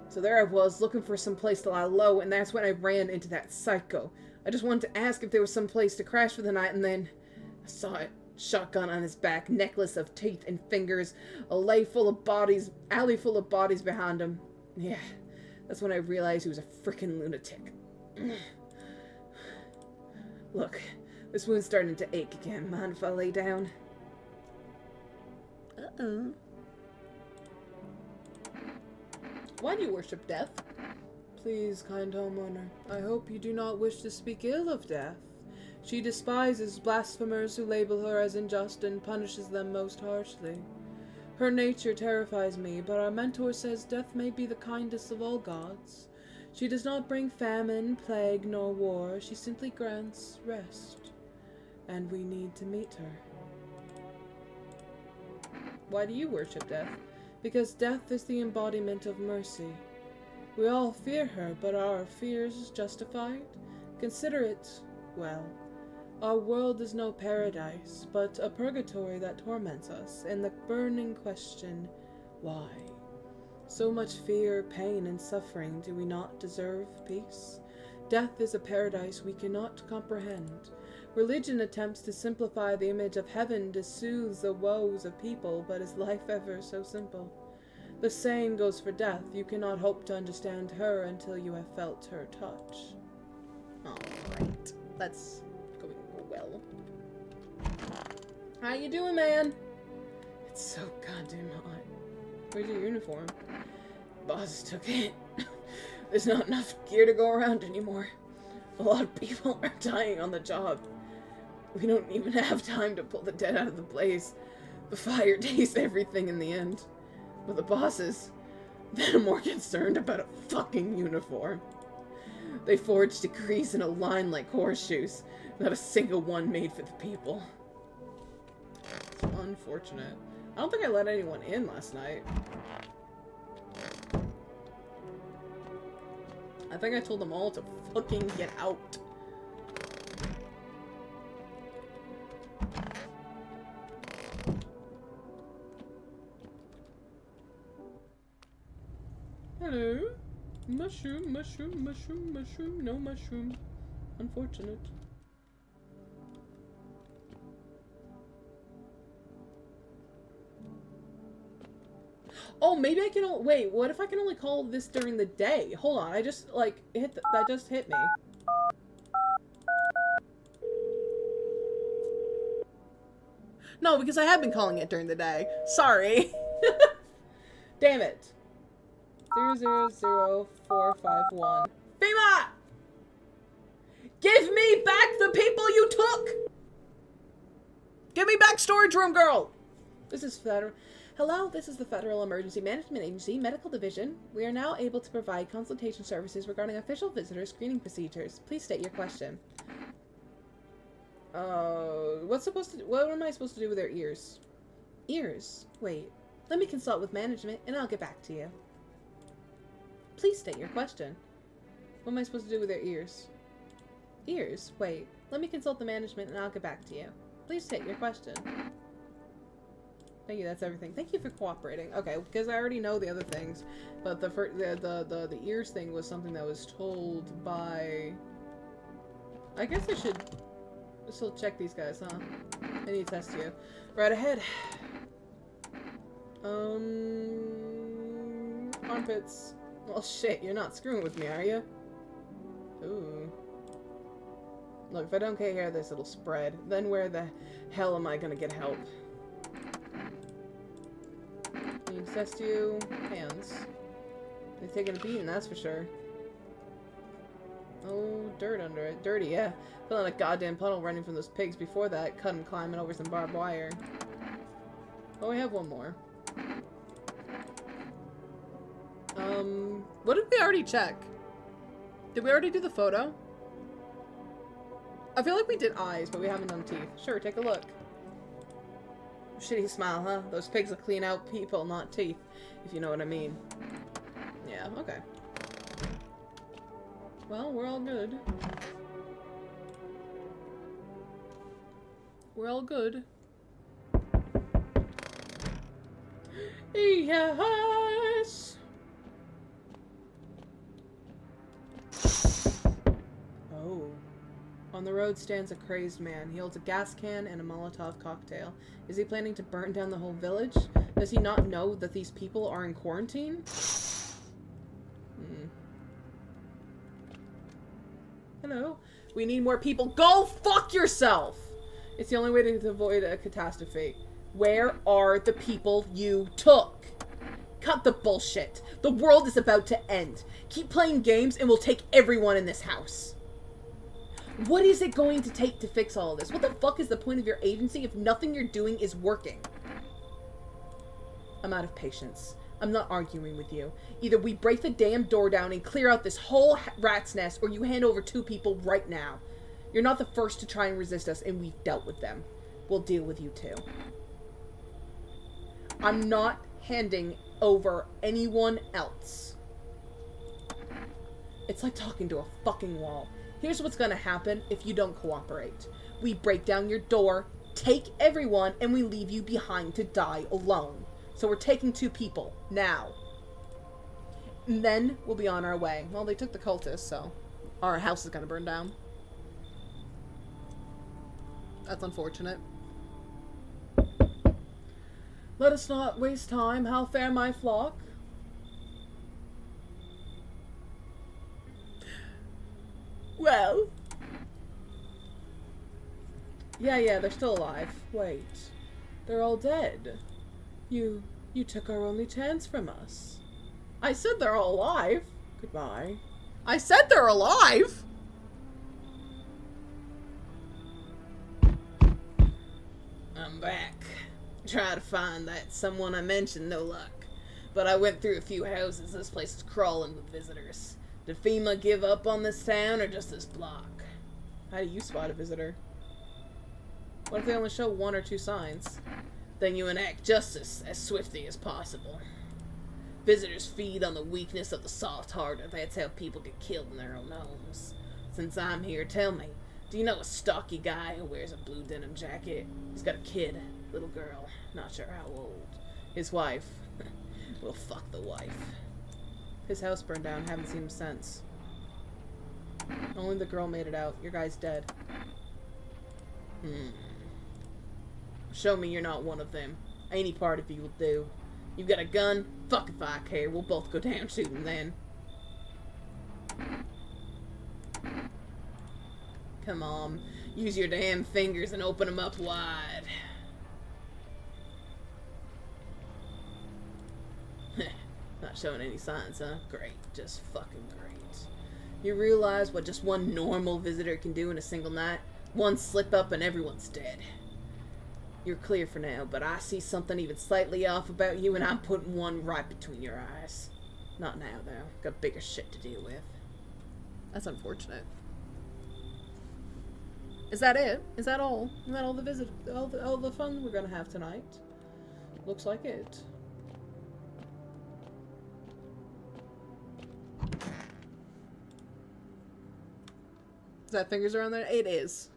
So there I was, looking for some place to lie low, and that's when I ran into that psycho. I just wanted to ask if there was some place to crash for the night, and then I saw it. Shotgun on his back, necklace of teeth and fingers, alley full of bodies behind him. Yeah. That's when I realized he was a frickin' lunatic. Look, this wound's starting to ache again. Mind if I lay down? Uh-oh. Why do you worship death? Please, kind homeowner, I hope you do not wish to speak ill of death. She despises blasphemers who label her as unjust and punishes them most harshly. Her nature terrifies me, but our mentor says death may be the kindest of all gods. She does not bring famine, plague, nor war. She simply grants rest. And we need to meet her. Why do you worship death? Because death is the embodiment of mercy. We all fear her, but are our fears justified? Consider it, well, our world is no paradise, but a purgatory that torments us, and the burning question, why? So much fear, pain, and suffering. Do we not deserve peace? Death is a paradise we cannot comprehend. Religion attempts to simplify the image of heaven to soothe the woes of people, but is life ever so simple? The saying goes for death. You cannot hope to understand her until you have felt her touch. Alright. That's going well. How you doing, man? It's so goddamn hot. Where's your uniform? Boss took it. There's not enough gear to go around anymore. A lot of people are dying on the job. We don't even have time to pull the dead out of the blaze. The fire tastes everything in the end. But the bosses, they're more concerned about a fucking uniform. They forge decrees in a line like horseshoes. Not a single one made for the people. It's unfortunate. I don't think I let anyone in last night. I think I told them all to fucking get out. Hello? Mushroom, mushroom, mushroom, mushroom, no mushroom. Unfortunate. Oh, maybe I can wait, what if I can only call this during the day? Hold on, I just, like, that just hit me. No, because I have been calling it during the day. Sorry. Damn it. 000451. FEMA! Give me back the people you took! Give me back storage room girl! This is federal. Hello, this is the Federal Emergency Management Agency Medical Division. We are now able to provide consultation services regarding official visitor screening procedures. Please state your question. What am I supposed to do with their ears? Ears? Wait. Let me consult with management and I'll get back to you. Please state your question. What am I supposed to do with their ears? Ears? Wait. Let me consult the management and I'll get back to you. Please state your question. Thank you, that's everything. Thank you for cooperating. Okay, because I already know the other things, but the ears thing was something that was told by... I guess I should still check these guys, huh? I need to test you. Right ahead. Armpits. Well, shit, you're not screwing with me, are you? Ooh. Look, if I don't take care of this, it'll spread. Then where the hell am I gonna get help? Need to test you. Hands. They're taking a beating, that's for sure. Oh, dirt under it. Dirty, yeah. Feeling like a goddamn puddle running from those pigs before that. Cutting, climbing over some barbed wire. Oh, we have one more. What did we already check? Did we already do the photo? I feel like we did eyes, but we haven't done teeth. Sure, take a look. Shitty smile, huh? Those pigs will clean out people, not teeth, if you know what I mean. Yeah, okay. Well, we're all good. We're all good. Yes! Oh. On the road stands a crazed man. He holds a gas can and a Molotov cocktail. Is he planning to burn down the whole village? Does he not know that these people are in quarantine? Hello? We need more people. Go fuck yourself! It's the only way to avoid a catastrophe. Where are the people you took? Cut the bullshit. The world is about to end. Keep playing games and we'll take everyone in this house. What is it going to take to fix all of this? What the fuck is the point of your agency if nothing you're doing is working? I'm out of patience. I'm not arguing with you. Either we break the damn door down and clear out this whole rat's nest, or you hand over 2 people right now. You're not the first to try and resist us, and we've dealt with them. We'll deal with you too. I'm not handing over anyone else. It's like talking to a fucking wall. Here's what's gonna happen if you don't cooperate. We break down your door, take everyone, and we leave you behind to die alone. So we're taking 2 people, now. And then we'll be on our way. Well, they took the cultists, so our house is gonna burn down. That's unfortunate. Let us not waste time. How fare my flock? Well. Yeah, they're still alive. Wait. They're all dead. You took our only chance from us. I said they're all alive. Goodbye. I said they're alive! I'm back. Try to find that someone I mentioned, no luck. But I went through a few houses. This place is crawling with visitors. Did FEMA give up on this town or just this block? How do you spot a visitor? What if they only show 1 or 2 signs? Then you enact justice as swiftly as possible. Visitors feed on the weakness of the soft-hearted. That's how people get killed in their own homes. Since I'm here, tell me, do you know a stocky guy who wears a blue denim jacket? He's got a kid, little girl, not sure how old. His wife. Well, fuck the wife. His house burned down, haven't seen him since. Only the girl made it out. Your guy's dead. Show me you're not one of them. Any part of you will do. You've got a gun? Fuck if I care. We'll both go down shooting then. Come on. Use your damn fingers and open them up wide. Not showing any signs, huh? Great. Just fucking great. You realize what just one normal visitor can do in a single night? One slip up and everyone's dead. You're clear for now, but I see something even slightly off about you, and I'm putting one right between your eyes. Not now, though. Got bigger shit to deal with. That's unfortunate. Is that it? Is that all? Is that all the all the fun we're gonna have tonight? Looks like it. Is that fingers around there? It is.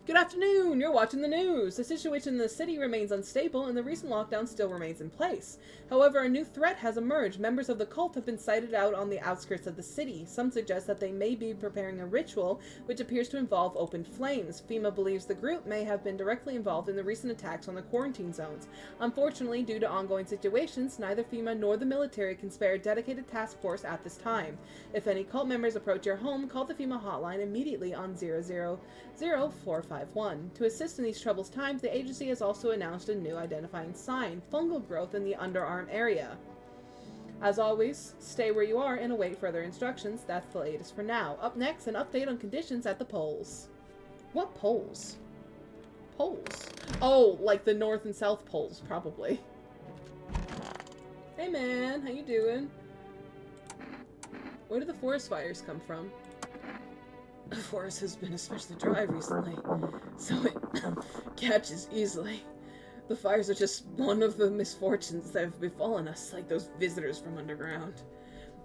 Good afternoon! You're watching the news! The situation in the city remains unstable and the recent lockdown still remains in place. However, a new threat has emerged. Members of the cult have been sighted out on the outskirts of the city. Some suggest that they may be preparing a ritual which appears to involve open flames. FEMA believes the group may have been directly involved in the recent attacks on the quarantine zones. Unfortunately, due to ongoing situations, neither FEMA nor the military can spare a dedicated task force at this time. If any cult members approach your home, call the FEMA hotline immediately on 000-451. To assist in these troublous times, the agency has also announced a new identifying sign, fungal growth in the underarm area. As always, stay where you are and await further instructions. That's the latest for now. Up next, an update on conditions at the poles. What poles? Poles? Oh, like the North and South poles, probably. Hey man, how you doing? Where do the forest fires come from? The forest has been especially dry recently, so it catches easily. The fires are just one of the misfortunes that have befallen us, like those visitors from underground.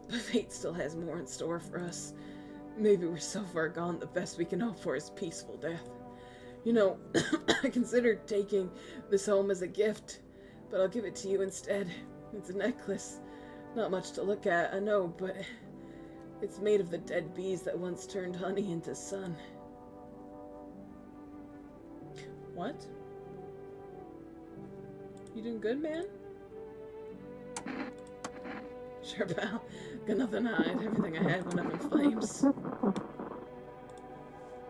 But fate still has more in store for us. Maybe we're so far gone, the best we can hope for is peaceful death. You know, I considered taking this home as a gift, but I'll give it to you instead. It's a necklace. Not much to look at, I know, but it's made of the dead bees that once turned honey into sun. What? You doing good, man? Sure, pal. Got nothing to hide. Everything I had went up in flames.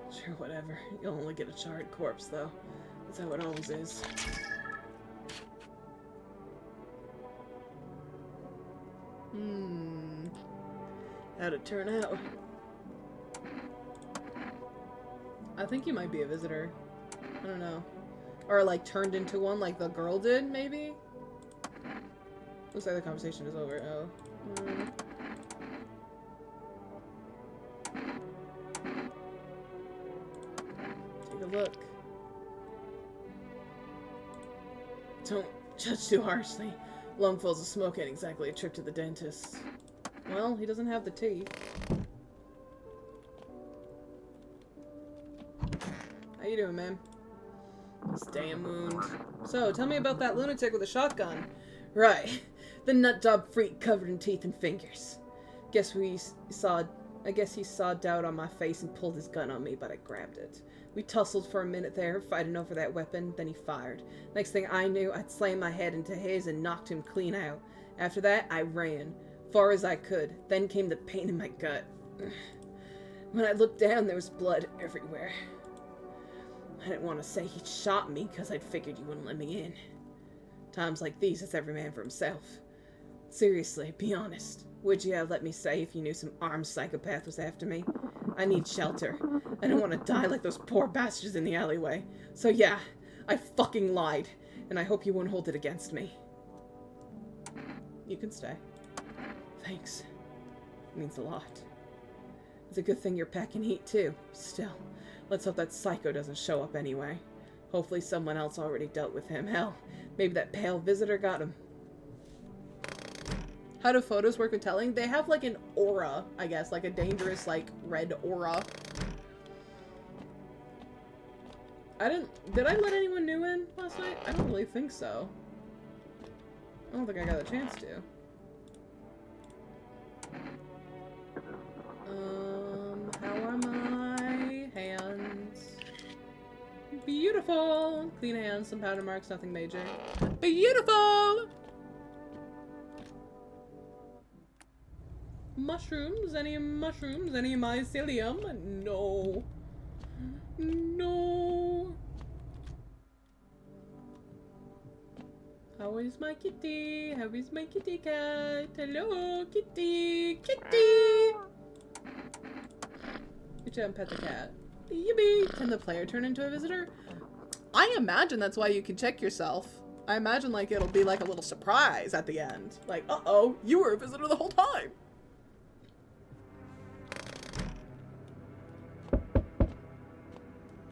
Sure, whatever. You'll only get a charred corpse, though. That's how it always is. How'd it turn out? I think you might be a visitor. I don't know. Or like turned into one like the girl did, maybe? Looks like the conversation is over. Oh. Take a look. Don't judge too harshly. Lungfuls of smoke ain't exactly a trip to the dentist. Well, he doesn't have the teeth. How you doing, man? This damn wound. So, tell me about that lunatic with a shotgun. Right. The nut job freak covered in teeth and fingers. I guess he saw doubt on my face and pulled his gun on me, but I grabbed it. We tussled for a minute there, fighting over that weapon, then he fired. Next thing I knew, I'd slammed my head into his and knocked him clean out. After that, I ran, far as I could. Then came the pain in my gut. When I looked down, there was blood everywhere. I didn't want to say he'd shot me, because I'd figured you wouldn't let me in. Times like these, it's every man for himself. Seriously, be honest. Would you have let me say if you knew some armed psychopath was after me? I need shelter. I don't want to die like those poor bastards in the alleyway. So yeah, I fucking lied. And I hope you won't hold it against me. You can stay. Thanks. It means a lot. It's a good thing you're packing heat too. Still, let's hope that psycho doesn't show up anyway. Hopefully someone else already dealt with him. Hell, maybe that pale visitor got him. How do photos work with telling? They have like an aura, I guess, like a dangerous, like, red aura. Did I let anyone new in last night? I don't really think so. I don't think I got a chance to. How are my hands? Beautiful! Clean hands, some powder marks, nothing major. Beautiful! Mushrooms? Any mushrooms? Any mycelium? No. No. How is my kitty? How is my kitty cat? Hello, kitty! Kitty! Good job, pet the cat. Yippee! Can the player turn into a visitor? I imagine that's why you can check yourself. I imagine, like, it'll be like a little surprise at the end. Like, uh-oh, you were a visitor the whole time!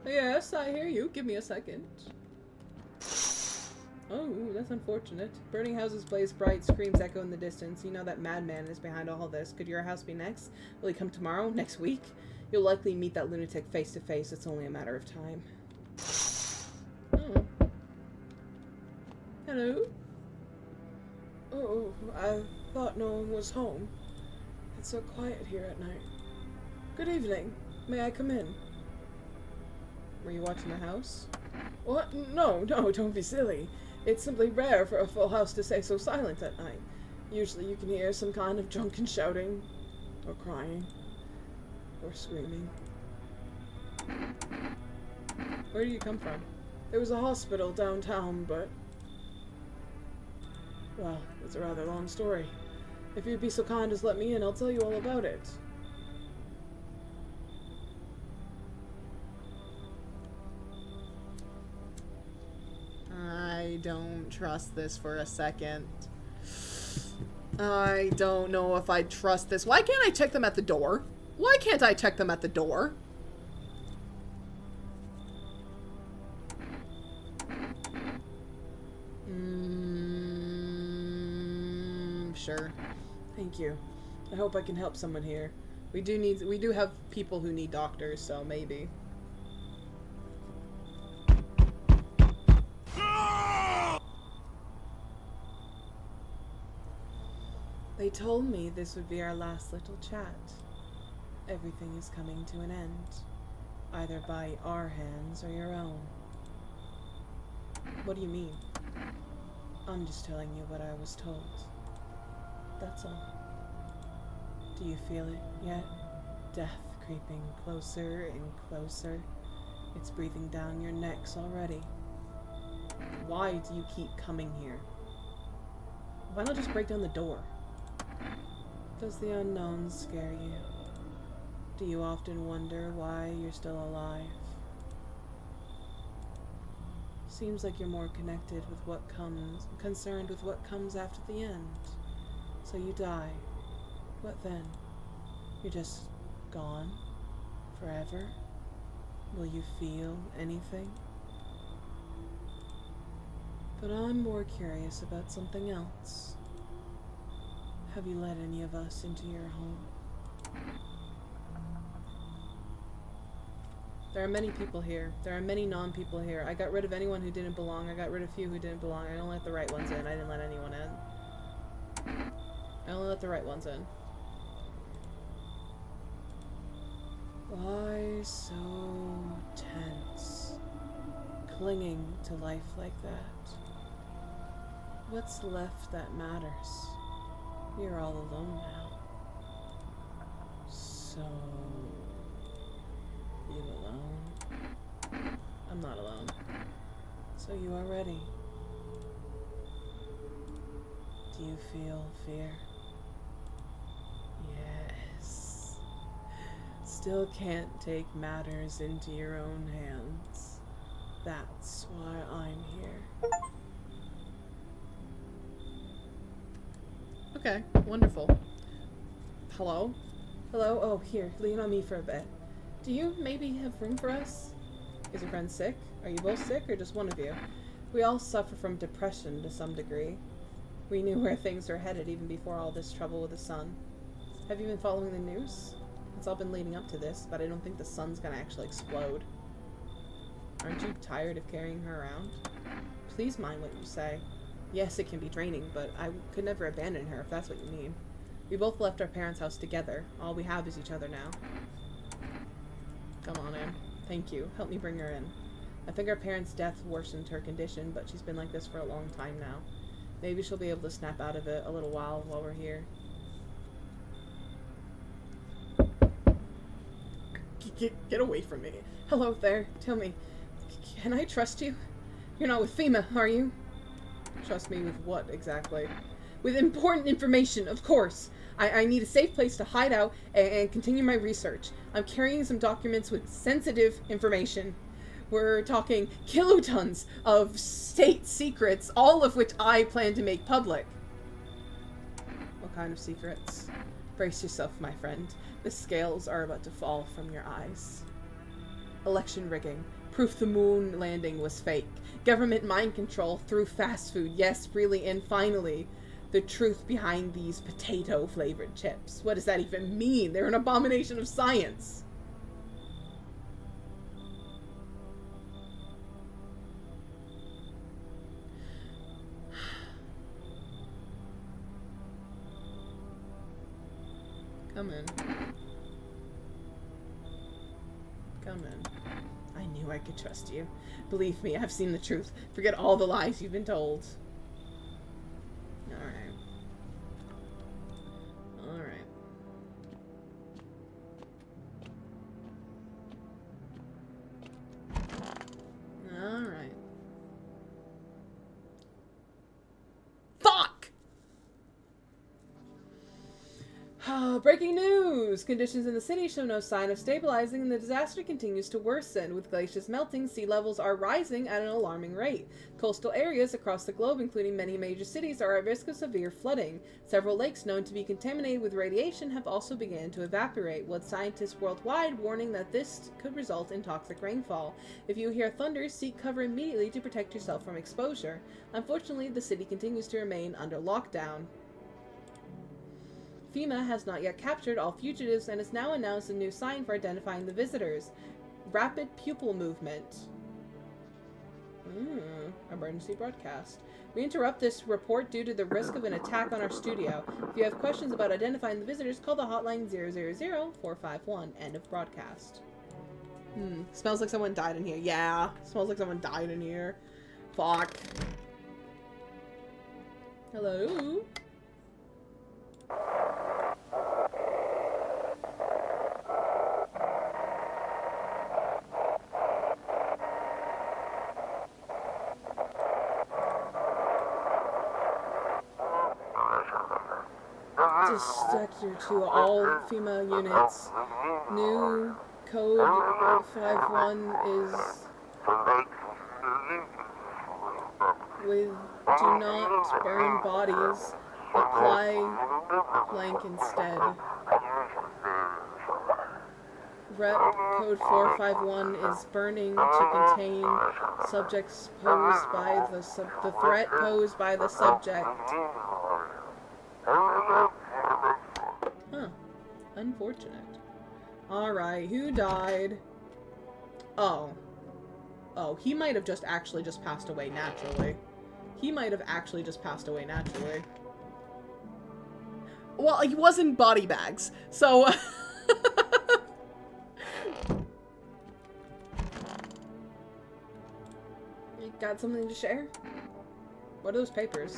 Yes, I hear you. Give me a second. Oh, that's unfortunate. Burning houses blaze bright, screams echo in the distance. You know that madman is behind all this. Could your house be next? Will he come tomorrow? Next week? You'll likely meet that lunatic face to face. It's only a matter of time. Oh. Hello? Oh, I thought no one was home. It's so quiet here at night. Good evening. May I come in? Were you watching the house? What? No, don't be silly. It's simply rare for a full house to stay so silent at night. Usually you can hear some kind of drunken shouting, or crying, or screaming. Where do you come from? There was a hospital downtown, but... well, it's a rather long story. If you'd be so kind as let me in, I'll tell you all about it. I don't trust this for a second. I don't know if I trust this. Why can't I check them at the door? Why can't I check them at the door? Sure. Thank you. I hope I can help someone here. We do have people who need doctors, so maybe. They told me this would be our last little chat. Everything is coming to an end, either by our hands or your own. What do you mean? I'm just telling you what I was told. That's all. Do you feel it yet? Death creeping closer and closer. It's breathing down your necks already. Why do you keep coming here? Why not just break down the door? Does the unknown scare you? Do you often wonder why you're still alive? Seems like you're more connected with what comes, concerned with what comes after the end. So you die. What then? You're just gone? Forever? Will you feel anything? But I'm more curious about something else. Have you let any of us into your home? There are many people here. There are many non-people here. I got rid of anyone who didn't belong. I got rid of few who didn't belong. I only let the right ones in. I didn't let anyone in. I only let the right ones in. Why so tense? Clinging to life like that? What's left that matters? You're all alone now. So... you alone? I'm not alone. So you are ready. Do you feel fear? Yes. Still can't take matters into your own hands. That's why I'm here. Okay, wonderful. Hello? Hello? Oh, here, lean on me for a bit. Do you maybe have room for us? Is your friend sick? Are you both sick, or just one of you? We all suffer from depression to some degree. We knew where things were headed even before all this trouble with the sun. Have you been following the news? It's all been leading up to this, but I don't think the sun's gonna actually explode. Aren't you tired of carrying her around? Please mind what you say. Yes, it can be draining, but I could never abandon her if that's what you mean. We both left our parents' house together. All we have is each other now. Come on, Anne. Thank you. Help me bring her in. I think our parents' death worsened her condition, but she's been like this for a long time now. Maybe she'll be able to snap out of it a little while we're here. Get away from me. Hello there. Tell me, can I trust you? You're not with FEMA, are you? Trust me with what, exactly? With important information, of course. I need a safe place to hide out and continue my research. I'm carrying some documents with sensitive information. We're talking kilotons of state secrets, all of which I plan to make public. What kind of secrets? Brace yourself, my friend. The scales are about to fall from your eyes. Election rigging. Proof the moon landing was fake. Government mind control through fast food. Yes, really, and finally, the truth behind these potato-flavored chips. What does that even mean? They're an abomination of science. Come in. Come in. I knew I could trust you. Believe me, I've seen the truth. Forget all the lies you've been told. Alright. Alright. Alright. Fuck! Breaking news! Conditions in the city show no sign of stabilizing, and the disaster continues to worsen. With glaciers melting, sea levels are rising at an alarming rate. Coastal areas across the globe, including many major cities, are at risk of severe flooding. Several lakes known to be contaminated with radiation have also begun to evaporate, with scientists worldwide warning that this could result in toxic rainfall. If you hear thunder, seek cover immediately to protect yourself from exposure. Unfortunately, the city continues to remain under lockdown. FEMA has not yet captured all fugitives and has now announced a new sign for identifying the visitors. Rapid pupil movement. Emergency broadcast. We interrupt this report due to the risk of an attack on our studio. If you have questions about identifying the visitors, call the hotline 000-451. End of broadcast. Smells like someone died in here. Yeah, smells like someone died in here. Fuck. Hello? Sector to all FEMA units. New code 51 is with do not burn bodies. Apply blank instead. Rep code 451 is burning to contain subjects posed by the threat posed by the subject. Huh. Unfortunate. Alright, who died? Oh. Oh, he might have just passed away naturally. He might have actually just passed away naturally. Well, he was in body bags, so... got something to share? What are those papers?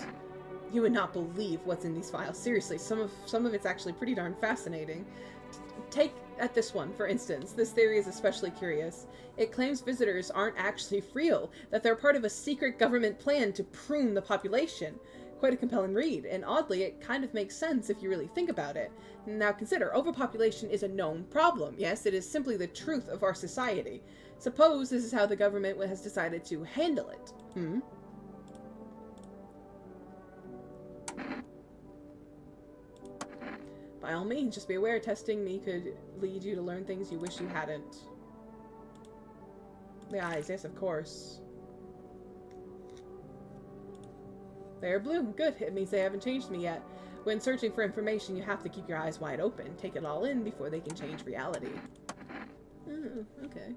You would not believe what's in these files. Seriously, some of it's actually pretty darn fascinating. Take at this one, for instance. This theory is especially curious. It claims visitors aren't actually real, that they're part of a secret government plan to prune the population. Quite a compelling read, and oddly, it kind of makes sense if you really think about it. Now consider, overpopulation is a known problem. Yes, it is simply the truth of our society. Suppose this is how the government has decided to handle it. By all means, just be aware testing me could lead you to learn things you wish you hadn't. The eyes, yes, of course. They're blue. Good. It means they haven't changed me yet. When searching for information, you have to keep your eyes wide open. Take it all in before they can change reality. Oh, okay.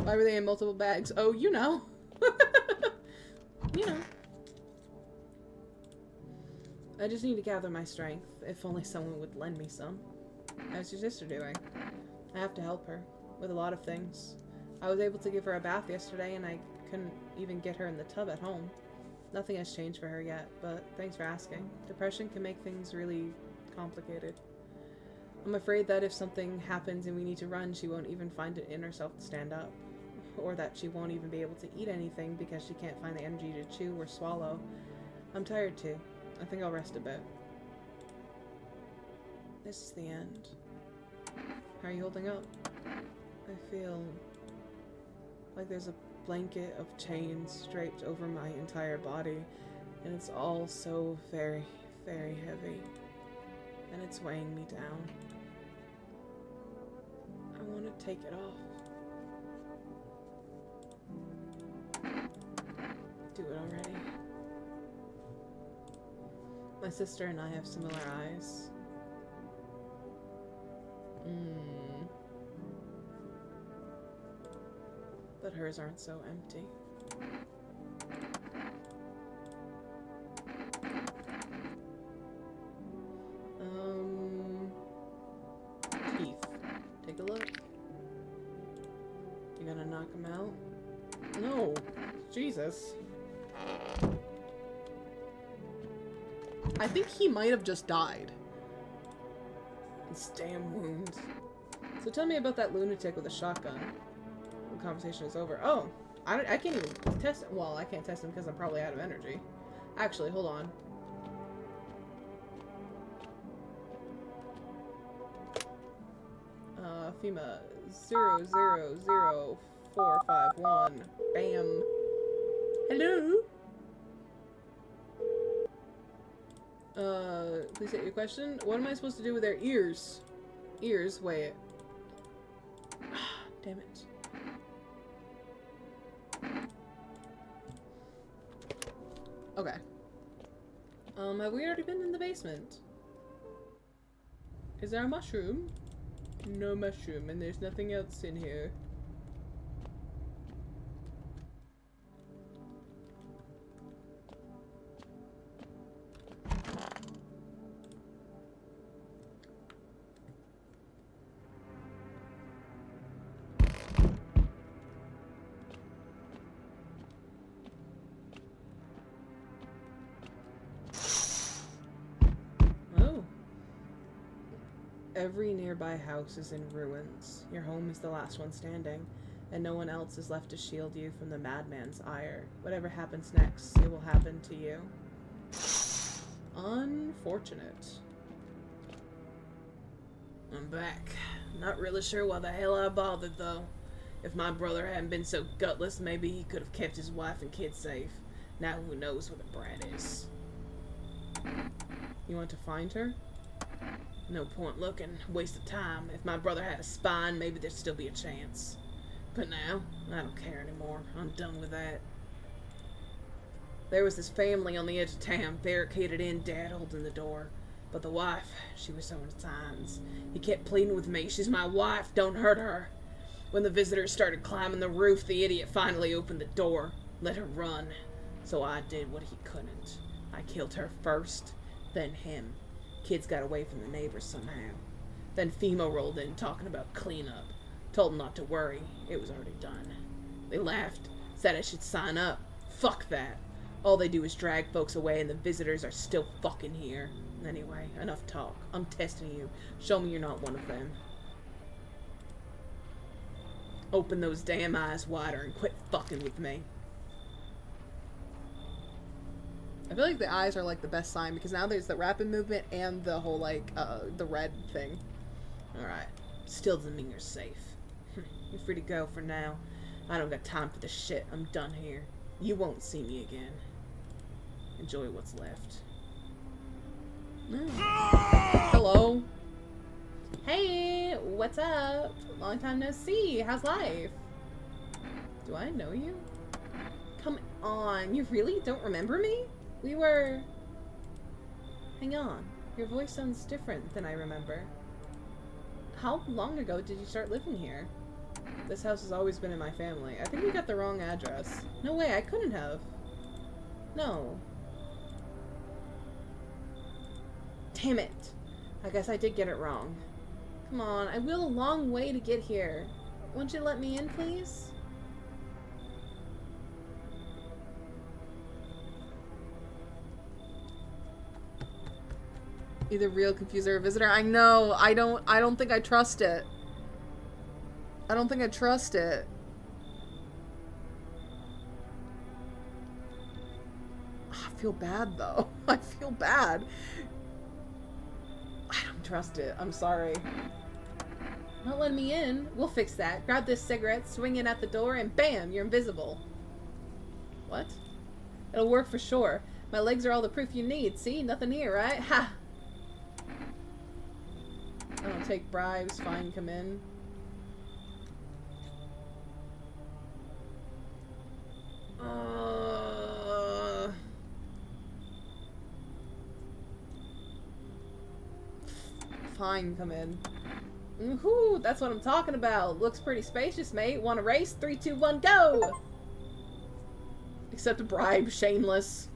Why were they in multiple bags? Oh, you know. You know. I just need to gather my strength. If only someone would lend me some. How's your sister doing? I have to help her. With a lot of things. I was able to give her a bath yesterday, and I couldn't even get her in the tub at home. Nothing has changed for her yet, but thanks for asking. Depression can make things really complicated. I'm afraid that if something happens and we need to run, she won't even find it in herself to stand up. Or that she won't even be able to eat anything because she can't find the energy to chew or swallow. I'm tired too. I think I'll rest a bit. This is the end. How are you holding up? I feel like there's a blanket of chains draped over my entire body, and it's all so very, very heavy, and it's weighing me down. I want to take it off. Do it already. My sister and I have similar eyes. But hers aren't so empty. Teeth. Take a look. You gonna knock him out? No. Jesus. I think he might have just died. These damn wounds. So tell me about that lunatic with a shotgun. The conversation is over. Oh, I can't even test it. Well, I can't test him because I'm probably out of energy. Actually, hold on. FEMA 000451. Bam. Hello? Please state your question. What am I supposed to do with their ears? Ears? Wait. Damn it. Okay. Have we already been in the basement? Is there a mushroom? No mushroom, and there's nothing else in here. Every nearby house is in ruins. Your home is the last one standing, and no one else is left to shield you from the madman's ire. Whatever happens next, it will happen to you. Unfortunate. I'm back. Not really sure why the hell I bothered, though. If my brother hadn't been so gutless, maybe he could have kept his wife and kids safe. Now who knows where the brat is. You want to find her? No point looking. Waste of time. If my brother had a spine, maybe there'd still be a chance. But now, I don't care anymore. I'm done with that. There was this family on the edge of town, barricaded in, Dad holding the door. But the wife, she was showing signs. He kept pleading with me, she's my wife, don't hurt her. When the visitors started climbing the roof, the idiot finally opened the door, let her run. So I did what he couldn't. I killed her first, then him. Kids got away from the neighbors somehow. Then FEMA rolled in talking about cleanup. Told them not to worry, it was already done. They laughed, Said I should sign up. Fuck that. All they do is drag folks away and the visitors are still fucking here. Anyway, enough talk. I'm testing you. Show me you're not one of them. Open those damn eyes wider and quit fucking with me. I feel like the eyes are like the best sign because now there's the rapid movement and the whole like the red thing. Alright. Still doesn't mean you're safe. You're free to go for now. I don't got time for this shit. I'm done here. You won't see me again. Enjoy what's left. Hello. Hey, what's up? Long time no see. How's life? Do I know you? Come on, you really don't remember me? We were... Hang on. Your voice sounds different than I remember. How long ago did you start living here? This house has always been in my family. I think we got the wrong address. No way, I couldn't have. No. Damn it. I guess I did get it wrong. Come on, I wheeled a long way to get here. Won't you let me in, please? Either real confuser or visitor. I know. I don't think I trust it. I don't think I trust it. I feel bad though. I feel bad. I don't trust it. I'm sorry. Not letting me in. We'll fix that. Grab this cigarette, swing it at the door, and bam, you're invisible. What? It'll work for sure. My legs are all the proof you need. See? Nothing here, right? Ha! I don't take bribes. Fine, come in. Fine, come in. Woohoo! That's what I'm talking about. Looks pretty spacious, mate. Want to race? 3, 2, 1, go! Accept a bribe, shameless.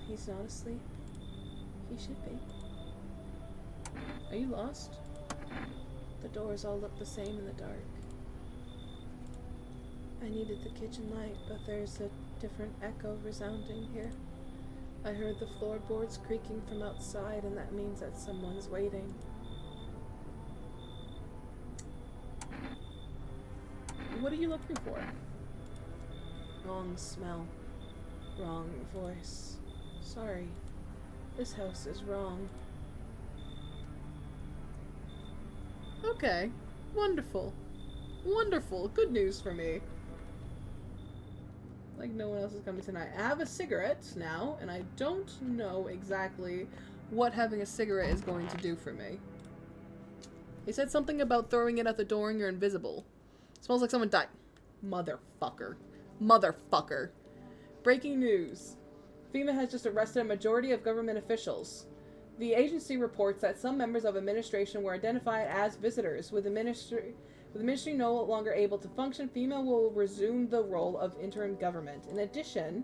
He's not asleep. He should be. Are you lost? The doors all look the same in the dark. I needed the kitchen light, but there's a different echo resounding here. I heard the floorboards creaking from outside, and that means that someone's waiting. What are you looking for? Wrong smell. Wrong voice. Sorry. This house is wrong. Okay. Wonderful. Wonderful. Good news for me. Like no one else is coming tonight. I have a cigarette now, and I don't know exactly what having a cigarette is going to do for me. He said something about throwing it at the door and you're invisible. Smells like someone died. Motherfucker. Motherfucker. Breaking news. FEMA has just arrested a majority of government officials. The agency reports that some members of administration were identified as visitors. With the ministry no longer able to function, FEMA will resume the role of interim government. In addition...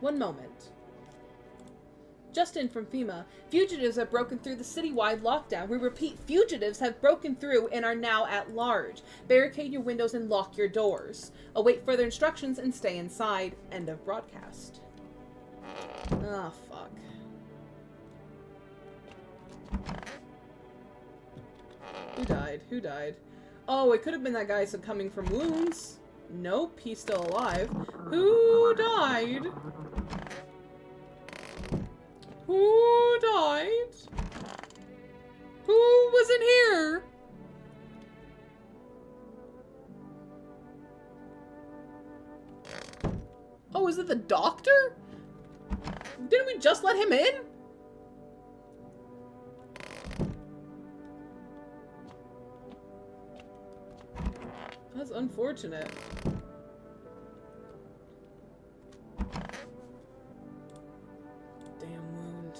One moment. Just in from FEMA, fugitives have broken through the citywide lockdown. We repeat, fugitives have broken through and are now at large. Barricade your windows and lock your doors. Await further instructions and stay inside. End of broadcast. Ah, fuck. Who died? Who died? Oh, it could have been that guy succumbing from wounds. Nope, he's still alive. Who died? Who died? Who was in here? Oh, is it the doctor? Didn't we just let him in? That's unfortunate. Damn wound.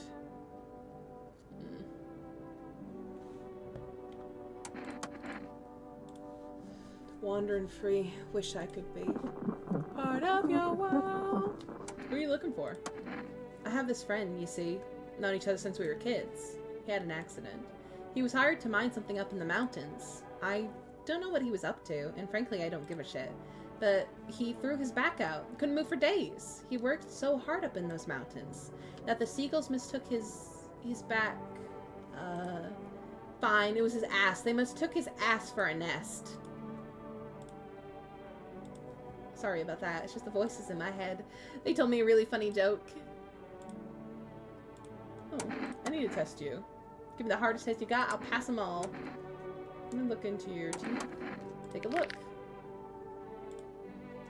Wandering free. Wish I could be part of your world. Who are you looking for? I have this friend, you see. Known each other since we were kids. He had an accident. He was hired to mine something up in the mountains. I don't know what he was up to, and frankly, I don't give a shit. But he threw his back out. Couldn't move for days. He worked so hard up in those mountains that the seagulls mistook his back. Fine, it was his ass. They mistook his ass for a nest. Sorry about that. It's just the voices in my head. They told me a really funny joke. Oh, I need to test you. Give me the hardest test you got. I'll pass them all. I'm gonna look into your teeth. Take a look.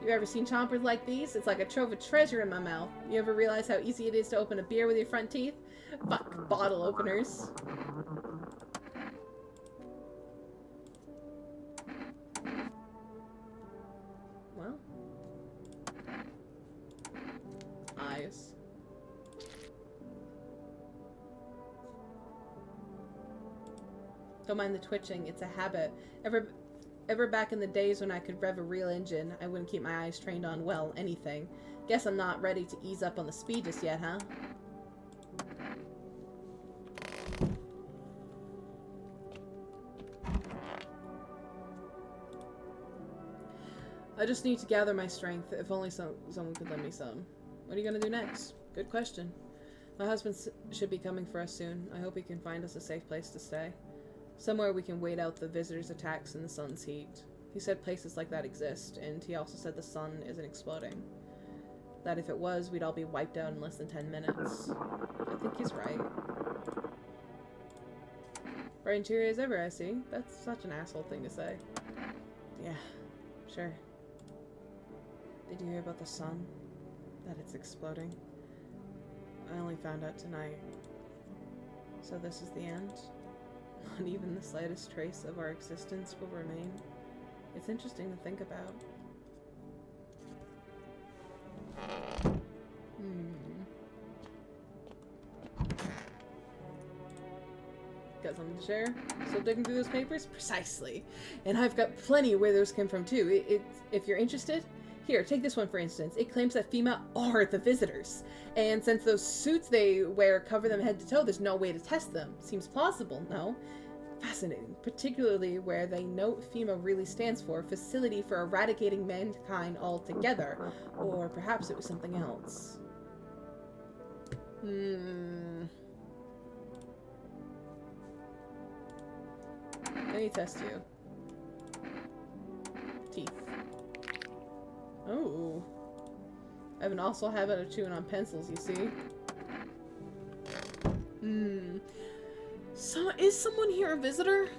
You ever seen chompers like these? It's like a trove of treasure in my mouth. You ever realize how easy it is to open a beer with your front teeth? Fuck bottle openers. Well. Eyes. Don't mind the twitching, it's a habit. Ever back in the days when I could rev a real engine, I wouldn't keep my eyes trained on, well, anything. Guess I'm not ready to ease up on the speed just yet, huh? I just need to gather my strength. If only someone could lend me some. What are you gonna do next? Good question. My husband should be coming for us soon. I hope he can find us a safe place to stay. Somewhere we can wait out the visitors' attacks in the sun's heat. He said places like that exist, and he also said the sun isn't exploding. That if it was, we'd all be wiped out in less than 10 minutes. I think he's right. Bright and cheery as ever, I see. That's such an asshole thing to say. Yeah, sure. Did you hear about the sun? That it's exploding? I only found out tonight. So this is the end? Not even the slightest trace of our existence will remain. It's interesting to think about. Got something to share? Still digging through those papers? Precisely. And I've got plenty where those came from too. If you're interested, here, take this one for instance. It claims that FEMA are the visitors. And since those suits they wear cover them head to toe, there's no way to test them. Seems plausible, no? Fascinating, particularly where they note FEMA really stands for Facility for Eradicating Mankind Altogether. Or perhaps it was something else. Let me test you. Teeth. Oh. I have an awful habit of chewing on pencils, you see. So, is someone here a visitor?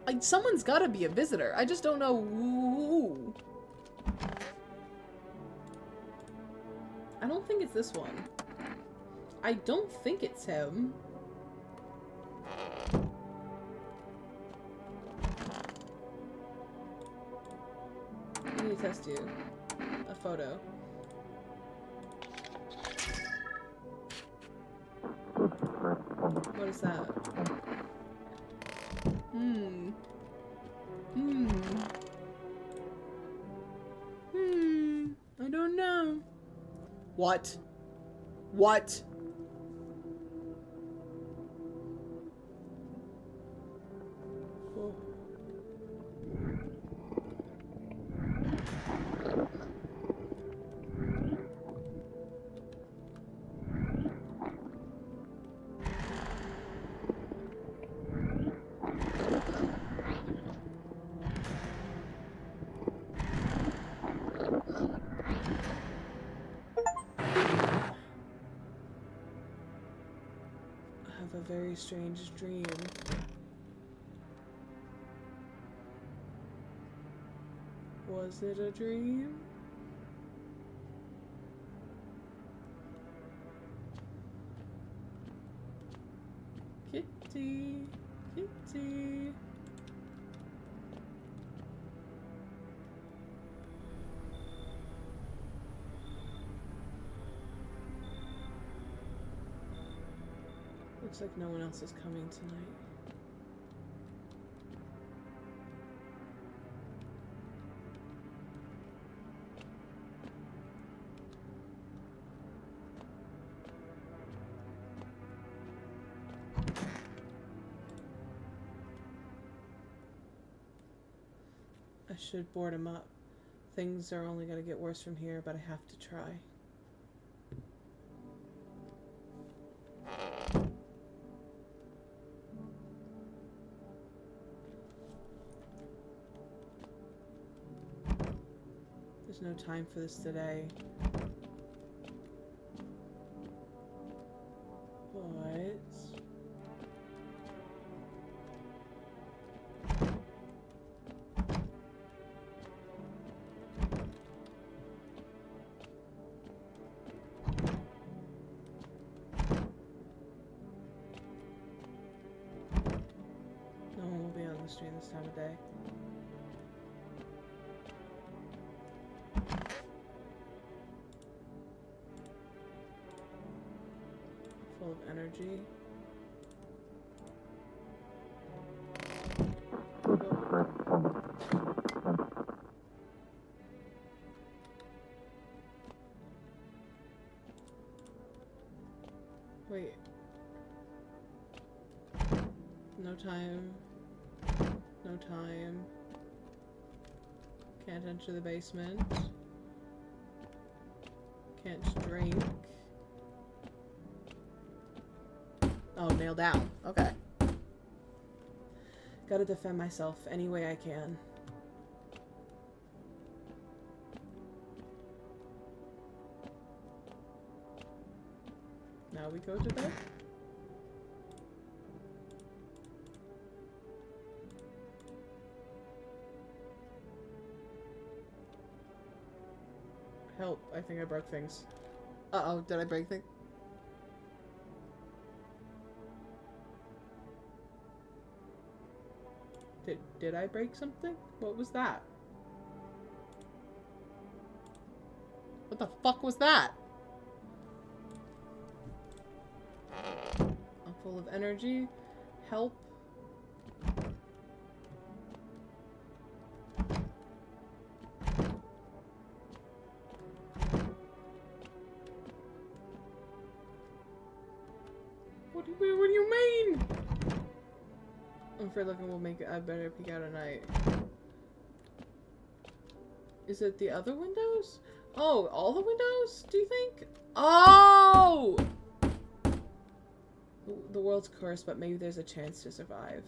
Like, someone's gotta be a visitor. I just don't know who. I don't think it's this one. I don't think it's him. Let me test you. A photo. What is that? I don't know. What? What? Oh. A very strange dream. Was it a dream? Kitty, kitty. Looks like no one else is coming tonight. I should board him up. Things are only gonna get worse from here, but I have to try. There's no time for this today. What? No one will be on the street this time of day. Full of energy. Wait. No time. No time. Can't enter the basement. Can't drink. Oh, nailed down. Okay. Gotta defend myself any way I can. Now we go to bed? Help. I think I broke things. Uh-oh, did I break things? Did I break something? What was that? What the fuck was that? I'm full of energy. Help. What do you mean? I'm afraid looking will make it. I better peek out at night. Is it the other windows? Oh, all the windows? Do you think? Oh! The world's cursed, but maybe there's a chance to survive.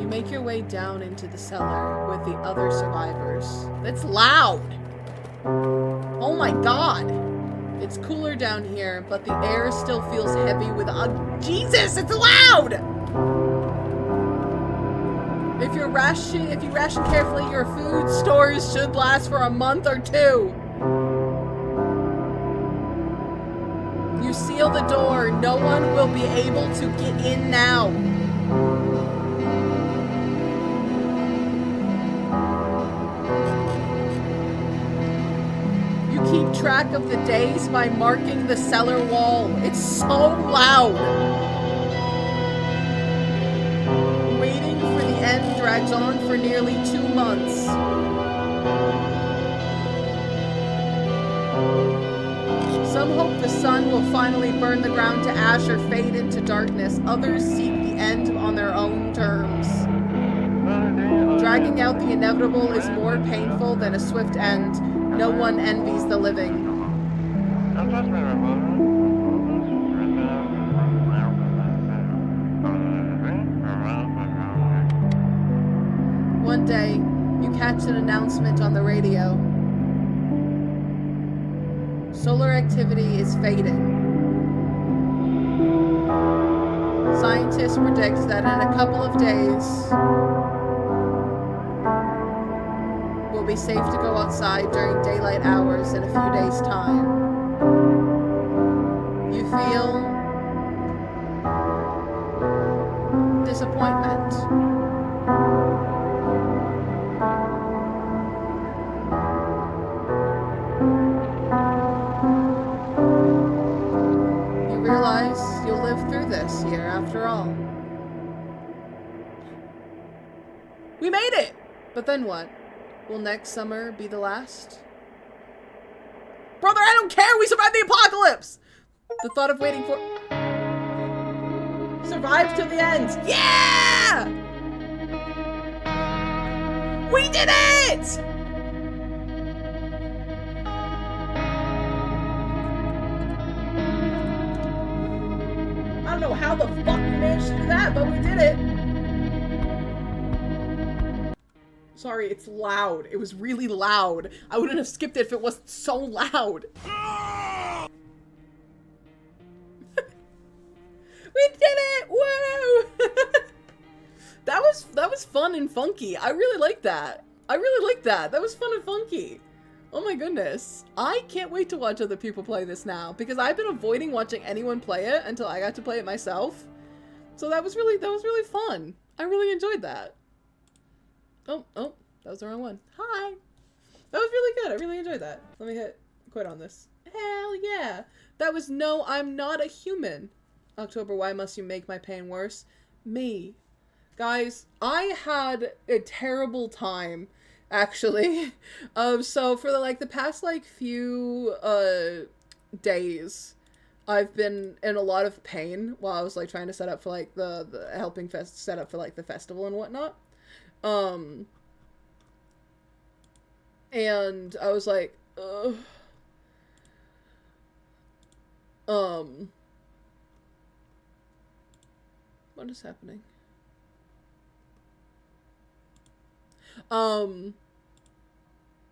Make your way down into the cellar with the other survivors. That's loud! Oh my god! It's cooler down here, but the air still feels heavy with Jesus, it's loud! If you ration carefully, your food stores should last for a month or two. You seal the door. No one will be able to get in now. Keep track of the days by marking the cellar wall. It's so loud. Waiting for the end drags on for nearly 2 months. Some hope the sun will finally burn the ground to ash or fade into darkness. Others seek the end on their own terms. Dragging out the inevitable is more painful than a swift end. No one envies the living. One day, you catch an announcement on the radio. Solar activity is fading. Scientists predict that in a couple of days, will be safe to go outside during daylight hours in a few days' time. You feel disappointment. You realize you'll live through this year after all. We made it! But then what? Will next summer be the last? Brother, I don't care! We survived the apocalypse! The thought of waiting for... Survive till the end! Yeah! We did it! I don't know how the fuck we managed to do that, but we did it. Sorry, it's loud. It was really loud. I wouldn't have skipped it if it wasn't so loud. We did it! Woo! That was fun and funky. I really like that. I really like that. That was fun and funky. Oh my goodness. I can't wait to watch other people play this now because I've been avoiding watching anyone play it until I got to play it myself. So that was really fun. I really enjoyed that. Oh, that was the wrong one. Hi. That was really good. I really enjoyed that. Let me hit quit on this. Hell yeah. That was No, I'm Not a Human. October, why must you make my pain worse? Me. Guys, I had a terrible time, actually. So for the past few days, I've been in a lot of pain while I was trying to set up for the helping set up for the festival and whatnot. And I was like, ugh. What is happening?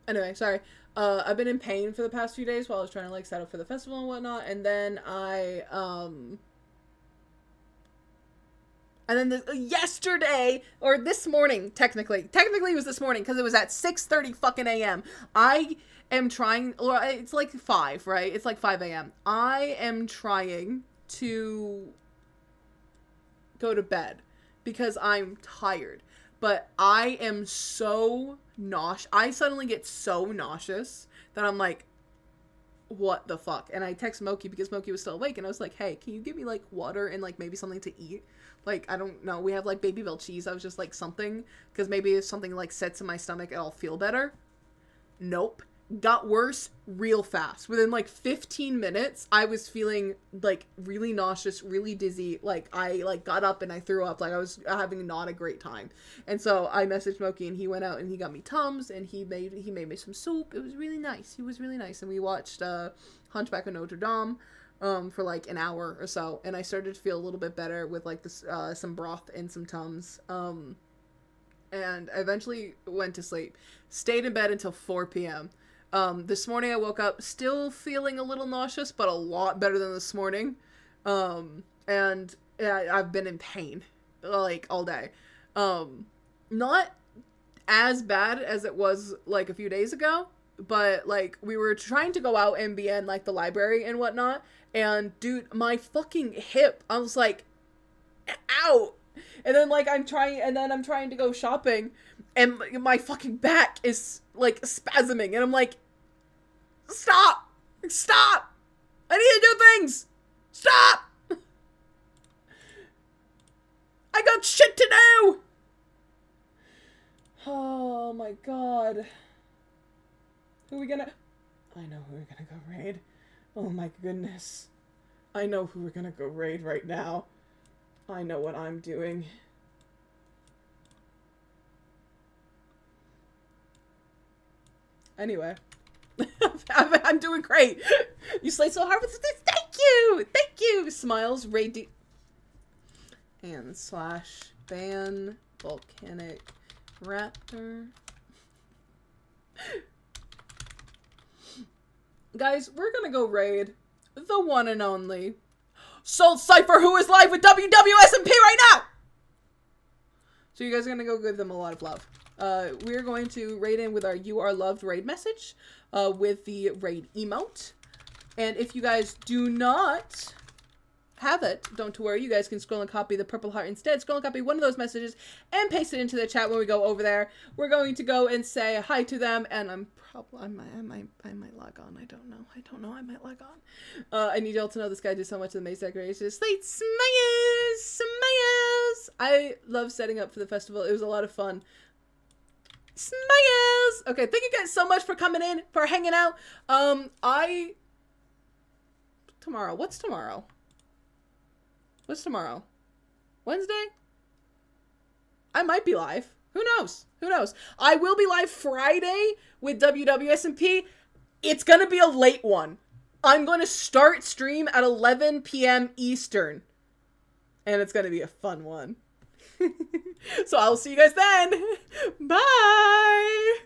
Anyway, sorry. I've been in pain for the past few days while I was trying to set up for the festival and whatnot, and then yesterday, or this morning, technically it was this morning, because it was at 6:30 fucking a.m. I am trying, or it's 5, right? It's 5 a.m. I am trying to go to bed because I'm tired, but I am so nauseous. I suddenly get so nauseous that I'm like, what the fuck? And I text Moki because Moki was still awake, and I was like, hey, can you give me water and maybe something to eat? I don't know, we have Babybel cheese. I was just something, because maybe if something sets in my stomach, I'll feel better. Nope. Got worse real fast. Within 15 minutes, I was feeling really nauseous, really dizzy. I got up and I threw up. I was having not a great time. And so I messaged Moki, and he went out and he got me Tums, and he made me some soup. It was really nice. He was really nice. And we watched Hunchback of Notre Dame for an hour or so, and I started to feel a little bit better with this some broth and some Tums. And I eventually went to sleep. Stayed in bed until 4 p.m. This morning I woke up still feeling a little nauseous, but a lot better than this morning. And I've been in pain, all day. Not as bad as it was, a few days ago, but, we were trying to go out and be in, the library and whatnot, and, dude, my fucking hip, I was like, ow! And then, I'm trying to go shopping, and my fucking back is, spasming, and I'm like, stop! Stop! I need to do things! Stop! I got shit to do! Oh my god. Who are we gonna... I know who we're gonna go raid. Oh my goodness. I know who we're gonna go raid right now. I know what I'm doing. Anyway. I'm doing great. You slayed so hard with this. Thank you! Thank you! Smiles, raid and / ban volcanic raptor. Guys, we're gonna go raid the one and only Salt Cypher, who is live with WWSMP right now! So you guys are gonna go give them a lot of love. We're going to raid in with our You Are Loved raid message, with the raid emote. And if you guys do not have it, don't worry, you guys can scroll and copy the purple heart instead. Scroll and copy one of those messages and paste it into the chat when we go over there. We're going to go and say hi to them, and I might log on. I don't know. I might log on. I need y'all to know this guy did so much of the maze decorations. Slate smayers! I love setting up for the festival. It was a lot of fun. Smiles! Okay, thank you guys so much for coming in, for hanging out. Tomorrow. What's tomorrow? What's tomorrow? Wednesday? I might be live. Who knows? Who knows? I will be live Friday with WWSMP. It's going to be a late one. I'm going to start stream at 11 p.m. Eastern. And it's going to be a fun one. So I'll see you guys then. Bye!